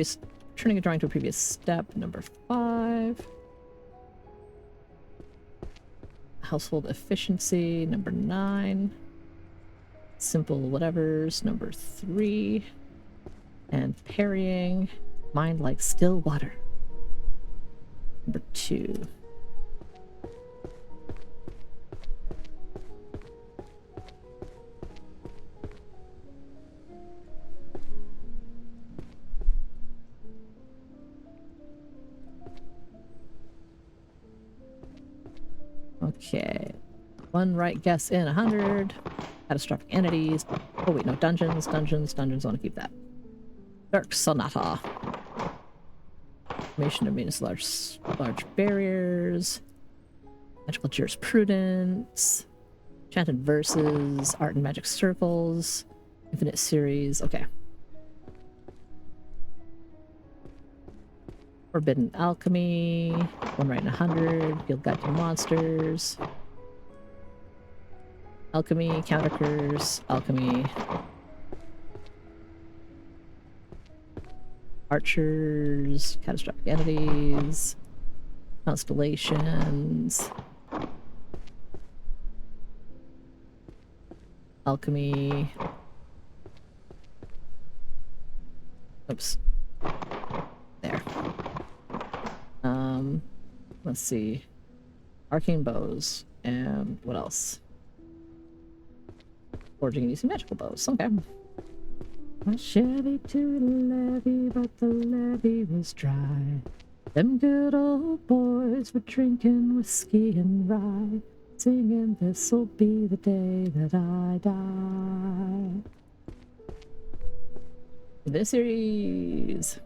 drawing to a previous step. Number 5. Household efficiency. Number 9. Simple whatevers. Number 3. And parrying. Mind like still water. Number 2. Okay. 1 right guess in 100. Catastrophic entities. Oh wait, no, dungeons. I want to keep that. Dark Sonata. Formation of means large barriers. Magical jurisprudence. Enchanted verses. Art and magic circles. Infinite series. Okay. Forbidden alchemy. 1 right in 100. Field guide to monsters. Alchemy. Counter curse. Alchemy. Archers, catastrophic entities, constellations, alchemy. Oops. There. Let's see. Arcane bows. And what else? Forging and using magical bows. Okay. I Chevy to the levee, but the levee was dry. Them good old boys were drinking whiskey and rye, singing this'll be the day that I die. This series.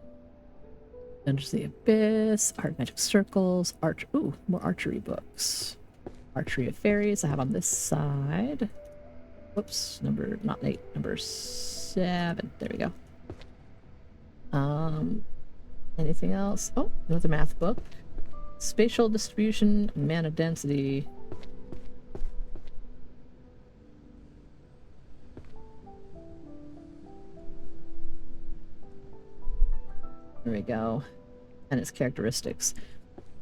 Dungeons of the Abyss, Art Magic Circles, ooh, more archery books. Archery of Fairies I have on this side. Whoops, not 8, number 6. 7. There we go. Anything else? Oh, another math book. Spatial distribution, mana density. There we go. And its characteristics.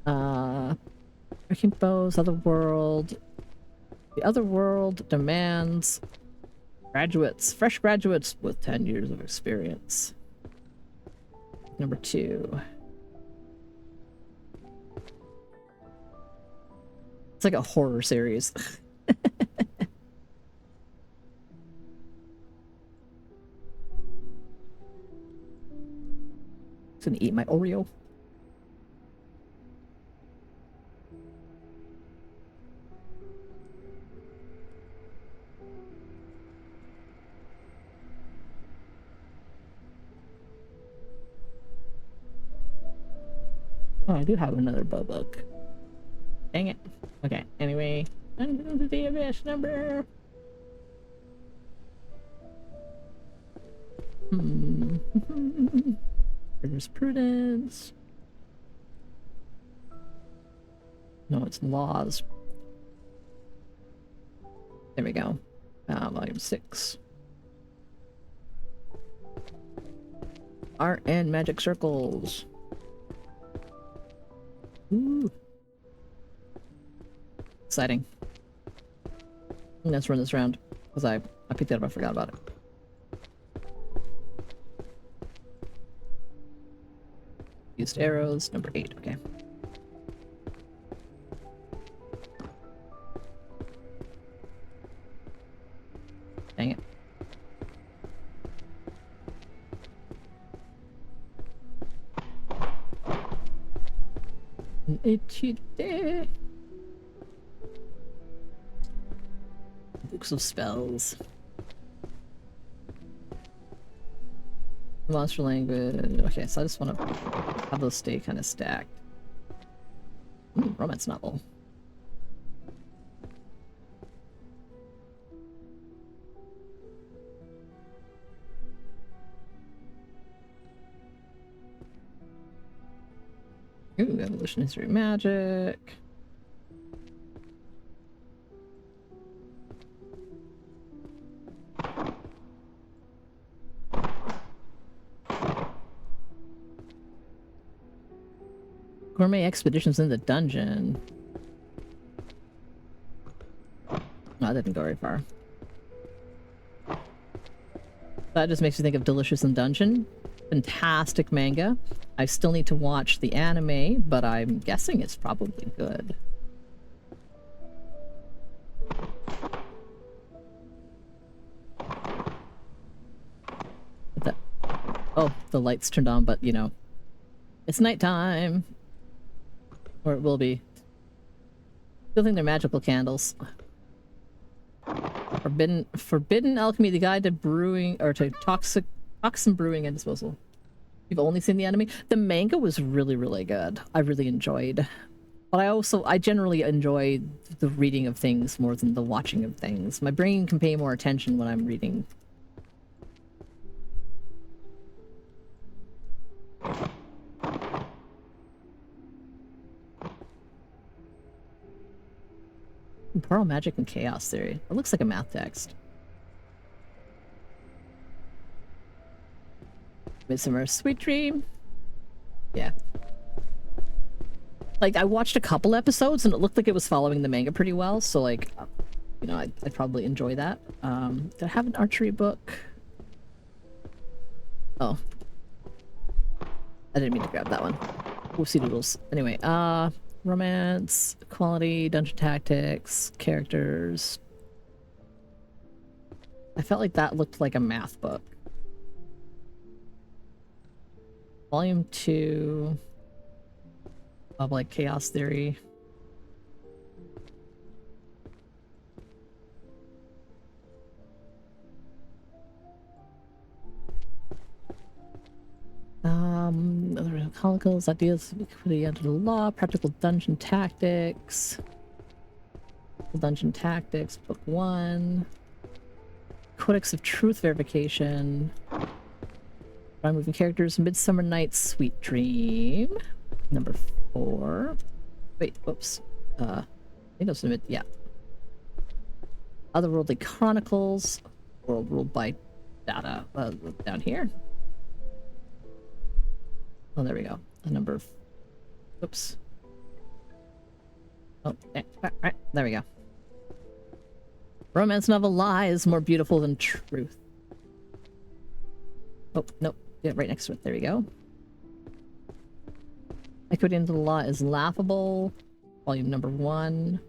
Arcane bows, otherworld. The otherworld demands graduates, fresh graduates with 10 years of experience. Number 2. It's like a horror series. Just gonna eat my Oreo. Oh, I do have another book. Dang it. Okay, anyway. Under the abyss number. There's prudence. No, it's laws. There we go. Volume 6. Art and magic circles. Ooh. Exciting. Let's run this round. Because I picked it up, I forgot about it. Used arrows, number 8, okay. Dang it. An itchy day. Books of spells. Monster language. Okay, so I just want to have those stay kind of stacked. Ooh, romance novel. Ooh, evolution history magic. Gourmet expeditions in the dungeon. No, I didn't go very far. That just makes me think of Delicious in Dungeon. Fantastic manga. I still need to watch the anime, but I'm guessing it's probably good. Oh, the lights turned on, but you know, it's nighttime. Or it will be. Still think they're magical candles. Forbidden Alchemy, the guide to brewing, or to toxin brewing and disposal. You've only seen the anime? The manga was really, really good. I really enjoyed. But I generally enjoy the reading of things more than the watching of things. My brain can pay more attention when I'm reading. Pearl Magic and Chaos Theory. It looks like a math text. Midsummer Sweet Dream. Yeah. Like, I watched a couple episodes and it looked like it was following the manga pretty well, so like, you know, I'd probably enjoy that. Did I have an archery book? Oh. I didn't mean to grab that one. Whoopsie doodles. Anyway, romance, quality, dungeon tactics, characters. I felt like that looked like a math book. Volume 2 of like Chaos Theory. Other chronicles, ideas for the under the law, practical dungeon tactics. Dungeon tactics, book 1. Codex of Truth verification. Try moving characters. Midsummer Night's Sweet Dream. Number 4. Wait, whoops. I think that's the yeah. Otherworldly Chronicles. World ruled by data. Down here. Oh, there we go. Number. Whoops. Oh, right. There we go. Romance novel Lie is more beautiful than truth. Oh, nope. Yeah, right next to it. There we go. Equity into the Law is laughable. Volume number 1.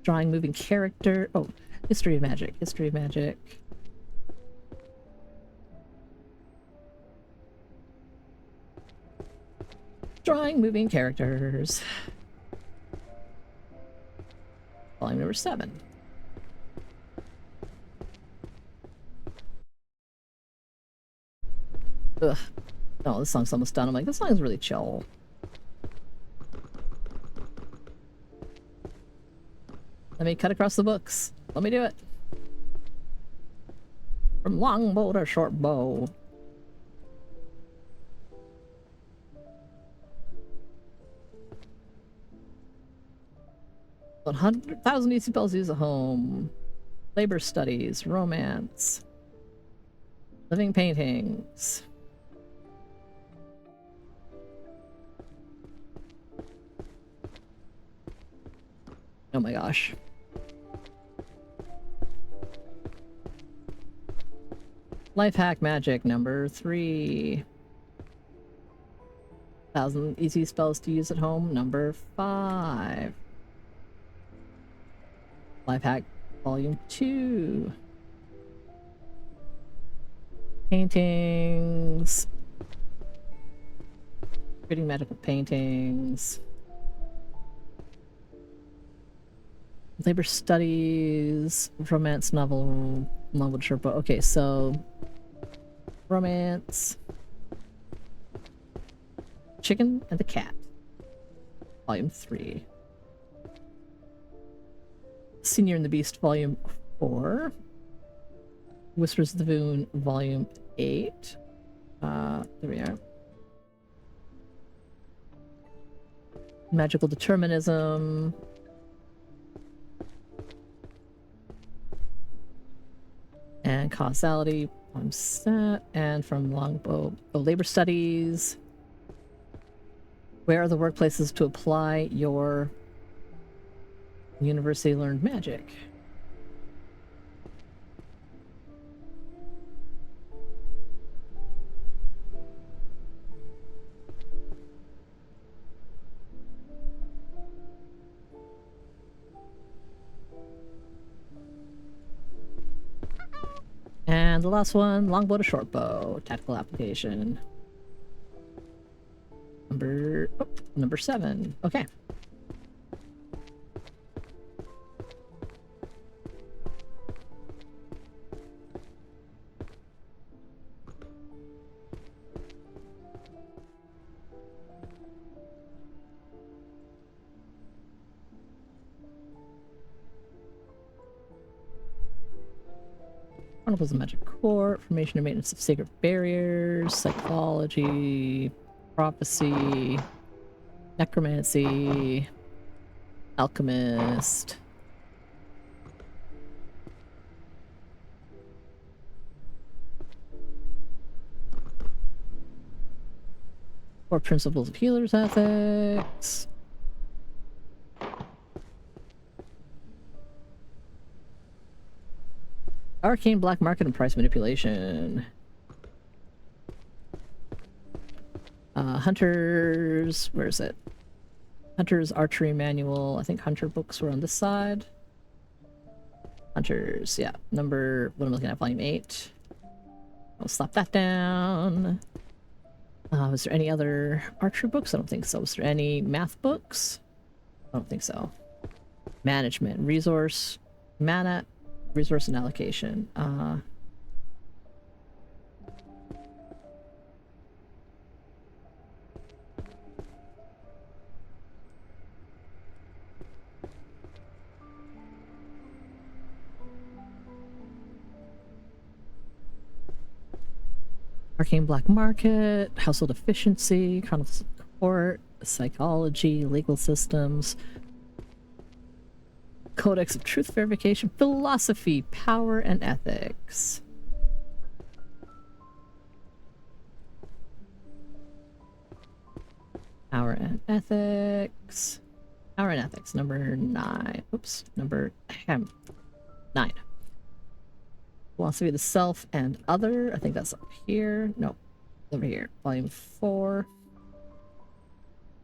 Drawing moving character. Oh, History of Magic. History of Magic. Drawing moving characters. Volume number 7. Ugh. Oh, this song's almost done. I'm like, this song is really chill. Let me cut across the books. Let me do it. From long bow to short bow. 100,000 easy spells use a home. Labor studies. Romance. Living paintings. Oh my gosh. Life hack magic number 3. 1,000 easy spells to use at home number 5. Life hack volume 2. Paintings. Creating magical paintings. Labor studies. Romance novel. Novel Sherpa. Okay, so romance. Chicken and the Cat. Volume 3. Senior and the Beast, Volume 4. Whispers of the Moon, Volume 8. There we are. Magical Determinism. And Causality, I'm set. And from Longbow, Labor Studies. Where are the workplaces to apply your university learned magic? And the last one, longbow to shortbow, tactical application. Number 7. Okay. Chronicles of Magic Court, Formation and Maintenance of Sacred Barriers, Psychology, Prophecy, Necromancy, Alchemist. Core Principles of Healer's Ethics. Arcane Black Market and Price Manipulation. Hunters, where is it? Hunter's Archery Manual. I think Hunter books were on this side. Hunters, yeah. What am I looking at? Volume 8. I'll slap that down. Was there any other archery books? I don't think so. Was there any math books? I don't think so. Management, resource, mana, resource and allocation. Arcane Black Market, Household Efficiency, Chronicles of Court, Psychology, Legal Systems, Codex of Truth Verification, Philosophy, Power, and Ethics. Power and Ethics. Power and Ethics, number 9. Oops, number 9. Philosophy of the Self and Other. I think that's up here. No, over here. Volume 4.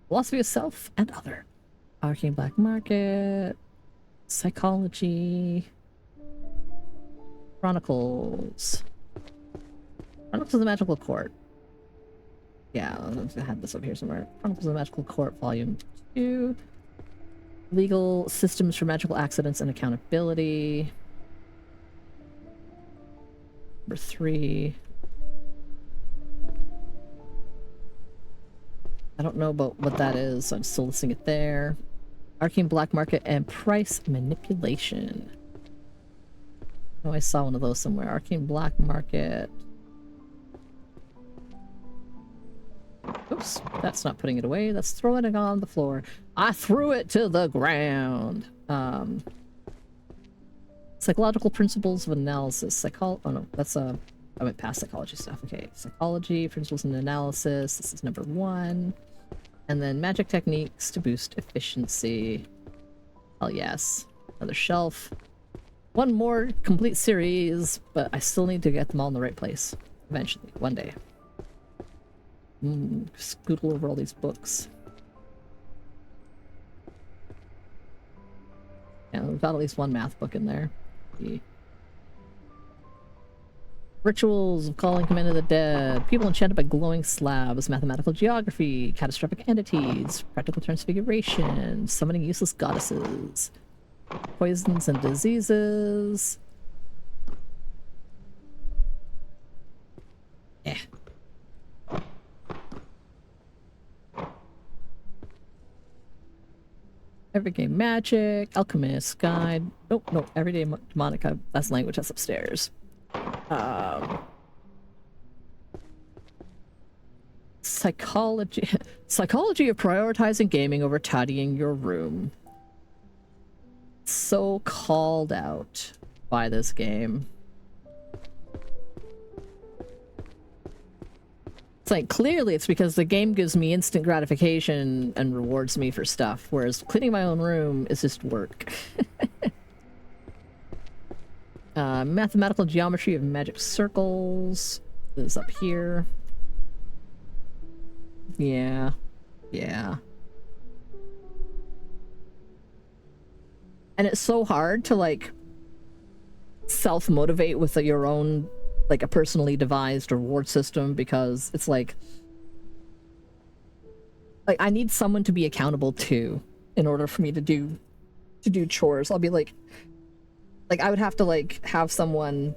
Philosophy of Self and Other. Arcane Black Market. Psychology. Chronicles. Chronicles of the Magical Court. Yeah, I had this over here somewhere. Chronicles of the Magical Court, Volume 2. Legal Systems for Magical Accidents and Accountability. Number 3. I don't know about what that is, so I'm still listing it there. Arcane Black Market and Price Manipulation. Oh, I saw one of those somewhere. Arcane Black Market. Oops, that's not putting it away. That's throwing it on the floor. I threw it to the ground. Psychological Principles of Analysis. Oh no, that's I went past psychology stuff. Okay, Psychology, Principles and Analysis. This is number 1. And then Magic Techniques to boost efficiency. Oh yes, another shelf. One more complete series, but I still need to get them all in the right place. Eventually, one day. Scoodle over all these books. Yeah, we've got at least one math book in there. Rituals of calling command of the dead. People enchanted by glowing slabs. Mathematical geography. Catastrophic entities. Practical transfiguration. Summoning useless goddesses. Poisons and diseases. Eh. Everyday Magic, Alchemist Guide. Oh, no, Everyday Demonic. That's language that's upstairs. Psychology. Psychology of prioritizing gaming over tidying your room. So called out by this game. It's like, clearly it's because the game gives me instant gratification and rewards me for stuff, whereas cleaning my own room is just work. Mathematical Geometry of Magic Circles is up here. Yeah. Yeah. And it's so hard to, like, self-motivate with your own, like, a personally devised reward system, because it's like I need someone to be accountable to in order for me to do chores. I'll be like I would have to, like, have someone,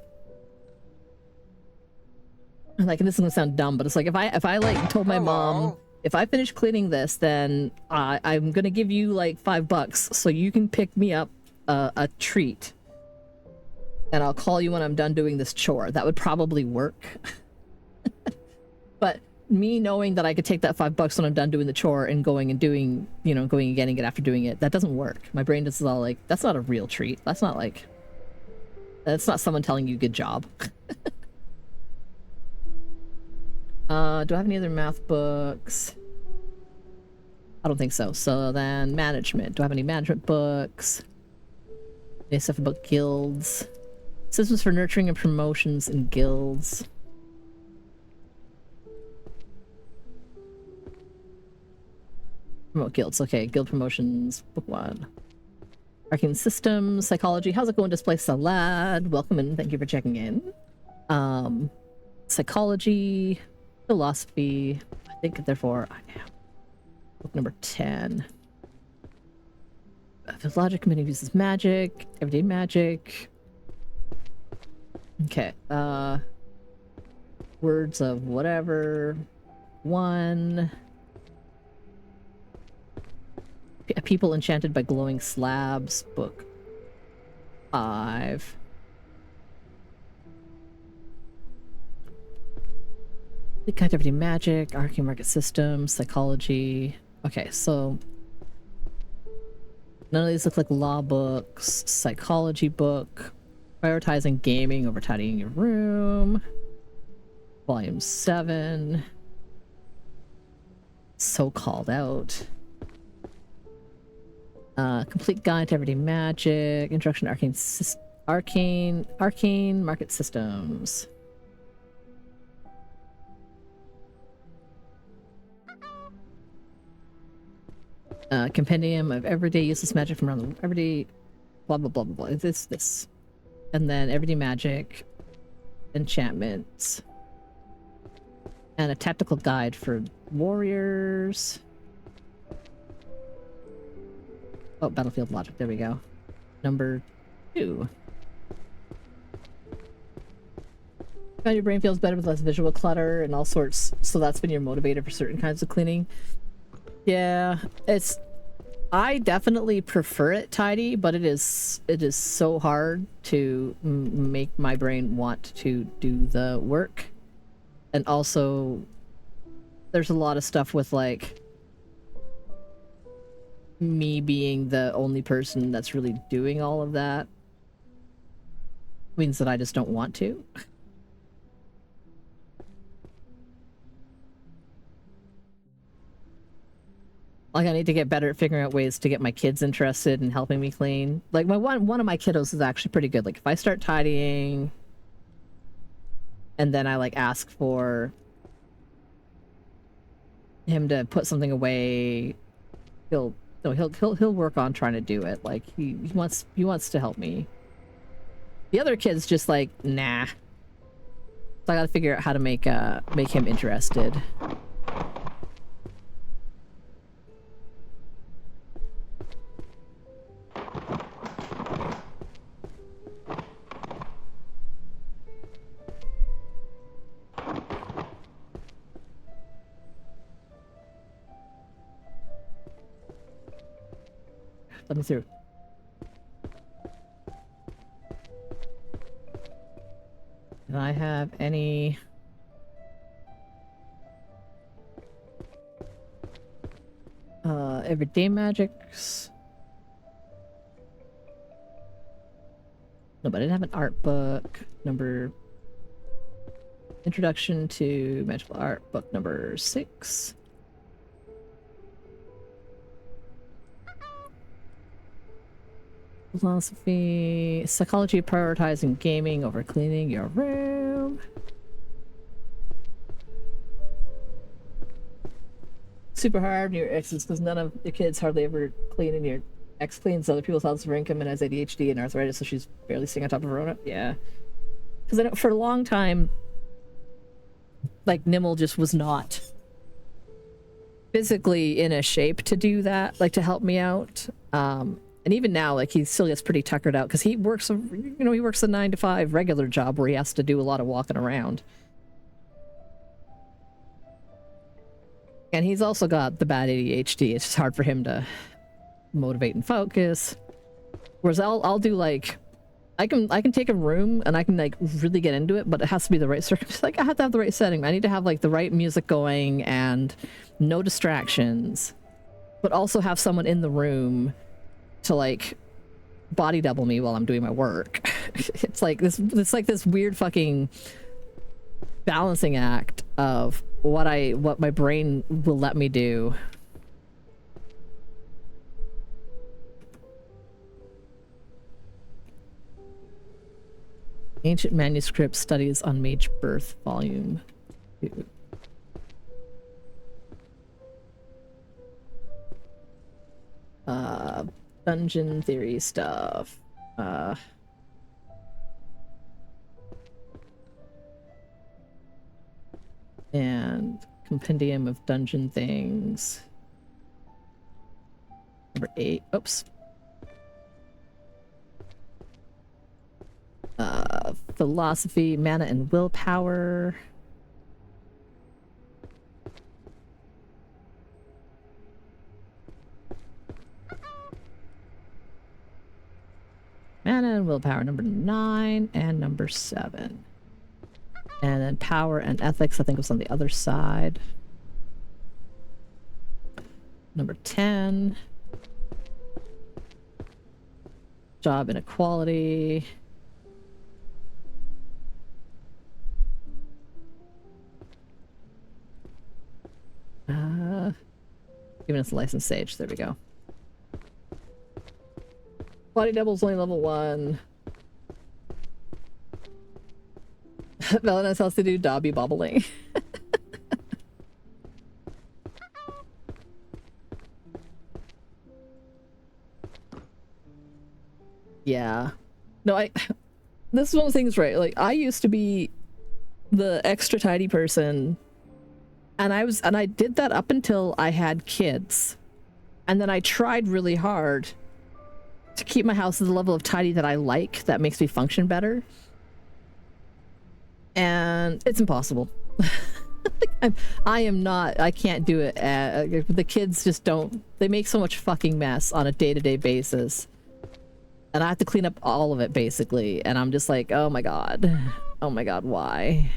like, and this is gonna sound dumb, but it's like if I like told my mom, if I finish cleaning this, then I'm gonna give you like $5 so you can pick me up a treat, and I'll call you when I'm done doing this chore. That would probably work. But me knowing that I could take that $5 when I'm done doing the chore and going and doing, you know, going and getting it after doing it, that doesn't work. My brain is all like, that's not a real treat. That's not like, that's not someone telling you good job. Do I have any other math books? I don't think so. So then management. Do I have any management books? Any stuff about guilds? Systems for nurturing and promotions in guilds. Promote guilds. Okay, guild promotions. Book 1. Arcane Systems, Psychology. How's it going, Display Salad? Welcome in. Thank you for checking in. Psychology. Philosophy. I think, therefore, I am. Book number 10. Logic Committee uses magic. Everyday Magic. Okay. Words of whatever. 1. People enchanted by glowing slabs. Book 5. Connectivity magic, arcane market systems, psychology. Okay, so none of these look like law books. Psychology book. Prioritizing gaming over tidying your room. Volume 7. So called out. Complete guide to everyday magic. Introduction to arcane market systems. Compendium of everyday useless magic from around the everyday blah blah blah blah blah. This. And then everyday magic, enchantments, and a tactical guide for warriors. Oh, battlefield logic. There we go. Number 2. Find your brain feels better with less visual clutter and all sorts. So that's been your motivator for certain kinds of cleaning. Yeah, I definitely prefer it tidy, but it is so hard to make my brain want to do the work. And also, there's a lot of stuff with like me being the only person that's really doing all of that. Means that I just don't want to. Like, I need to get better at figuring out ways to get my kids interested in helping me clean. Like, one of my kiddos is actually pretty good. Like, if I start tidying and then I like ask for him to put something away, he'll work on trying to do it. Like, he wants to help me. The other kid's just like, nah. So I gotta figure out how to make him interested. Let me through. Do I have any... everyday magics? No, but I didn't have an art book. Introduction to Magical Art, book number 6. Philosophy, psychology, prioritizing gaming over cleaning your room. Super hard on your exes because none of your kids hardly ever clean, and your ex cleans other people's houses for income and has ADHD and arthritis, so she's barely staying on top of her own. Yeah. Because I know for a long time, like, Nimble just was not physically in a shape to do that, like, to help me out. And even now, like, he still gets pretty tuckered out because he works a 9-to-5 regular job where he has to do a lot of walking around. And he's also got the bad ADHD. It's just hard for him to motivate and focus. Whereas I'll do, like, I can take a room and I can, like, really get into it, but it has to be the right circumstance. Like, I have to have the right setting. I need to have, like, the right music going and no distractions, but also have someone in the room to, like, body double me while I'm doing my work. It's like this weird fucking balancing act of what my brain will let me do. Ancient Manuscript Studies on Mage Birth, Volume 2. Dungeon theory stuff. And Compendium of Dungeon Things. Number 8. Oops. Philosophy, Mana and Willpower. Mana and Willpower, number 9 and number 7. And then power and ethics, I think, was on the other side. Number 10. Job inequality. Giving us a license stage. There we go. Body double's only level 1. Valentine's has to do Dobby bobbling. Yeah. No, this is one of the things, right? Like, I used to be the extra tidy person, and I did that up until I had kids. And then I tried really hard to keep my house at the level of tidy that I like, that makes me function better. And it's impossible. I can't do it. The kids just don't, they make so much fucking mess on a day-to-day basis. And I have to clean up all of it, basically. And I'm just like, oh my god. Oh my god, why?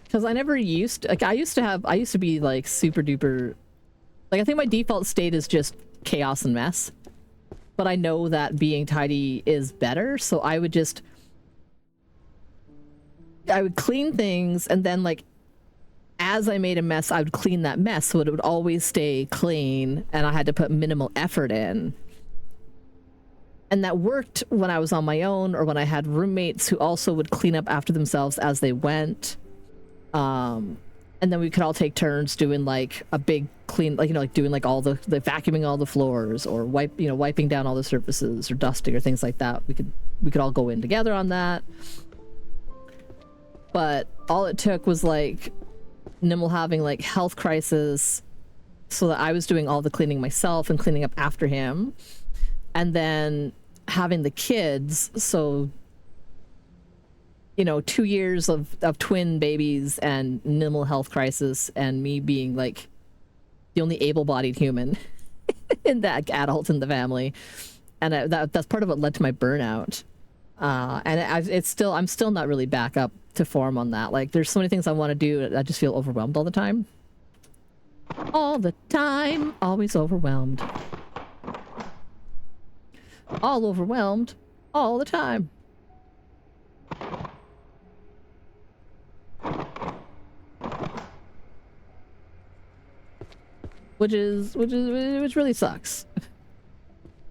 Because I never used to, like, I used to be like super duper, like, I think my default state is just chaos and mess. But I know that being tidy is better, so I would clean things, and then, like, as I made a mess, I would clean that mess so it would always stay clean, and I had to put minimal effort in. And that worked when I was on my own, or when I had roommates who also would clean up after themselves as they went. And then we could all take turns doing, like, a big clean, like, you know, like doing, like, all the vacuuming all the floors, or wiping down all the surfaces, or dusting, or things like that. We could all go in together on that. But all it took was, like, Nimble having, like, health crisis, so that I was doing all the cleaning myself and cleaning up after him, and then having the kids, so, you know, 2 years of twin babies and minimal health crisis, and me being, like, the only able-bodied human in that adult in the family. And that's part of what led to my burnout. And I'm still not really back up to form on that. Like, there's so many things I want to do, I just feel overwhelmed all the time. All the time, always overwhelmed. All overwhelmed, all the time. Which really sucks.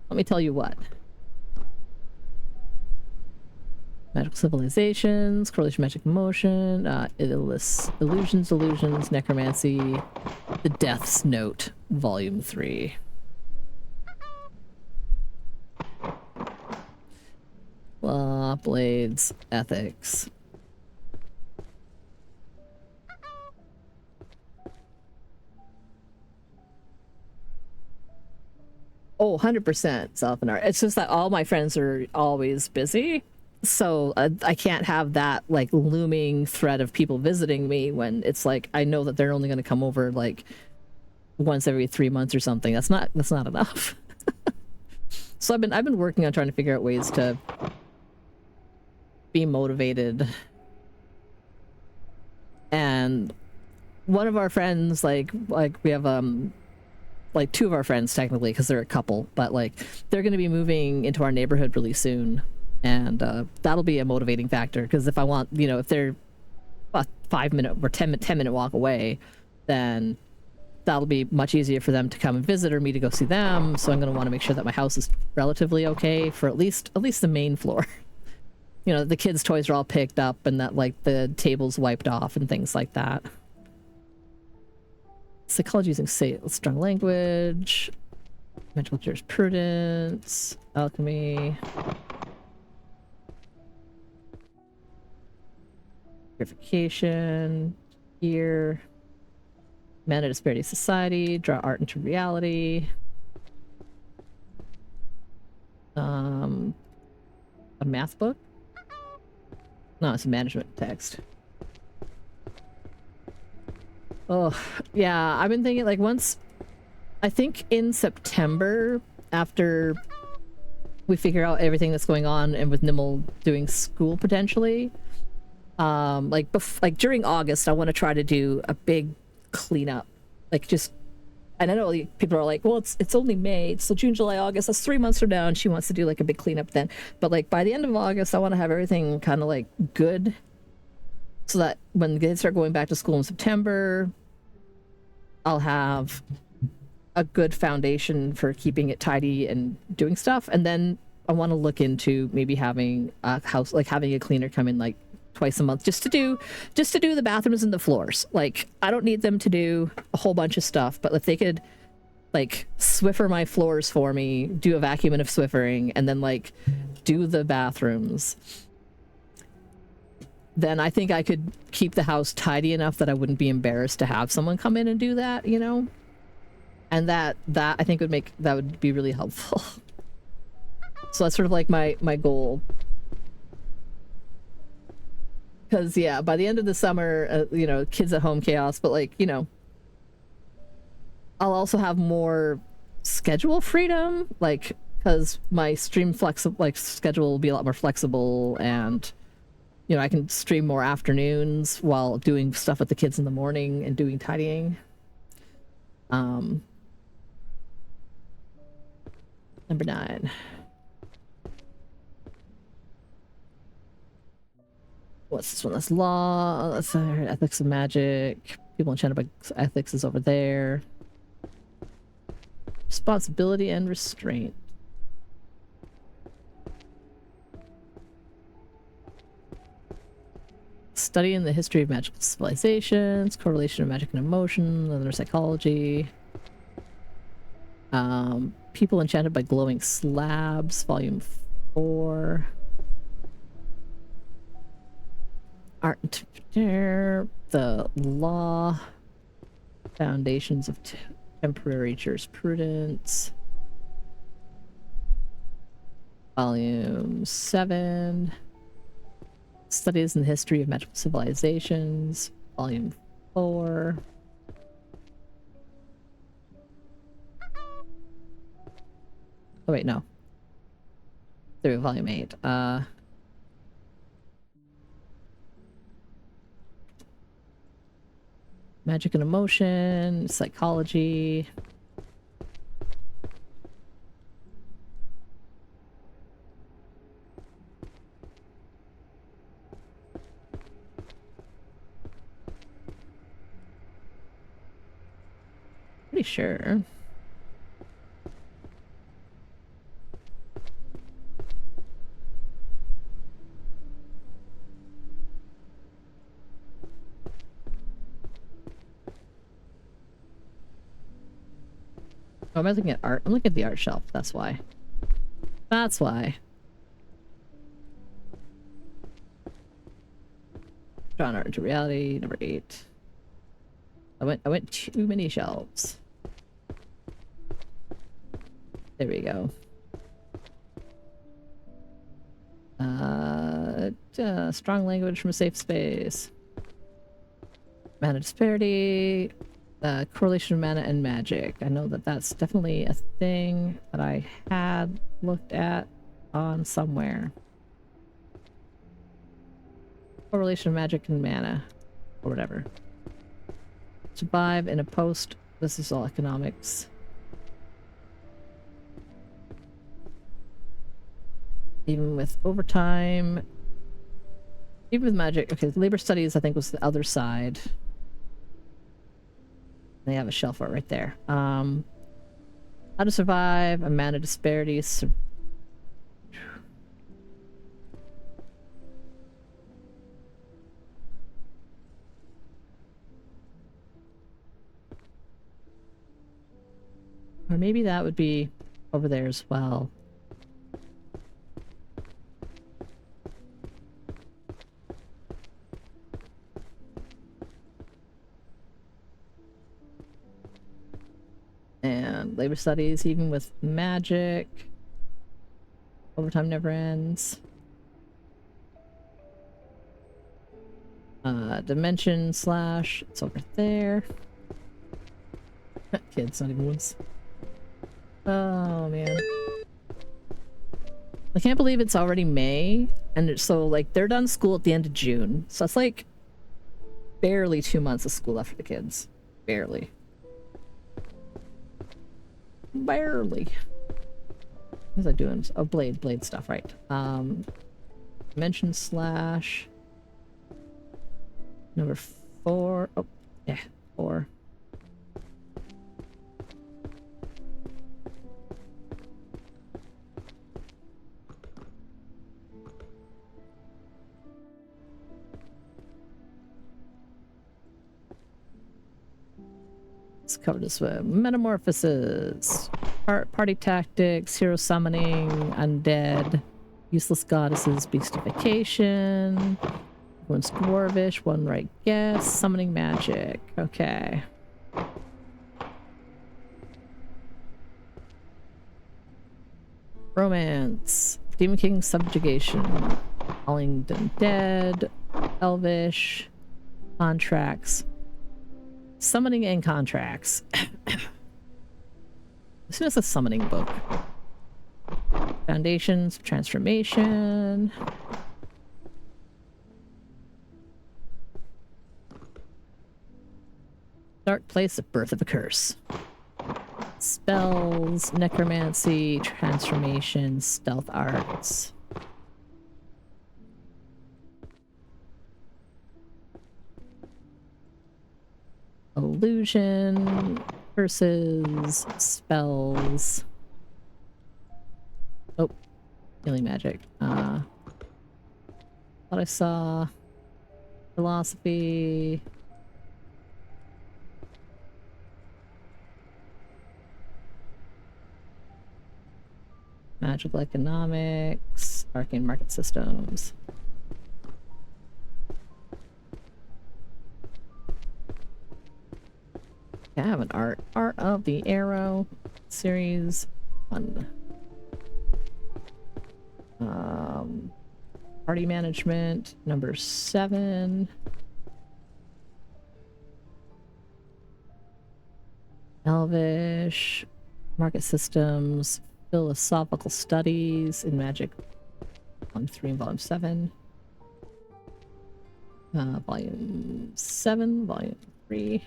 Let me tell you what. Magical civilizations, correlation magic motion, illusions, necromancy, the Death's Note, Volume 3. Law, blades, ethics. Oh, 100% self and art. It's just that all my friends are always busy. So I can't have that, like, looming threat of people visiting me when it's like, I know that they're only going to come over, like, once every 3 months or something. That's not enough. So I've been working on trying to figure out ways to be motivated. And one of our friends, like we have like 2 of our friends technically, because they're a couple, but, like, they're going to be moving into our neighborhood really soon, and that'll be a motivating factor, because if I want, you know, if they're a 5-minute or 10-minute walk away, then that'll be much easier for them to come and visit, or me to go see them. So I'm going to want to make sure that my house is relatively okay for at least the main floor. You know, the kids' toys are all picked up, and that, like, the table's wiped off and things like that. Psychology using strong language, mental jurisprudence, alchemy, purification, here, mana disparity society, draw art into reality, a math book? No, it's a management text. Oh, yeah, I've been thinking, like, once, I think in September, after we figure out everything that's going on, and with Nimble doing school potentially, like during August, I want to try to do a big cleanup, like just. And I know people are like, well, it's only May, so June, July, August, that's 3 months from now, and she wants to do like a big cleanup then. But like by the end of August, I want to have everything kind of like good, so that when the kids start going back to school in September, I'll have a good foundation for keeping it tidy and doing stuff. And then I want to look into maybe having a house, like having a cleaner come in like twice a month just to do the bathrooms and the floors. Like I don't need them to do a whole bunch of stuff, but if they could like Swiffer my floors for me, do a vacuuming of Swiffering, and then like do the bathrooms, then I think I could keep the house tidy enough that I wouldn't be embarrassed to have someone come in and do that, you know? And that I think would be really helpful. So that's sort of like my goal. Because yeah, by the end of the summer, you know, kids at home chaos, but like, you know, I'll also have more schedule freedom, like, because my stream schedule will be a lot more flexible, and you know, I can stream more afternoons while doing stuff with the kids in the morning and doing tidying. Number 9. What's this one? That's law. That's ethics of magic. People enchanted by ethics is over there. Responsibility and restraint. Studying the history of magical civilizations, correlation of magic and emotion, other psychology. People enchanted by glowing slabs, volume 4. Art and the law, foundations of temporary jurisprudence, volume 7. Studies in the history of magical civilizations, volume 4. Oh wait, no. There we go, volume 8. Magic and emotion, psychology. Pretty sure. Oh, am I looking at art? I'm looking at the art shelf. That's why. That's why. Drawn art into reality. Number 8. I went too many shelves. There we go. Strong language from a safe space. Mana disparity. Correlation of mana and magic. I know that that's definitely a thing that I had looked at on somewhere. Correlation of magic and mana. Or whatever. Survive in a post. This is all economics. Even with overtime. Even with magic. Okay, labor studies I think was the other side. They have a shelf art right there. How to survive, a mana disparity. Or maybe that would be over there as well. And labor studies, even with magic. Overtime never ends. Dimension slash, it's over there. Kids, not even once. Oh man. I can't believe it's already May, and so like they're done school at the end of June, so it's like barely 2 months of school left for the kids. Barely. Barely. What was I doing? Oh, blade stuff, right. Dimension slash number 4. Oh, yeah, 4. Let's cover this with metamorphosis, party tactics, hero summoning, undead, useless goddesses, beastification, one's dwarvish, one right guess, summoning magic. Okay. Romance, Demon King subjugation, Calling Dead, Elvish, contracts. Summoning and contracts. As soon as a summoning book. Foundations, transformation. Dark place of birth of a curse. Spells, necromancy, transformation, stealth arts. Illusion, curses, spells. Oh, healing magic. Thought I saw philosophy. Magical economics, arcane market systems. I have an art of the arrow series 1. Party management number 7. Elvish, market systems, philosophical studies in magic, volume 3 and volume 7. Volume 7, volume 3.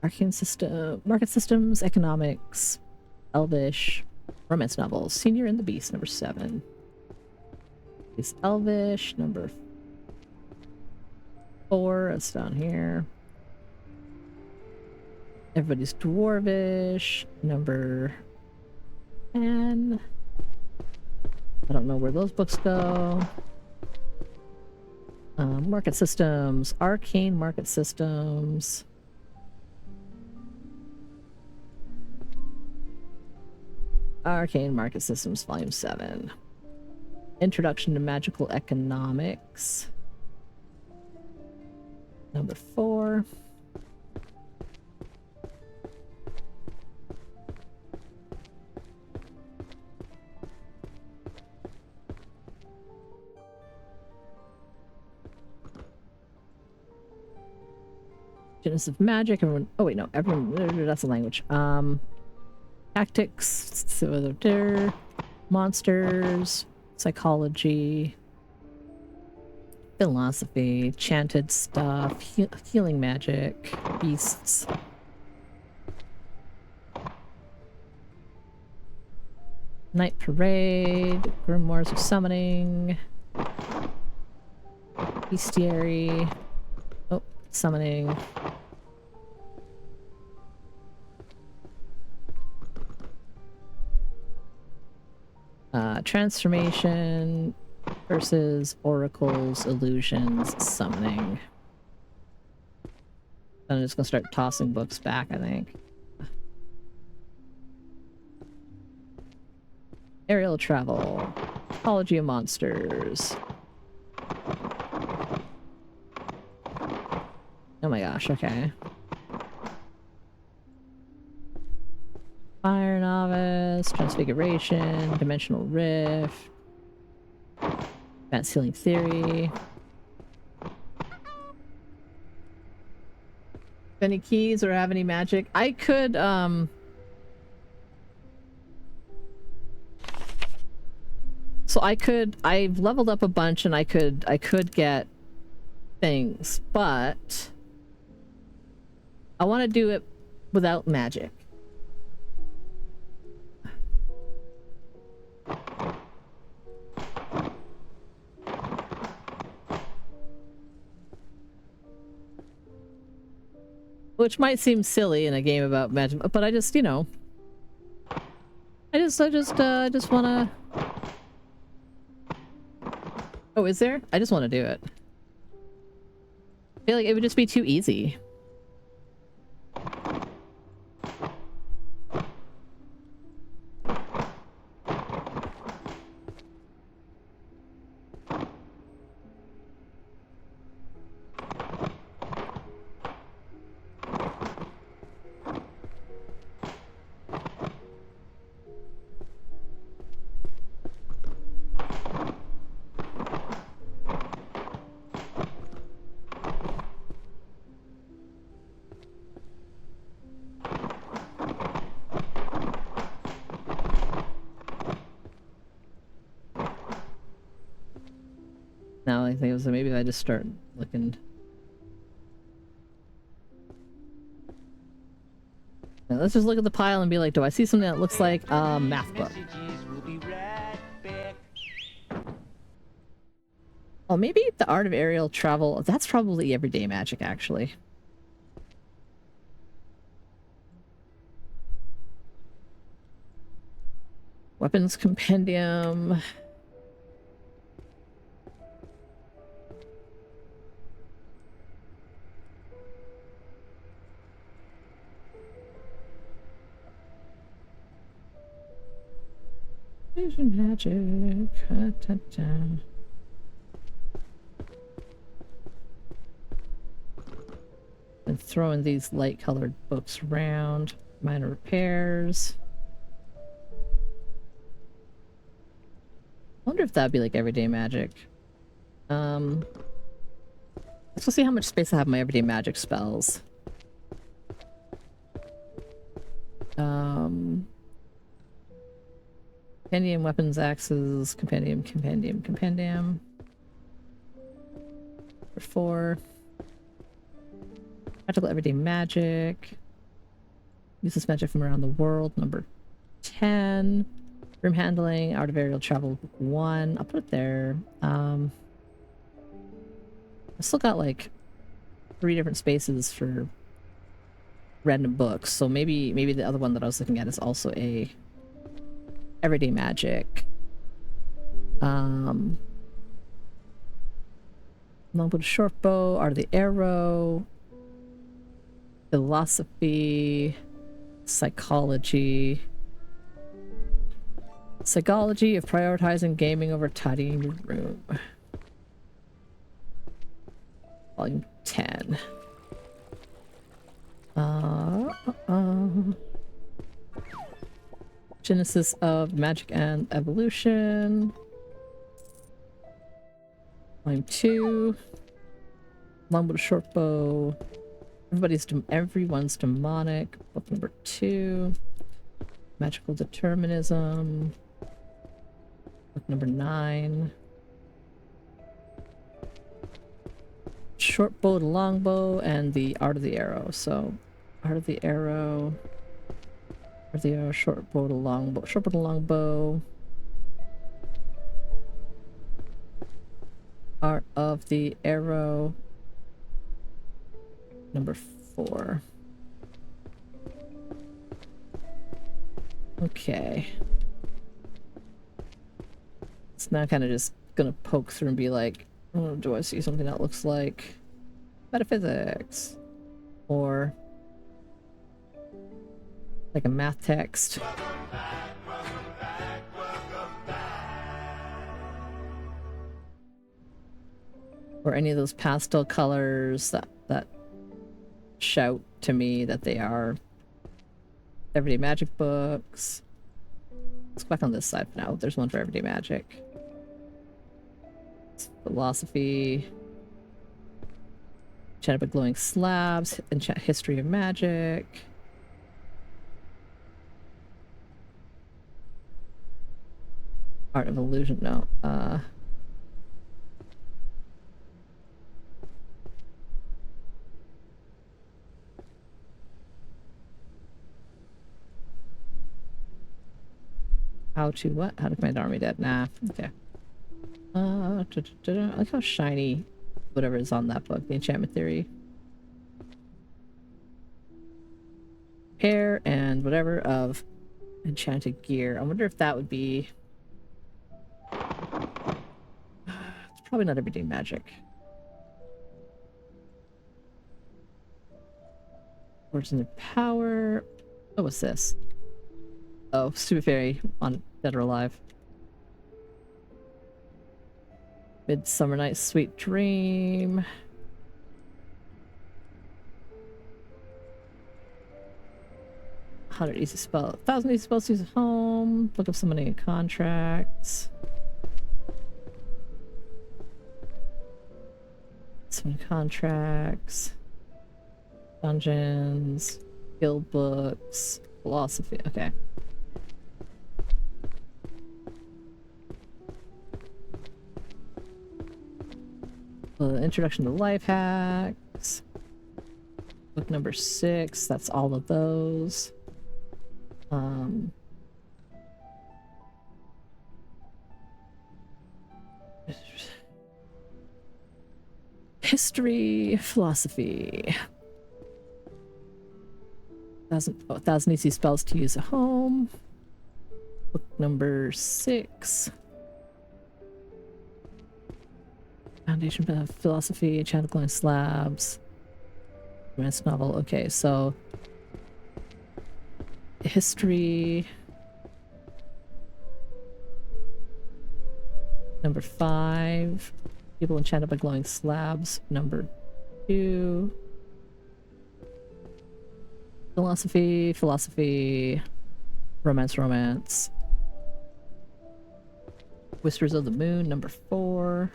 Arcane system, market systems, economics, Elvish, romance novels, Senior and the Beast, number 7. Is Elvish, number 4, it's down here. Everybody's Dwarvish, number 10. I don't know where those books go. Market systems, arcane market systems. Arcane Market Systems, Volume 7. Introduction to Magical Economics. Number 4. Genesis of Magic. Everyone. Oh wait, no. Everyone. That's a language. Tactics. So there. Monsters. Psychology. Philosophy. Chanted stuff. Healing magic. Beasts. Night Parade. Grimoires of Summoning. Bestiary. Oh, summoning. Transformation versus oracles, illusions, summoning. I'm just gonna start tossing books back, I think. Aerial travel, ecology of monsters. Oh my gosh, okay. Fire Novice, Transfiguration, Dimensional Rift, Advanced Healing Theory. Any keys or have any magic? I could, So I've leveled up a bunch and I could get things, but I want to do it without magic. Which might seem silly in a game about magic, but I just, you know, I just wanna... Oh, is there? I just want to do it. I feel like it would just be too easy. Now I think so maybe I just start looking. Now, let's just look at the pile and be like, do I see something that looks like a math book? Oh, maybe the art of aerial travel. That's probably everyday magic, actually. Weapons compendium. Magic. And throwing these light colored books around. Minor repairs. I wonder if that'd be like everyday magic. Let's go see how much space I have in my everyday magic spells. Compendium, weapons, axes, compendium. Number 4. Practical everyday magic. Use this magic from around the world. Number 10. Room handling, art of aerial travel, 1. I'll put it there. I still got like 3 different spaces for random books, so maybe the other one that I was looking at is also a everyday magic. Longbow to shortbow, art of the arrow, philosophy, psychology of prioritizing gaming over tidying your room. Volume 10. Genesis of Magic and Evolution. Volume 2. Longbow to shortbow. Everyone's demonic. Book number 2. Magical determinism. Book number 9. Short bow to longbow and the art of the arrow. So, art of the arrow. Art of the arrow, short bow to longbow. Short bow to longbow. Art of the arrow. Number 4. Okay. So now kind of just gonna poke through and be like, oh, do I see something that looks like metaphysics? Or like a math text? Or any of those pastel colors that shout to me that they are everyday magic books. Let's go back on this side for now. There's one for everyday magic. Philosophy. Chat about glowing slabs. And chat history of magic. Art of illusion, no. How to what? How to command an army dead? Nah. Okay. I like how shiny whatever is on that book, the enchantment theory. Hair and whatever of enchanted gear. I wonder if that would be... It's probably not everyday magic. Words in their power. Oh, what's this? Oh, stupid fairy on Dead or Alive. Midsummer Night's Sweet Dream. 100 easy spell. 1,000 easy spells to use at home. Look up somebody in contracts. Some contracts. Dungeons. Guild books. Philosophy. Okay. Introduction to life hacks. Book number 6. That's all of those. History, philosophy. 1,000 easy spells to use at home. Book number 6. Foundation of philosophy, enchanted glowing slabs. Romance novel. Okay, so history. Number 5. People enchanted by glowing slabs. Number 2. Philosophy. Romance. Whispers of the Moon. Number 4.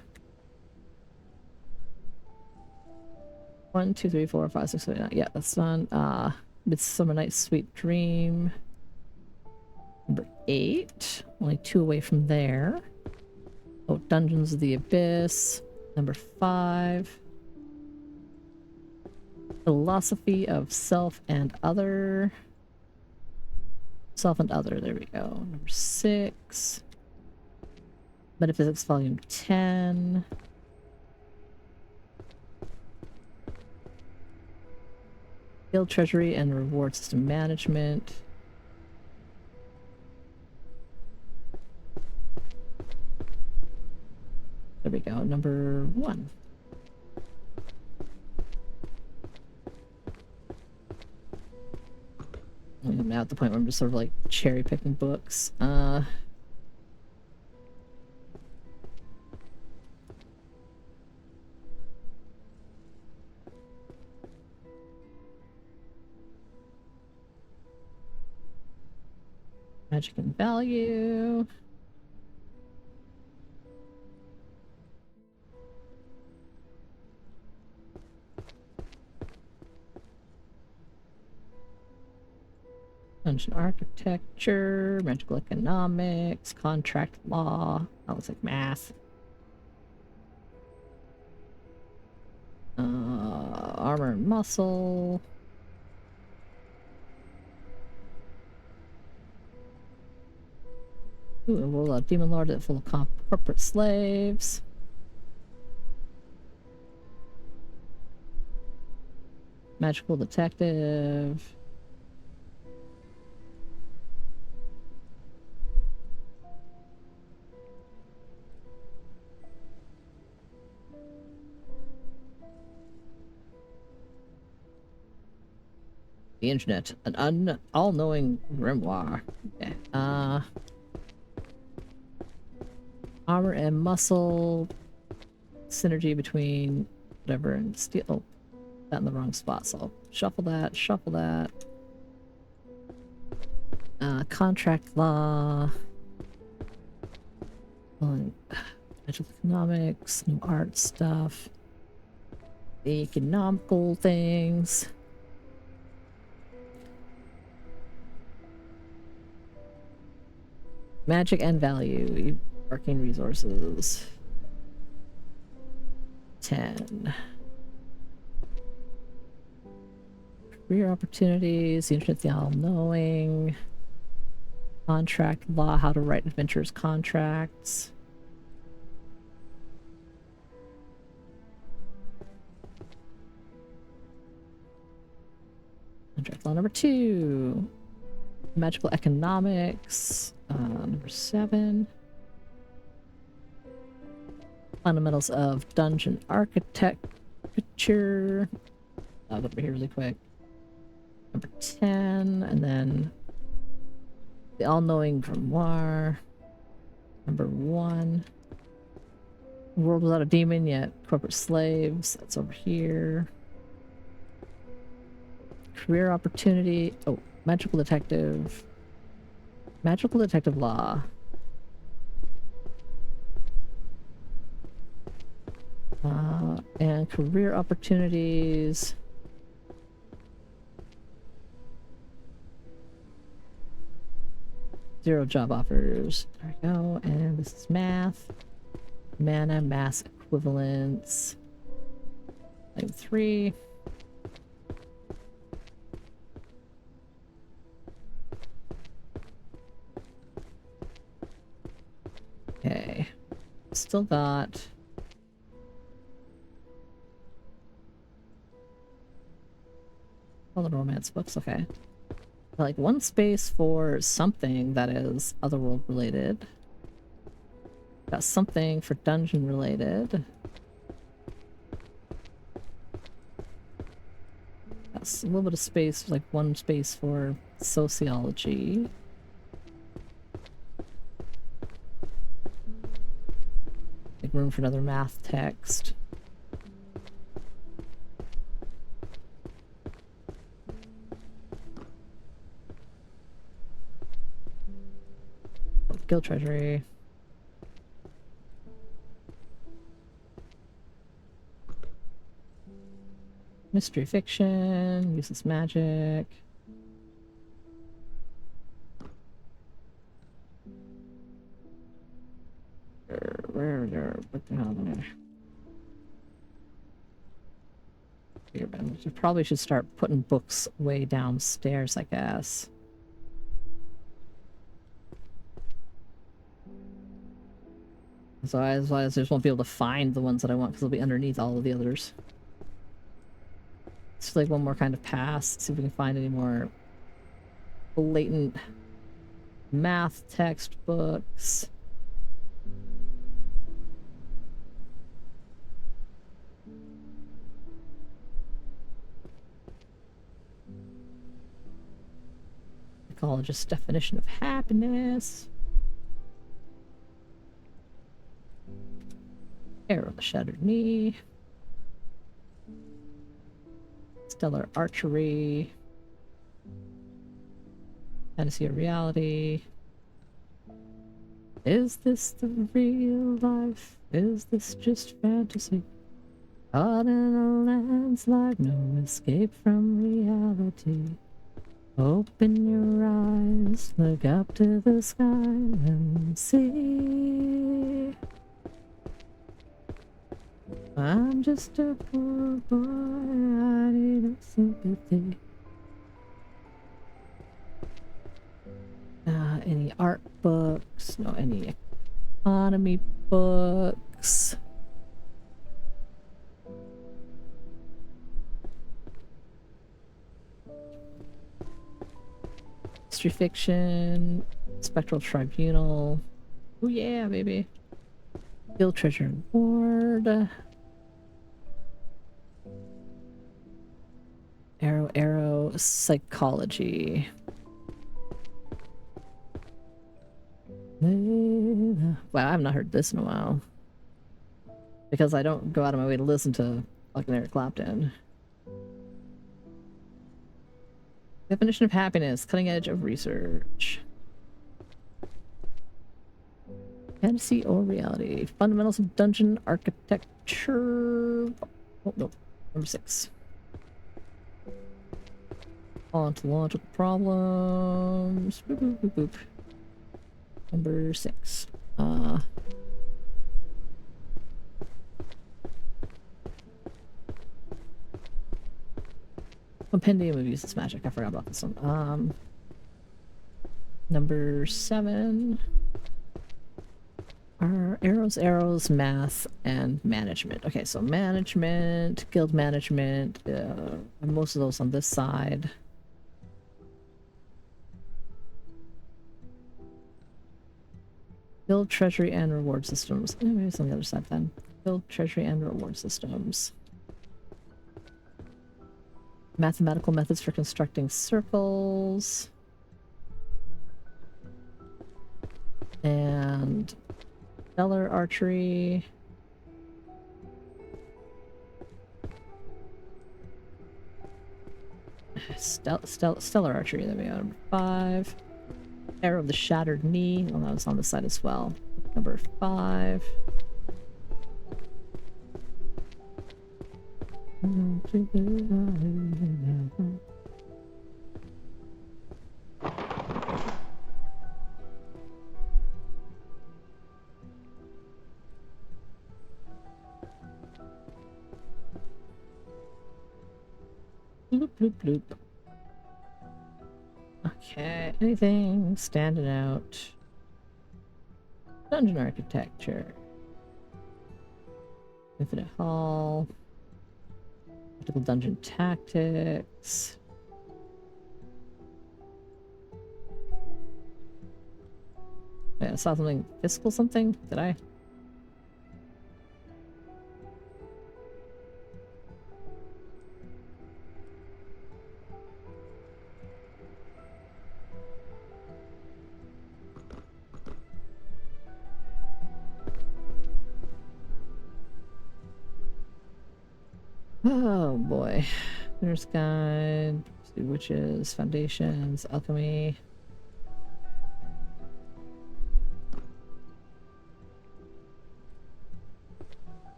1, 2, 3, 4, 5, 6, 7, 8, 9. Yeah, that's done. Midsummer Night's Sweet Dream. Number 8. Only 2 away from there. Oh, Dungeons of the Abyss. Number 5. Philosophy of Self and Other. Self and Other, there we go. Number 6. Metaphysics Volume 10. Guild Treasury and Reward System Management. There we go, number 1. I'm now at the point where I'm just sort of like cherry picking books. Magic and Value. Dungeon Architecture, Magical Economics, Contract Law. That looks like math. Armor and Muscle. Ooh, a roll out Demon Lord full of corporate slaves. Magical Detective. The internet, an all-knowing grimoire. Okay. Armor and muscle, synergy between whatever and steel. Oh, that in the wrong spot, so I'll shuffle that, shuffle that. Contract law. Magical economics, new art stuff. The economical things. Magic and value. Arcane resources. 10. Career opportunities, the internet, the all-knowing. Contract law, how to write adventurers contracts. Contract law number 2. Magical economics. Number 7. Fundamentals of dungeon architecture. I'll go over here really quick. Number 10, and then the all-knowing grimoire. Number 1. World without a demon yet. Corporate slaves. That's over here. Career opportunity. Oh, magical detective. Magical detective law. And career opportunities. Zero job offers. There we go. And this is math. Mana mass equivalents. Like 3. Okay. Still got all the romance books, okay. Like 1 space for something that is otherworld related. Got something for dungeon related. Got a little bit of space, like 1 space for sociology. Make room for another math text. Guild treasury. Mystery fiction. Useless magic. What the hell? You probably should start putting books way downstairs, I guess. So I just won't be able to find the ones that I want because they'll be underneath all of the others. It's like one more kind of pass. See if we can find any more blatant math textbooks. Psychologist's definition of happiness. Arrow of the Shattered Knee. Stellar Archery. Fantasy or reality. Is this the real life? Is this just fantasy? Caught in a landslide, no escape from reality. Open your eyes, look up to the sky and see. I'm just a poor boy, I need no sympathy. Any art books? No, any economy books? History fiction, Spectral Tribunal. Oh yeah, baby. Guild Treasure Ward. Arrow, Psychology. Wow, I've not heard this in a while. Because I don't go out of my way to listen to fucking Eric Clapton. Definition of happiness, cutting edge of research. Fantasy or reality. Fundamentals of dungeon architecture. Oh, no. Number 6. Ontological problems. Boop, boop, boop, boop. Number 6. Compendium of useless magic. I forgot about this one. Number 7 are arrows, math, and management. Okay, so management, guild management, most of those on this side. Build treasury and reward systems. Maybe it's on the other side then. Build treasury and reward systems. Mathematical methods for constructing circles. And stellar archery. Stellar archery, there we go. Number 5. Arrow of the Shattered Knee. Well, that was on the side as well. Number 5. Bloop, bloop, bloop. Okay, anything standing out? Dungeon architecture. Infinite Hall. Tactical dungeon tactics. Wait, I saw something fiscal something? Did I? Oh boy. There's guide, witches, foundations, alchemy.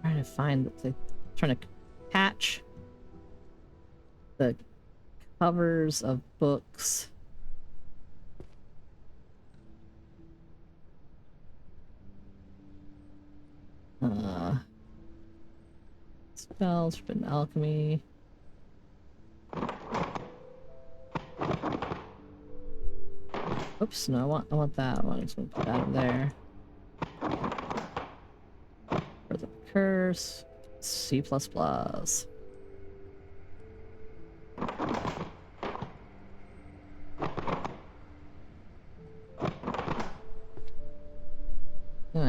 Trying to find trying to patch the covers of books. Spells, forbidden alchemy. Oops, no, I want that one. Just gonna put that in there. For the curse, C++. I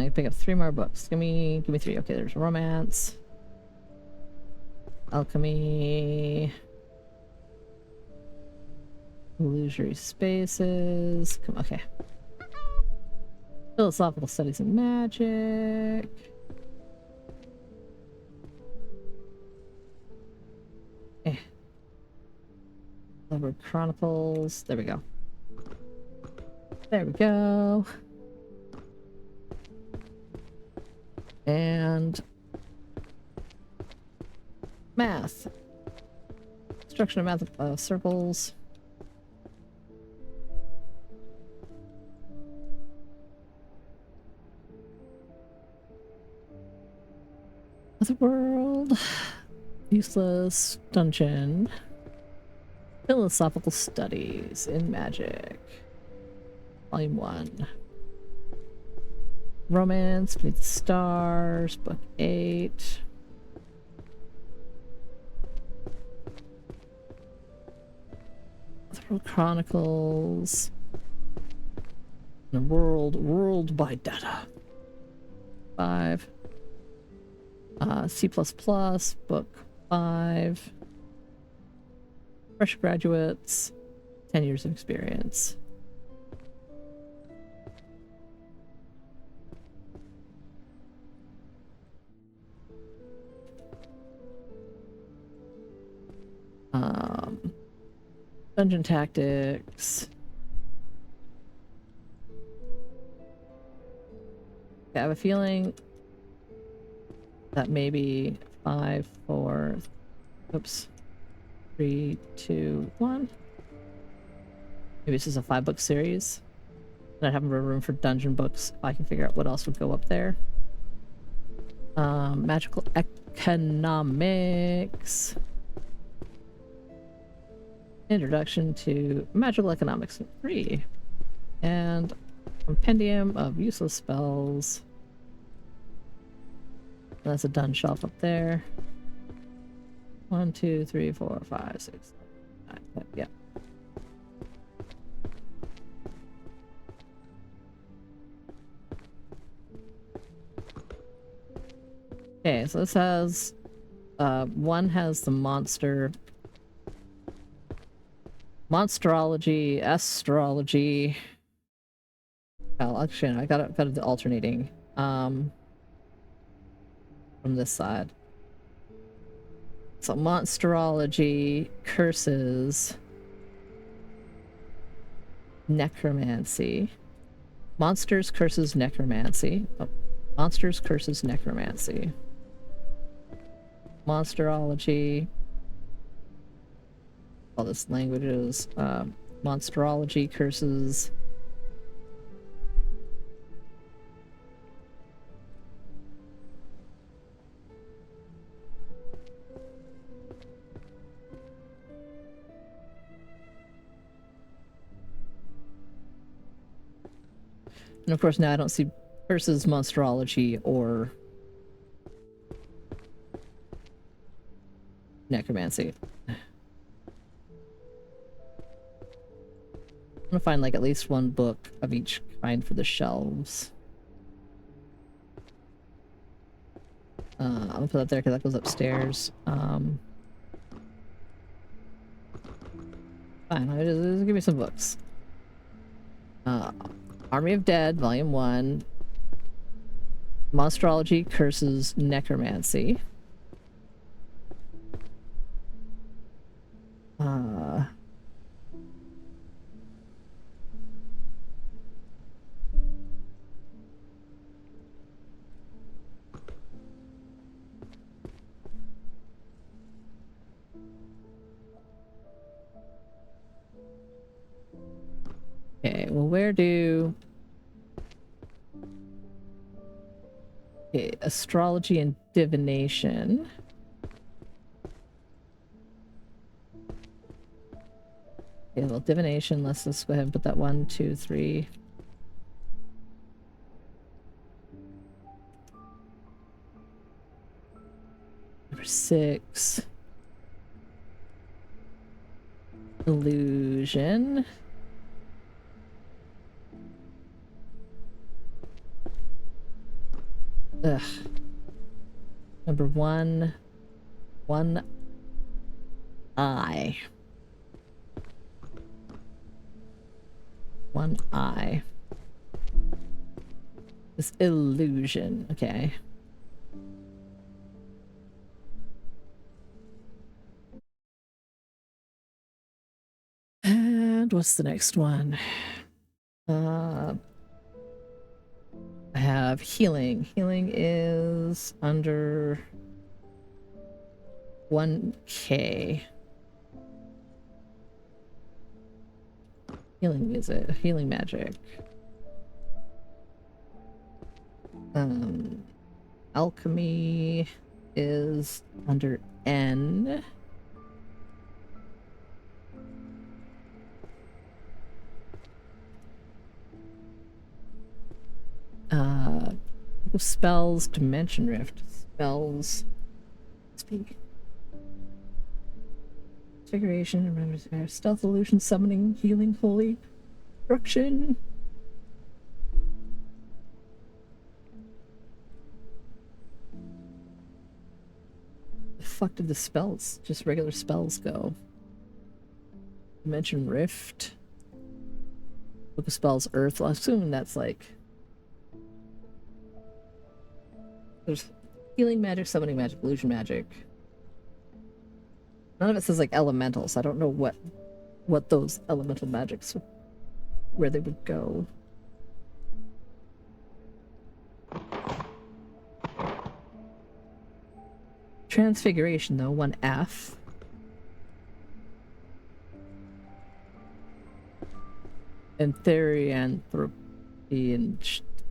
can pick up 3 more books. Give me 3. Okay, there's romance. Alchemy. Illusory spaces. Come on, okay. Philosophical studies in magic. Okay. Lover Chronicles. There we go. There we go. And math. Construction of math circles. Otherworld. Useless dungeon. Philosophical studies in magic. Volume 1. Romance, Beneath the Stars, Book 8. Otherworld Chronicles. And World by Data. 5. C++, Book 5. Fresh graduates, 10 years of experience. Dungeon tactics. I have a feeling that maybe 5, 4, oops, 3, 2, 1. Maybe this is a 5-book series. I have room for dungeon books. I can figure out what else would go up there. Magical economics. Introduction to magical economics 3. And compendium of useless spells. That's a done shelf up there. 1, 2, 3, 4, 5, 6, 9, 10. Yeah. Okay, so this has one has the monsterology, astrology. Oh, actually, no, I got it alternating from this side. So monsterology, curses, necromancy, monsters, curses, necromancy. Oh, monsters, curses, necromancy. Monsterology. All this language is monsterology, curses. And of course now I don't see curses, monsterology, or necromancy. I'm gonna find like at least one book of each kind for the shelves. I'm gonna put that there because that goes upstairs. Fine, just give me some books. Army of Dead, Volume 1. Monsterology, Curses, Necromancy. Okay, well, where do... Okay, astrology and divination. Okay, well, divination, let's just go ahead and put that 1, 2, 3. Number 6. Illusion. Ugh. Number 1. 1 eye. 1 eye. This illusion. Okay. And what's the next one? I have healing. Healing is under 1K. Healing music, healing magic. Alchemy is under N. Spells, Dimension Rift. Spells. Speak. Configuration, stealth, illusion, summoning, healing, holy, destruction. The fuck did the spells, just regular spells, go? Dimension Rift. Book of Spells, Earth. Well, I'm assuming that's like... There's healing magic, summoning magic, illusion magic. None of it says like elemental, so I don't know what those elemental magics, where they would go. Transfiguration though, 1F. And Therianthropy. And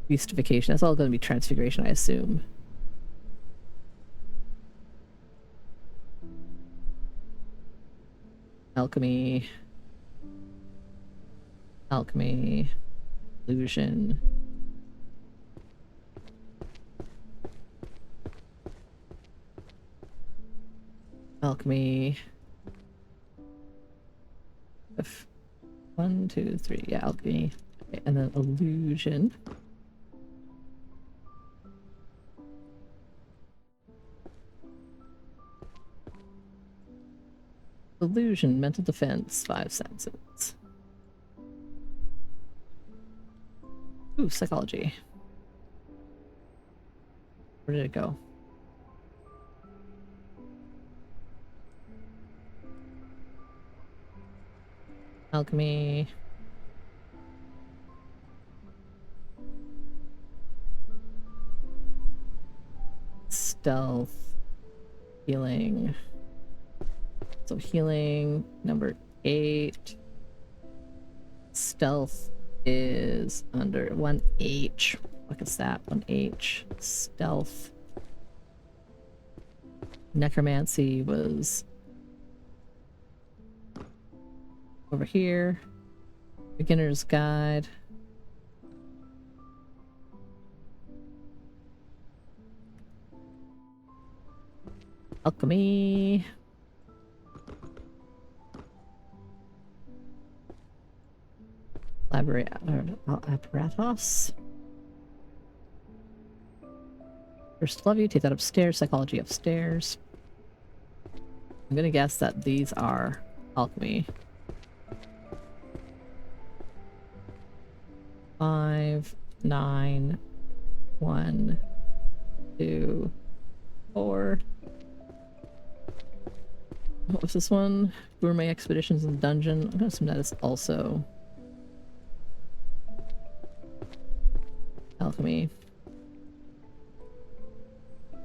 beastification. That's all going to be transfiguration, I assume. Alchemy. Alchemy. Illusion. Alchemy. 1, 2, 3. Yeah, alchemy. Okay, and then illusion. Illusion, mental defense, 5 senses. Ooh, psychology. Where did it go? Alchemy. Stealth. Healing. So healing, number 8. Stealth is under 1H. What is that? 1H. Stealth. Necromancy was over here. Beginner's Guide. Alchemy. Apparatus. First love you, take that upstairs. Psychology upstairs. I'm gonna guess that these are alchemy. 5, 9, 1, 2, 4. What was this one? Gourmet expeditions in dungeon. I'm gonna assume that is also alchemy.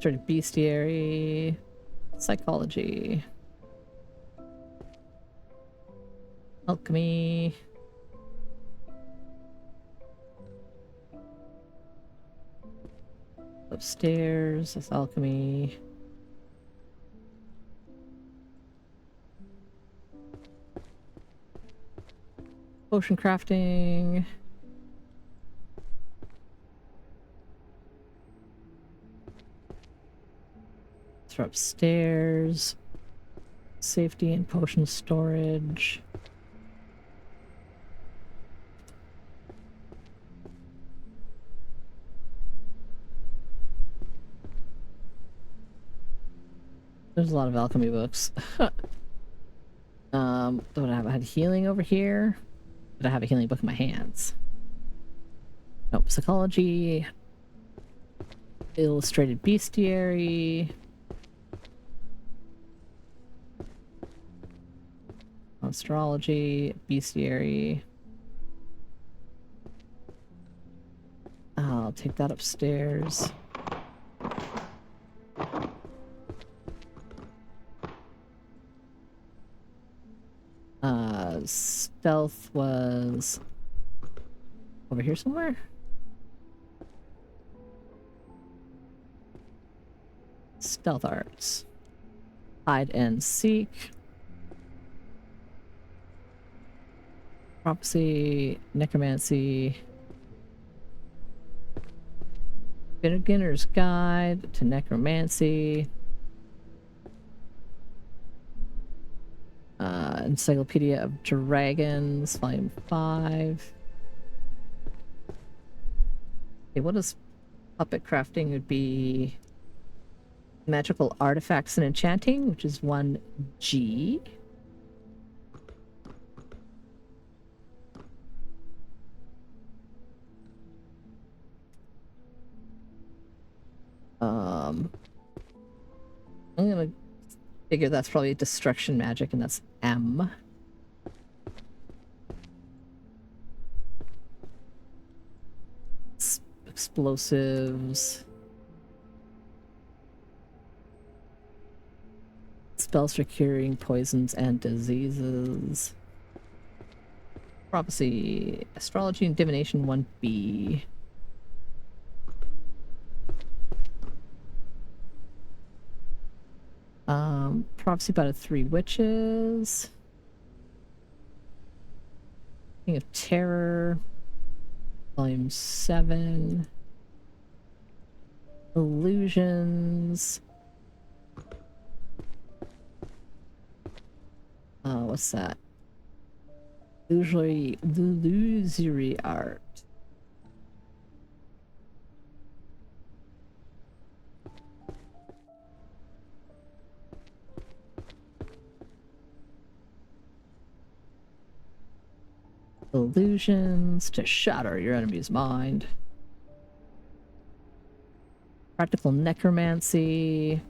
Started bestiary. Psychology. Alchemy. Upstairs. That's alchemy. Potion crafting. For upstairs. Safety and potion storage. There's a lot of alchemy books. What do I have? I had healing over here. Did I have a healing book in my hands? Nope. Psychology. Illustrated bestiary. Astrology. Bestiary. I'll take that upstairs. Stealth was over here somewhere. Stealth arts. Hide and seek. Prophecy, necromancy. Beginner's Guide to Necromancy. Encyclopedia of Dragons, Volume 5. Okay, what is puppet crafting? Would be magical artifacts and enchanting, which is 1G. I'm gonna figure that's probably destruction magic, and that's M. Explosives. Spells for curing poisons and diseases. Prophecy, astrology, and divination 1B. Prophecy about the 3 witches. King of Terror. Volume 7. Illusions. What's that? Illusory art. Illusions to shatter your enemy's mind. Practical necromancy.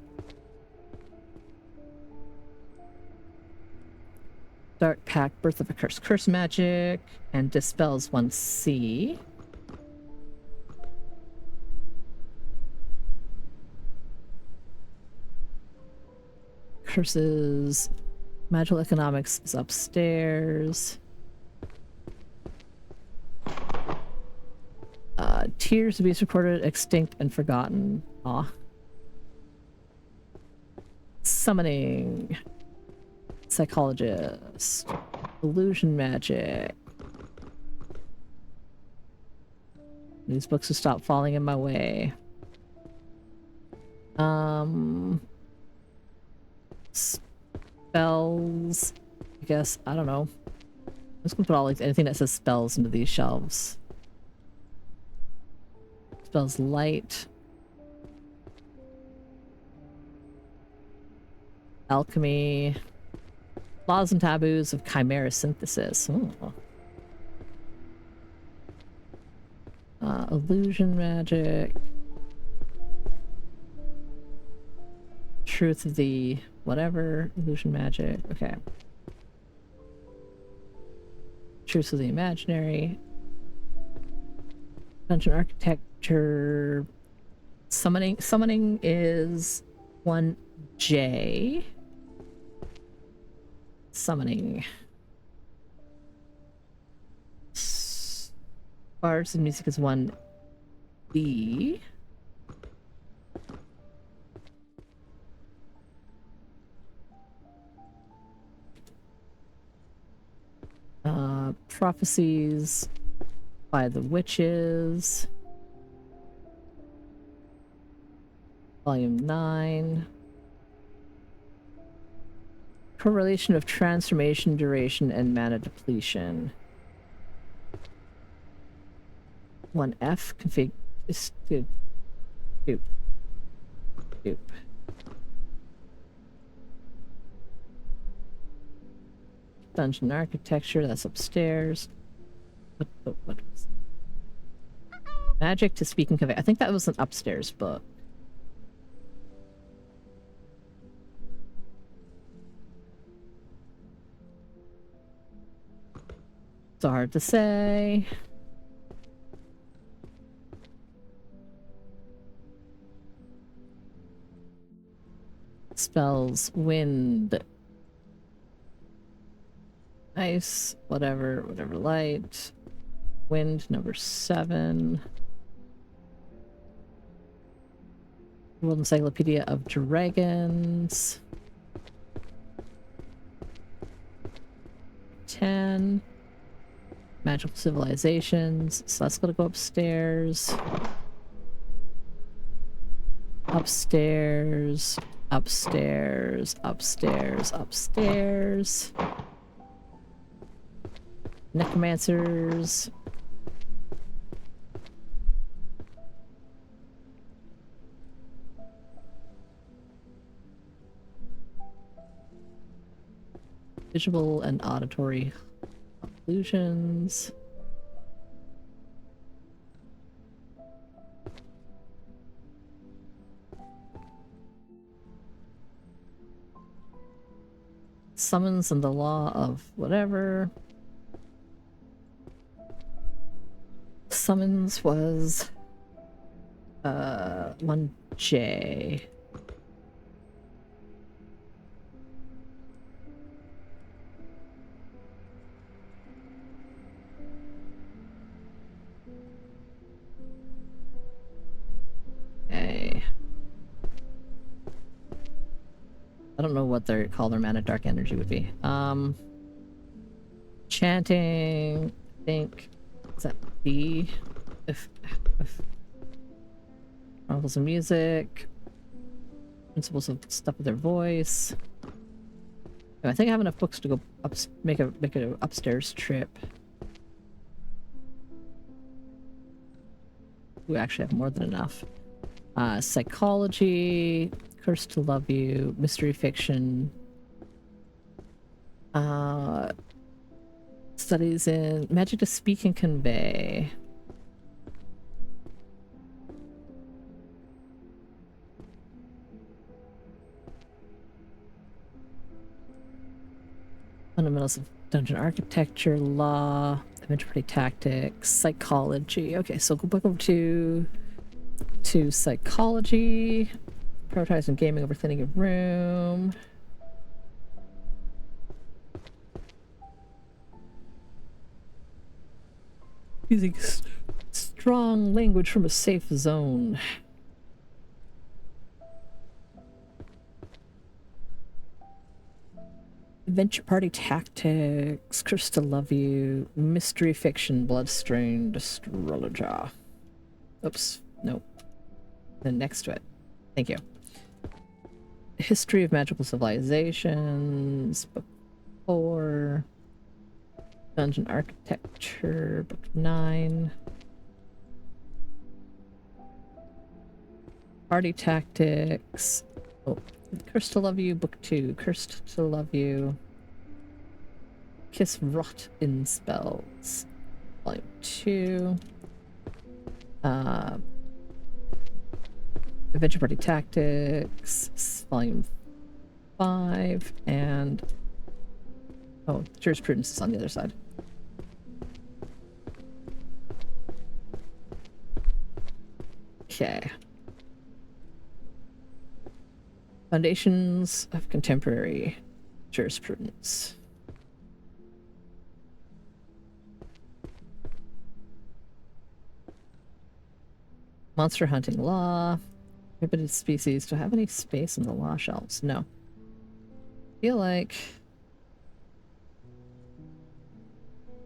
Dark Pact, Birth of a Curse, Curse Magic, and Dispels 1C. Curses. Magical Economics is upstairs. Tears, Abuse Recorded, Extinct, and Forgotten. Aw. Summoning. Psychologist. Illusion Magic. These books will stop falling in my way. Spells. I guess, I don't know. I'm just gonna put all like anything that says spells into these shelves. Spells light. Alchemy. Laws and taboos of chimera synthesis. Ooh. Illusion magic. Truth of the whatever. Illusion magic. Okay. Truth of the imaginary. Dungeon architecture. Summoning. Summoning is 1J. Summoning. Bards and music is 1B. Prophecies by the Witches. Volume 9. Correlation of transformation, duration, and mana depletion. 1F config is dupe. Dungeon architecture, that's upstairs. What was magic to speak and convey? I think that was an upstairs book. So hard to say. Spells, wind, ice, whatever, light. Wind, number 7. World Encyclopedia of Dragons. 10. Magical Civilizations. So that's gonna go upstairs. Upstairs. Necromancers. Visual and auditory illusions. Summons and the law of whatever. Summons was 1J. don't know what they call their mana dark energy would be. Chanting, I think, is that B? If novels and music, principles of stuff with their voice. I think I have enough books to go up, make an upstairs trip. We actually have more than enough. Psychology, Curse to Love You, mystery fiction. Studies in magic to speak and convey. Fundamentals of dungeon architecture, law, adventure party tactics, psychology. Okay, so go back over to psychology, prioritizing gaming over thinning a room. Using strong language from a safe zone. Adventure party tactics, Curse to Love You, mystery fiction, bloodstained astrology. Oops, nope. Then next to it. Thank you. History of magical civilizations, book 4. Dungeon architecture, book 9. Party tactics. Oh. Cursed to Love You, book 2. Cursed to Love You. Kiss Rot in Spells, volume 2. Adventure Party Tactics, volume 5. And oh, Jurisprudence is on the other side. Okay. Foundations of Contemporary Jurisprudence. Monster Hunting Law. Prohibited species. Do I have any space in the law shelves? No. I feel like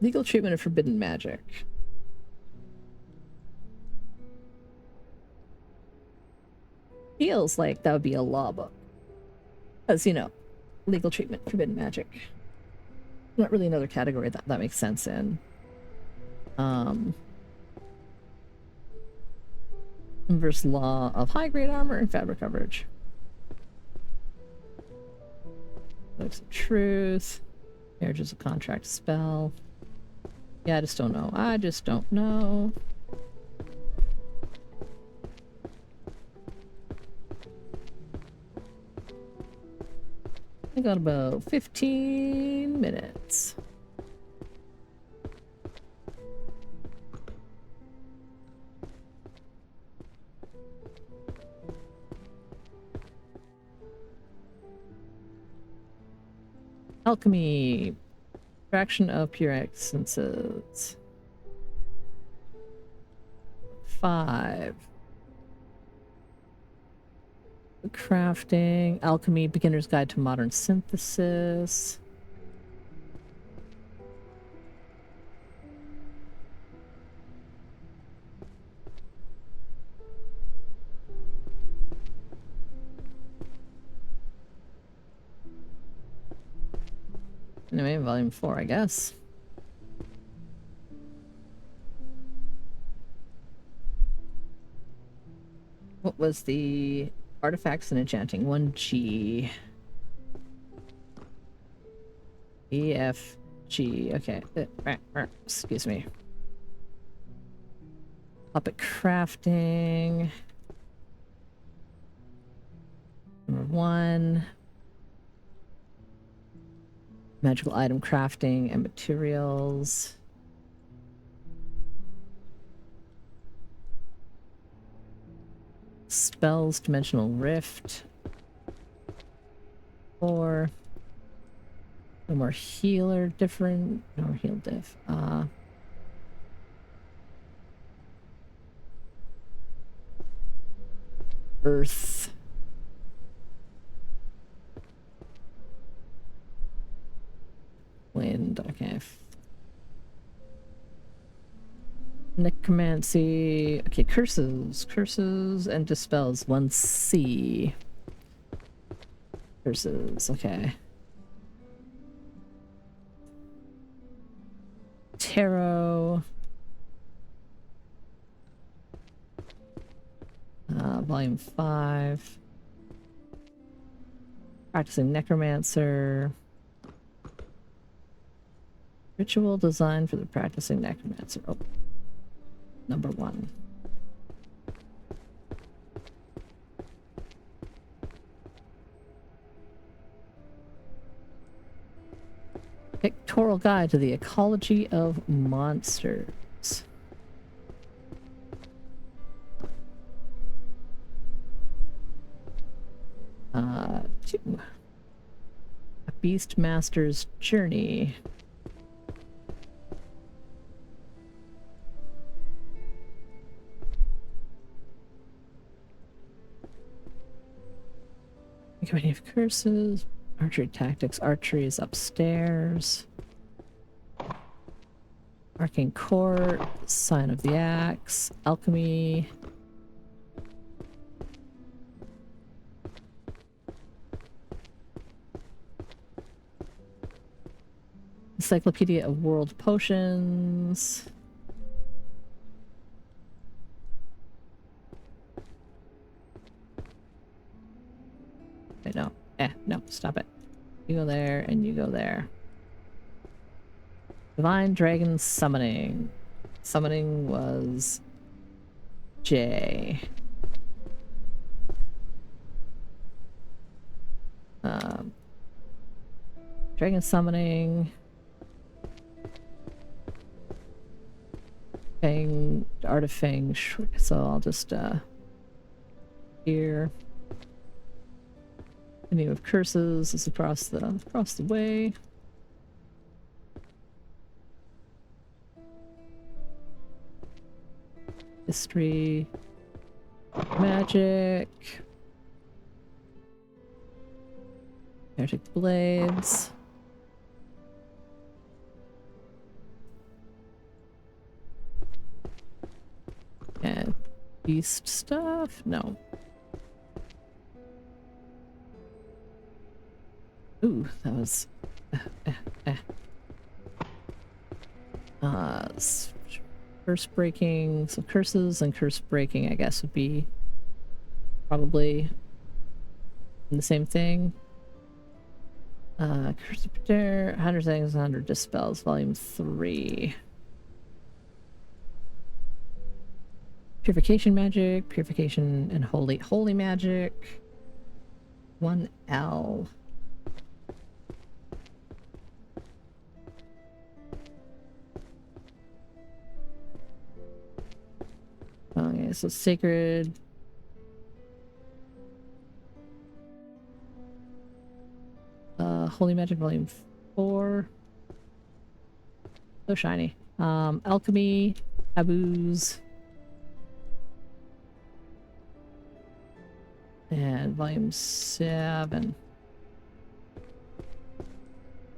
legal treatment of forbidden magic. Feels like that would be a law book. Because, you know, legal treatment, forbidden magic. Not really another category that makes sense in. Inverse law of high-grade armor and fabric coverage. Books of Truth. Marriage is a contract spell. Yeah, I just don't know. I just don't know. I got about 15 minutes. Alchemy. Fraction of pure essences. 5. Crafting, alchemy, beginner's guide to modern synthesis. Anyway, volume 4, I guess. What was the artifacts and enchanting? 1G. E, F, G. Okay. Excuse me. Puppet crafting. Number 1. Magical item crafting and materials. Spells, dimensional rift. 4. No more healer different. No more heal diff. Earth. Wind, okay. Necromancy. Okay, curses. Curses and dispels. 1C. Curses, okay. Tarot. Volume 5. Practicing Necromancer. Ritual designed for the practicing Necromancer. Oh, number 1. Pictorial Guide to the Ecology of Monsters. Two. A Beastmaster's Journey. Company of Curses. Archery Tactics. Archery is upstairs. Arcane Court. Sign of the Axe. Alchemy. Encyclopedia of World Potions. Wait, no. No, stop it. You go there, and you go there. Divine Dragon Summoning. Summoning was J. Dragon Summoning. Fang, Art of Fang. So I'll just, here. The name of Curses is across the way. History. Magic. Magic Blades. And beast stuff? No. Ooh, that was... Curse breaking, so curses and curse breaking, I guess, would be probably the same thing. Curse prepare, 100 things, 100 dispels, volume 3. Purification magic, purification and holy magic. 1L. Okay, so sacred. Holy magic volume 4. So shiny. Alchemy, taboos. And volume 7.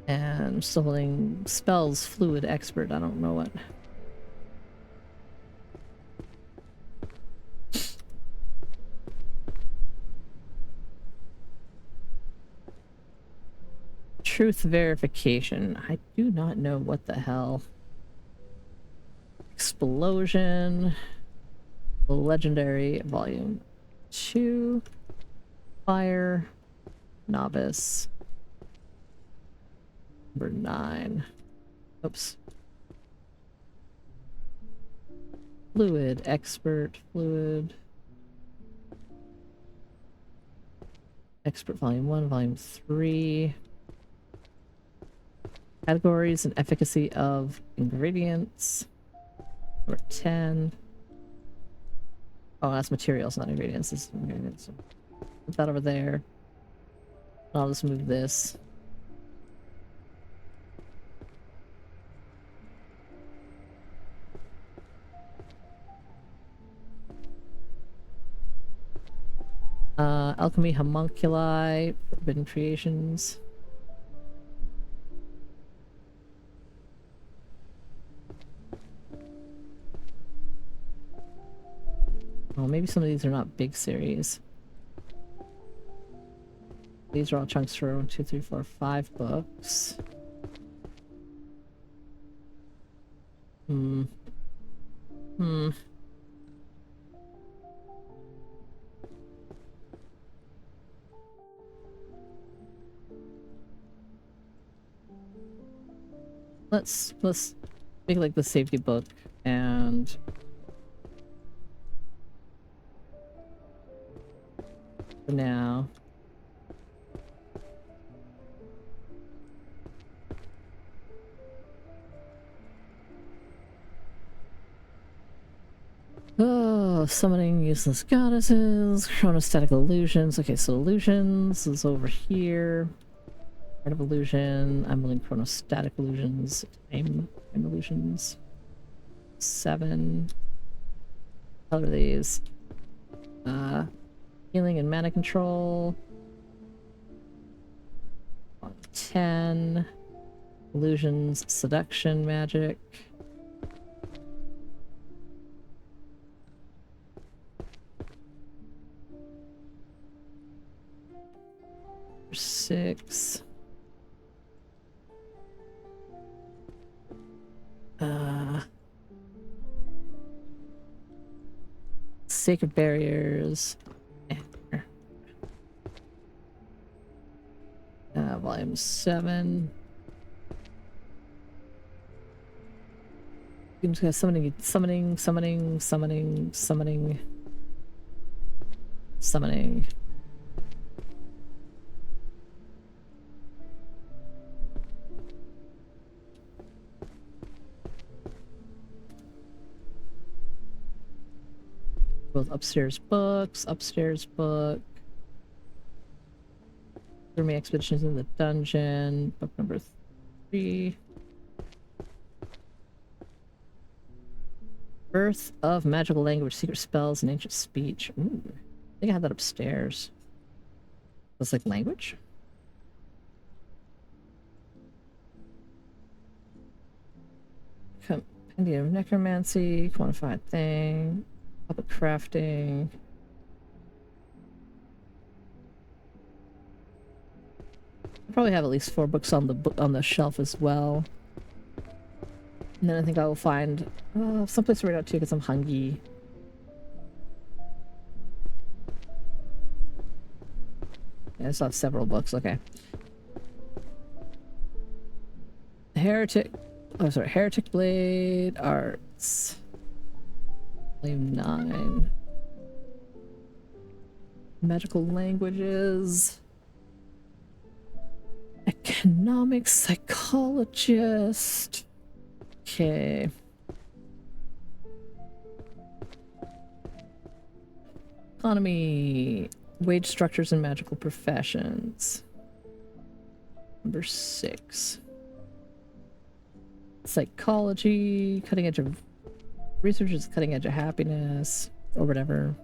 And I'm still holding spells, fluid, expert. I don't know what. Truth verification. I do not know what the hell. Explosion. Legendary volume 2. Fire. Novice. Number 9. Oops. Fluid. Expert. Fluid. Expert volume 1. Volume 3. Categories and efficacy of ingredients. Number 10. Oh, that's materials, not ingredients. This is ingredients. Put that over there. I'll just move this. Alchemy Homunculi, Forbidden Creations. Well, maybe some of these are not big series. These are all chunks for 1, 2, 3, 4, 5 books. Hmm. Hmm. Let's make like the safety book and for now. Oh, summoning useless goddesses, chronostatic illusions. Okay, so illusions is over here. Part of illusion. I'm willing chronostatic illusions. Time illusions. 7. What are these? Healing and mana control. 10. Illusions, seduction, magic. Six. Sacred barriers. Volume 7. You just got summoning. Both upstairs book. Army expeditions in the dungeon. Book number 3. Birth of magical language, secret spells, and ancient speech. Ooh, I think I had that upstairs. That's like language? Compendium of necromancy, quantified thing, puppet crafting. I probably have at least 4 books on the shelf as well. And then I think I will find someplace to write out too because I'm hungry. Yeah, I still have several books. Okay. Heretic Blade Arts. Volume 9. Magical languages. Economic psychologist. Okay. Economy. Wage structures and magical professions. Number 6. Psychology. Cutting edge of research is cutting edge of happiness. Or whatever.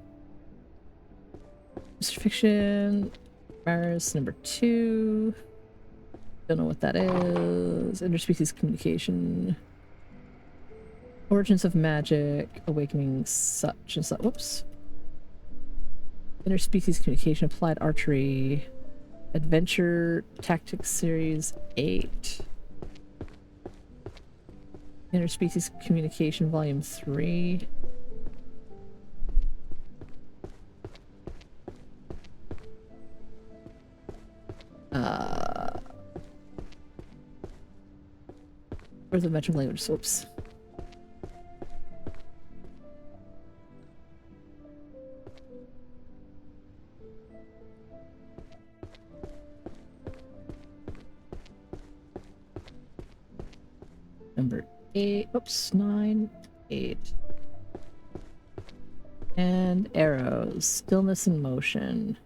Mystery fiction. Maris, number 2. Don't know what that is. Interspecies communication. Origins of magic. Awakening such and such. Whoops. Interspecies communication. Applied archery. Adventure Tactics Series 8. Interspecies communication volume 3. Where's the magical language? Whoops. Number 8. Oops, 9, 8. And arrows. Stillness and motion.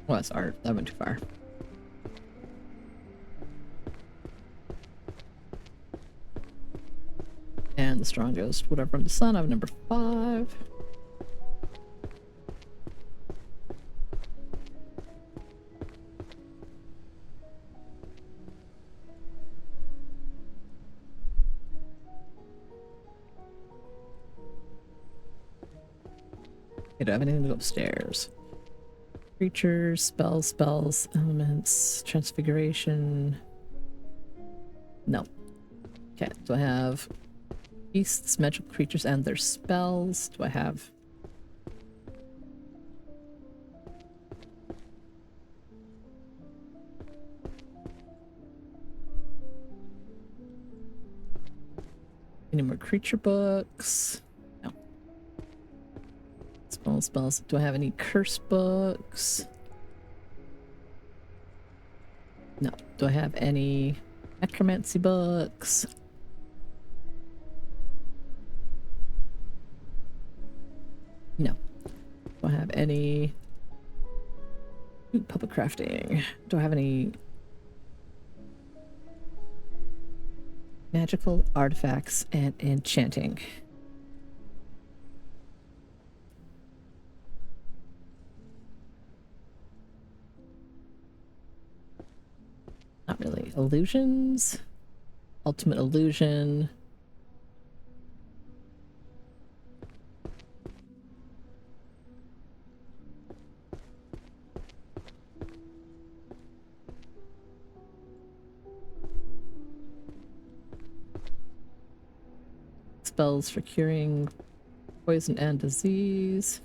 Oh, that's art. That went too far. And the strongest, whatever on the sun. I have number 5. I don't have anything to go upstairs. Creatures, spells, elements, transfiguration. No. Okay, do I have beasts, magical creatures, and their spells? Do I have... any more creature books? No. Spells. Do I have any curse books? No. Do I have any necromancy books? No. Do I have any... Ooh, puppet crafting. Do I have any magical artifacts and enchanting? Not really. Illusions? Ultimate illusion. Spells for curing poison and disease.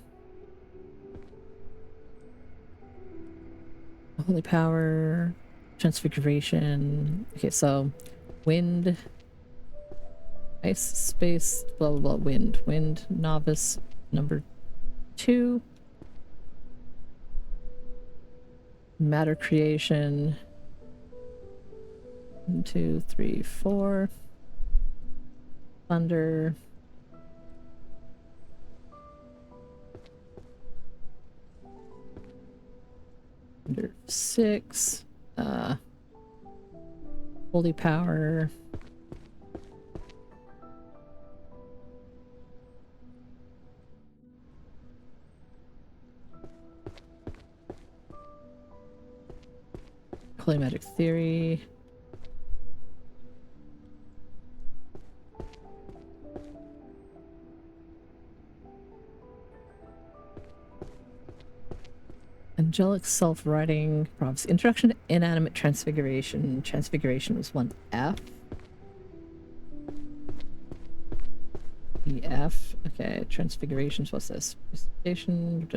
Holy power. Transfiguration. Okay, so wind, ice, space, blah blah blah. Wind, novice, number 2. Matter creation. 1, 2, 3, 4. Thunder. Under 6. Holy power. Holy magic theory. Angelic self-writing prompts. Introduction to inanimate transfiguration. Transfiguration was 1F. EF. Okay, transfigurations. What's this? Station.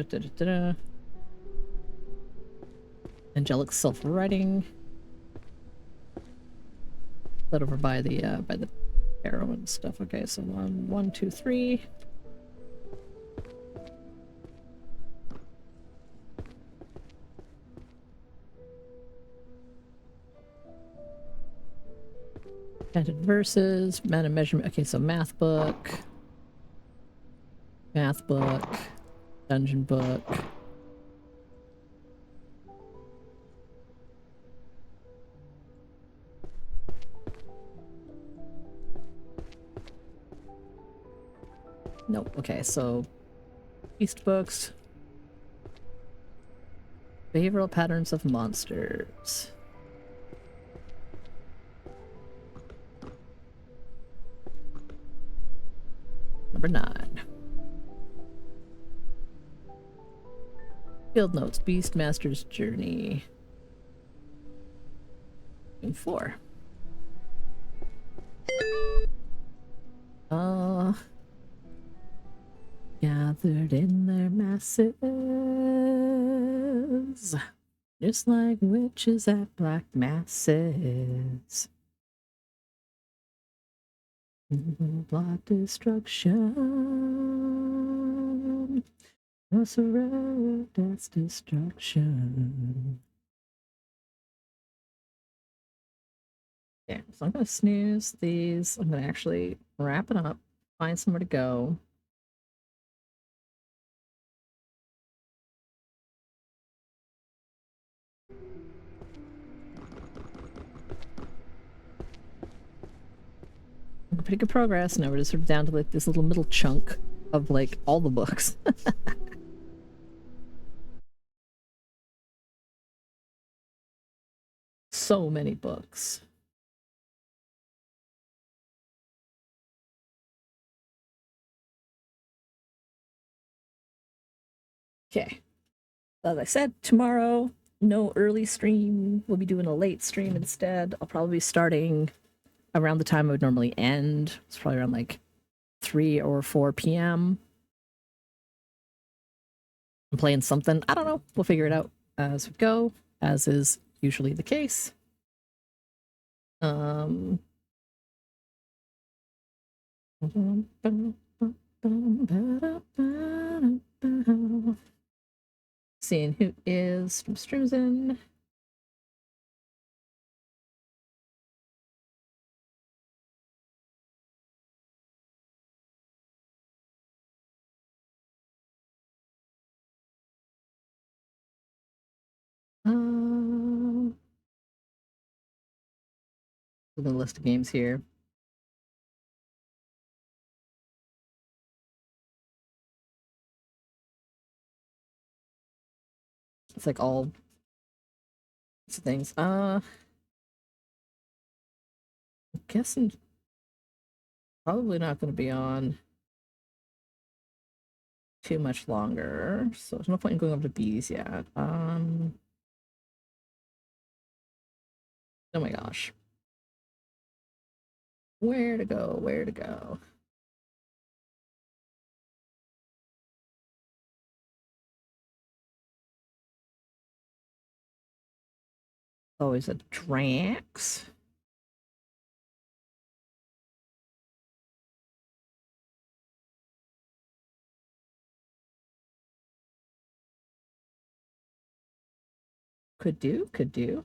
Angelic self-writing. That over by the arrow and stuff. Okay, so 1, 2, 3. Enchanted verses, mana measurement. Okay, so math book, dungeon book. Nope. Okay, so beast books, behavioral patterns of monsters. Number 9. Field notes, Beastmaster's Journey. 4. Gathered in their masses, just like witches at black masses. Blood destruction. Sorrow, death's destruction. Yeah, so I'm gonna snooze these. I'm gonna actually wrap it up, find somewhere to go. Pretty good progress. Now we're just sort of down to like this little middle chunk of like all the books. So many books. Okay. As I said, tomorrow, no early stream. We'll be doing a late stream instead. I'll probably be starting around the time I would normally end. It's probably around like 3 or 4 p.m. I'm playing something. I don't know. We'll figure it out as we go, as is usually the case. Seeing who is from streams in. The list of games here. It's like all things. I'm guessing probably not going to be on too much longer, so there's no point in going up to B's yet. Oh my gosh. Where to go? Where to go? Always a Drax. Could do, could do.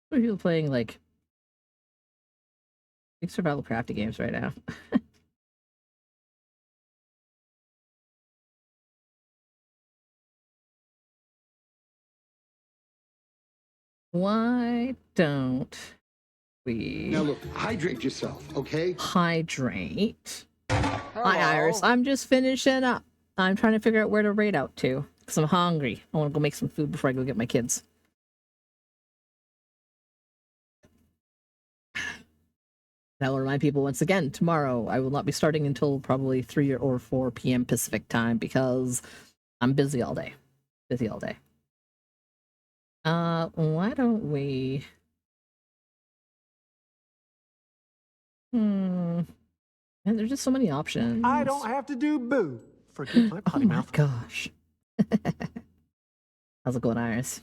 What are people playing like big survival crafty games right now? Why don't we Now look, hydrate yourself, okay? hydrate? Hello. Hi, Iris. I'm just finishing up. I'm trying to figure out where to raid out to because I'm hungry. I want to go make some food before I go get my kids. That will remind people once again, tomorrow I will not be starting until probably 3 or 4 p.m. Pacific time because I'm busy all day. Busy all day. Why don't we... And there's just so many options. I don't have to do boo. Forgive my potty mouth. Oh my gosh. How's it going, Iris?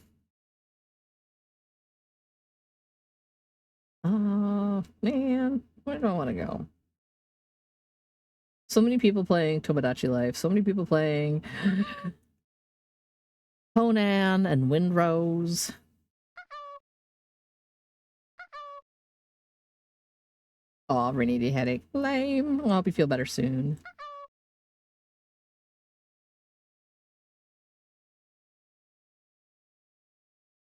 Oh, man. Where do I want to go? So many people playing Tomodachi Life. So many people playing Conan and Windrose. Oh, Renedy headache. Lame. Well, I hope you feel better soon.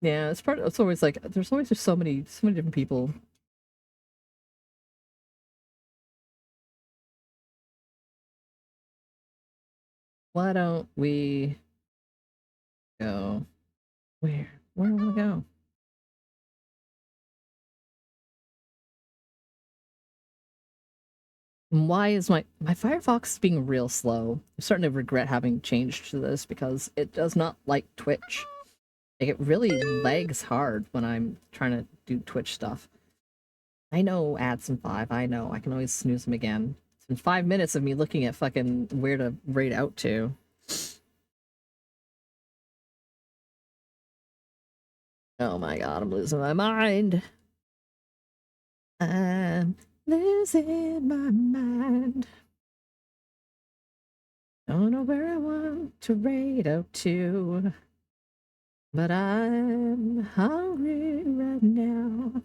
Yeah, it's always like there's always just so many different people. Why don't we go? Where? Where do we go? Why is my Firefox being real slow? I'm starting to regret having changed to this because it does not like Twitch. Like, it really lags hard when I'm trying to do Twitch stuff. I know ads in 5, I know. I can always snooze them again. It's been 5 minutes of me looking at fucking where to raid out to. Oh my god, I'm losing my mind. I'm losing my mind. Don't know where I want to raid out to, but I'm hungry right now.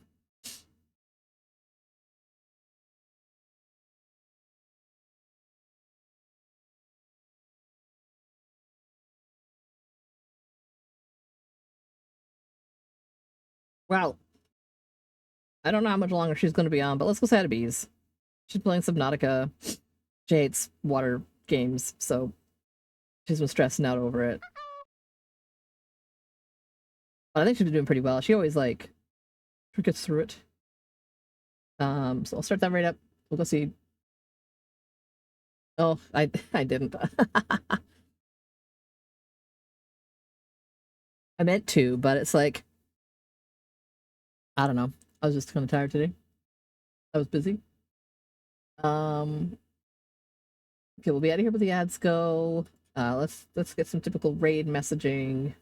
Well, I don't know how much longer she's going to be on, but let's go say hi to Bees. She's playing Subnautica. She hates water games, so she's been stressing out over it. But I think she's been doing pretty well. She always, like, she gets through it. So I'll start that right up. We'll go see. Oh, I didn't. I meant to, but it's like, I don't know. I was just kind of tired today. I was busy. Okay, we'll be out of here with the ads go. Let's get some typical raid messaging.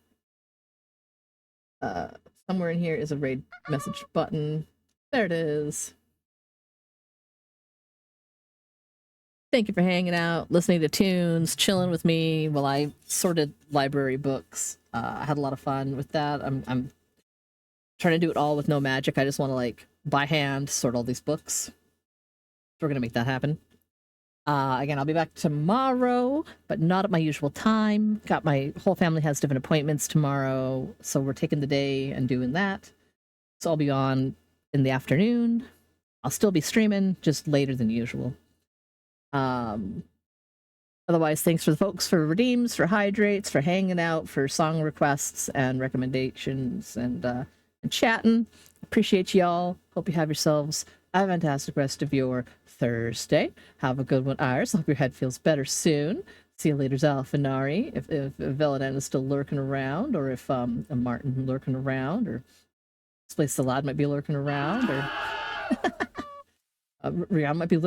Somewhere in here is a raid message button. There it is. Thank you for hanging out, listening to tunes, chilling with me while I sorted library books. I had a lot of fun with that. I'm trying to do it all with no magic. I just want to, like, by hand sort all these books. So we're gonna make that happen. Again, I'll be back tomorrow, but not at my usual time. Got my whole family has different appointments tomorrow, so we're taking the day and doing that. So I'll be on in the afternoon. I'll still be streaming, just later than usual. Otherwise, thanks for the folks for redeems, for hydrates, for hanging out, for song requests and recommendations, and chatting. Appreciate y'all. Hope you have yourselves a fantastic rest of your Thursday. Have a good one, Iris. Hope your head feels better soon. See you later, Zalfinari. If Velodan is still lurking around, or if a Martin lurking around, or Display Salad might be lurking around, or Rihanna might be lurking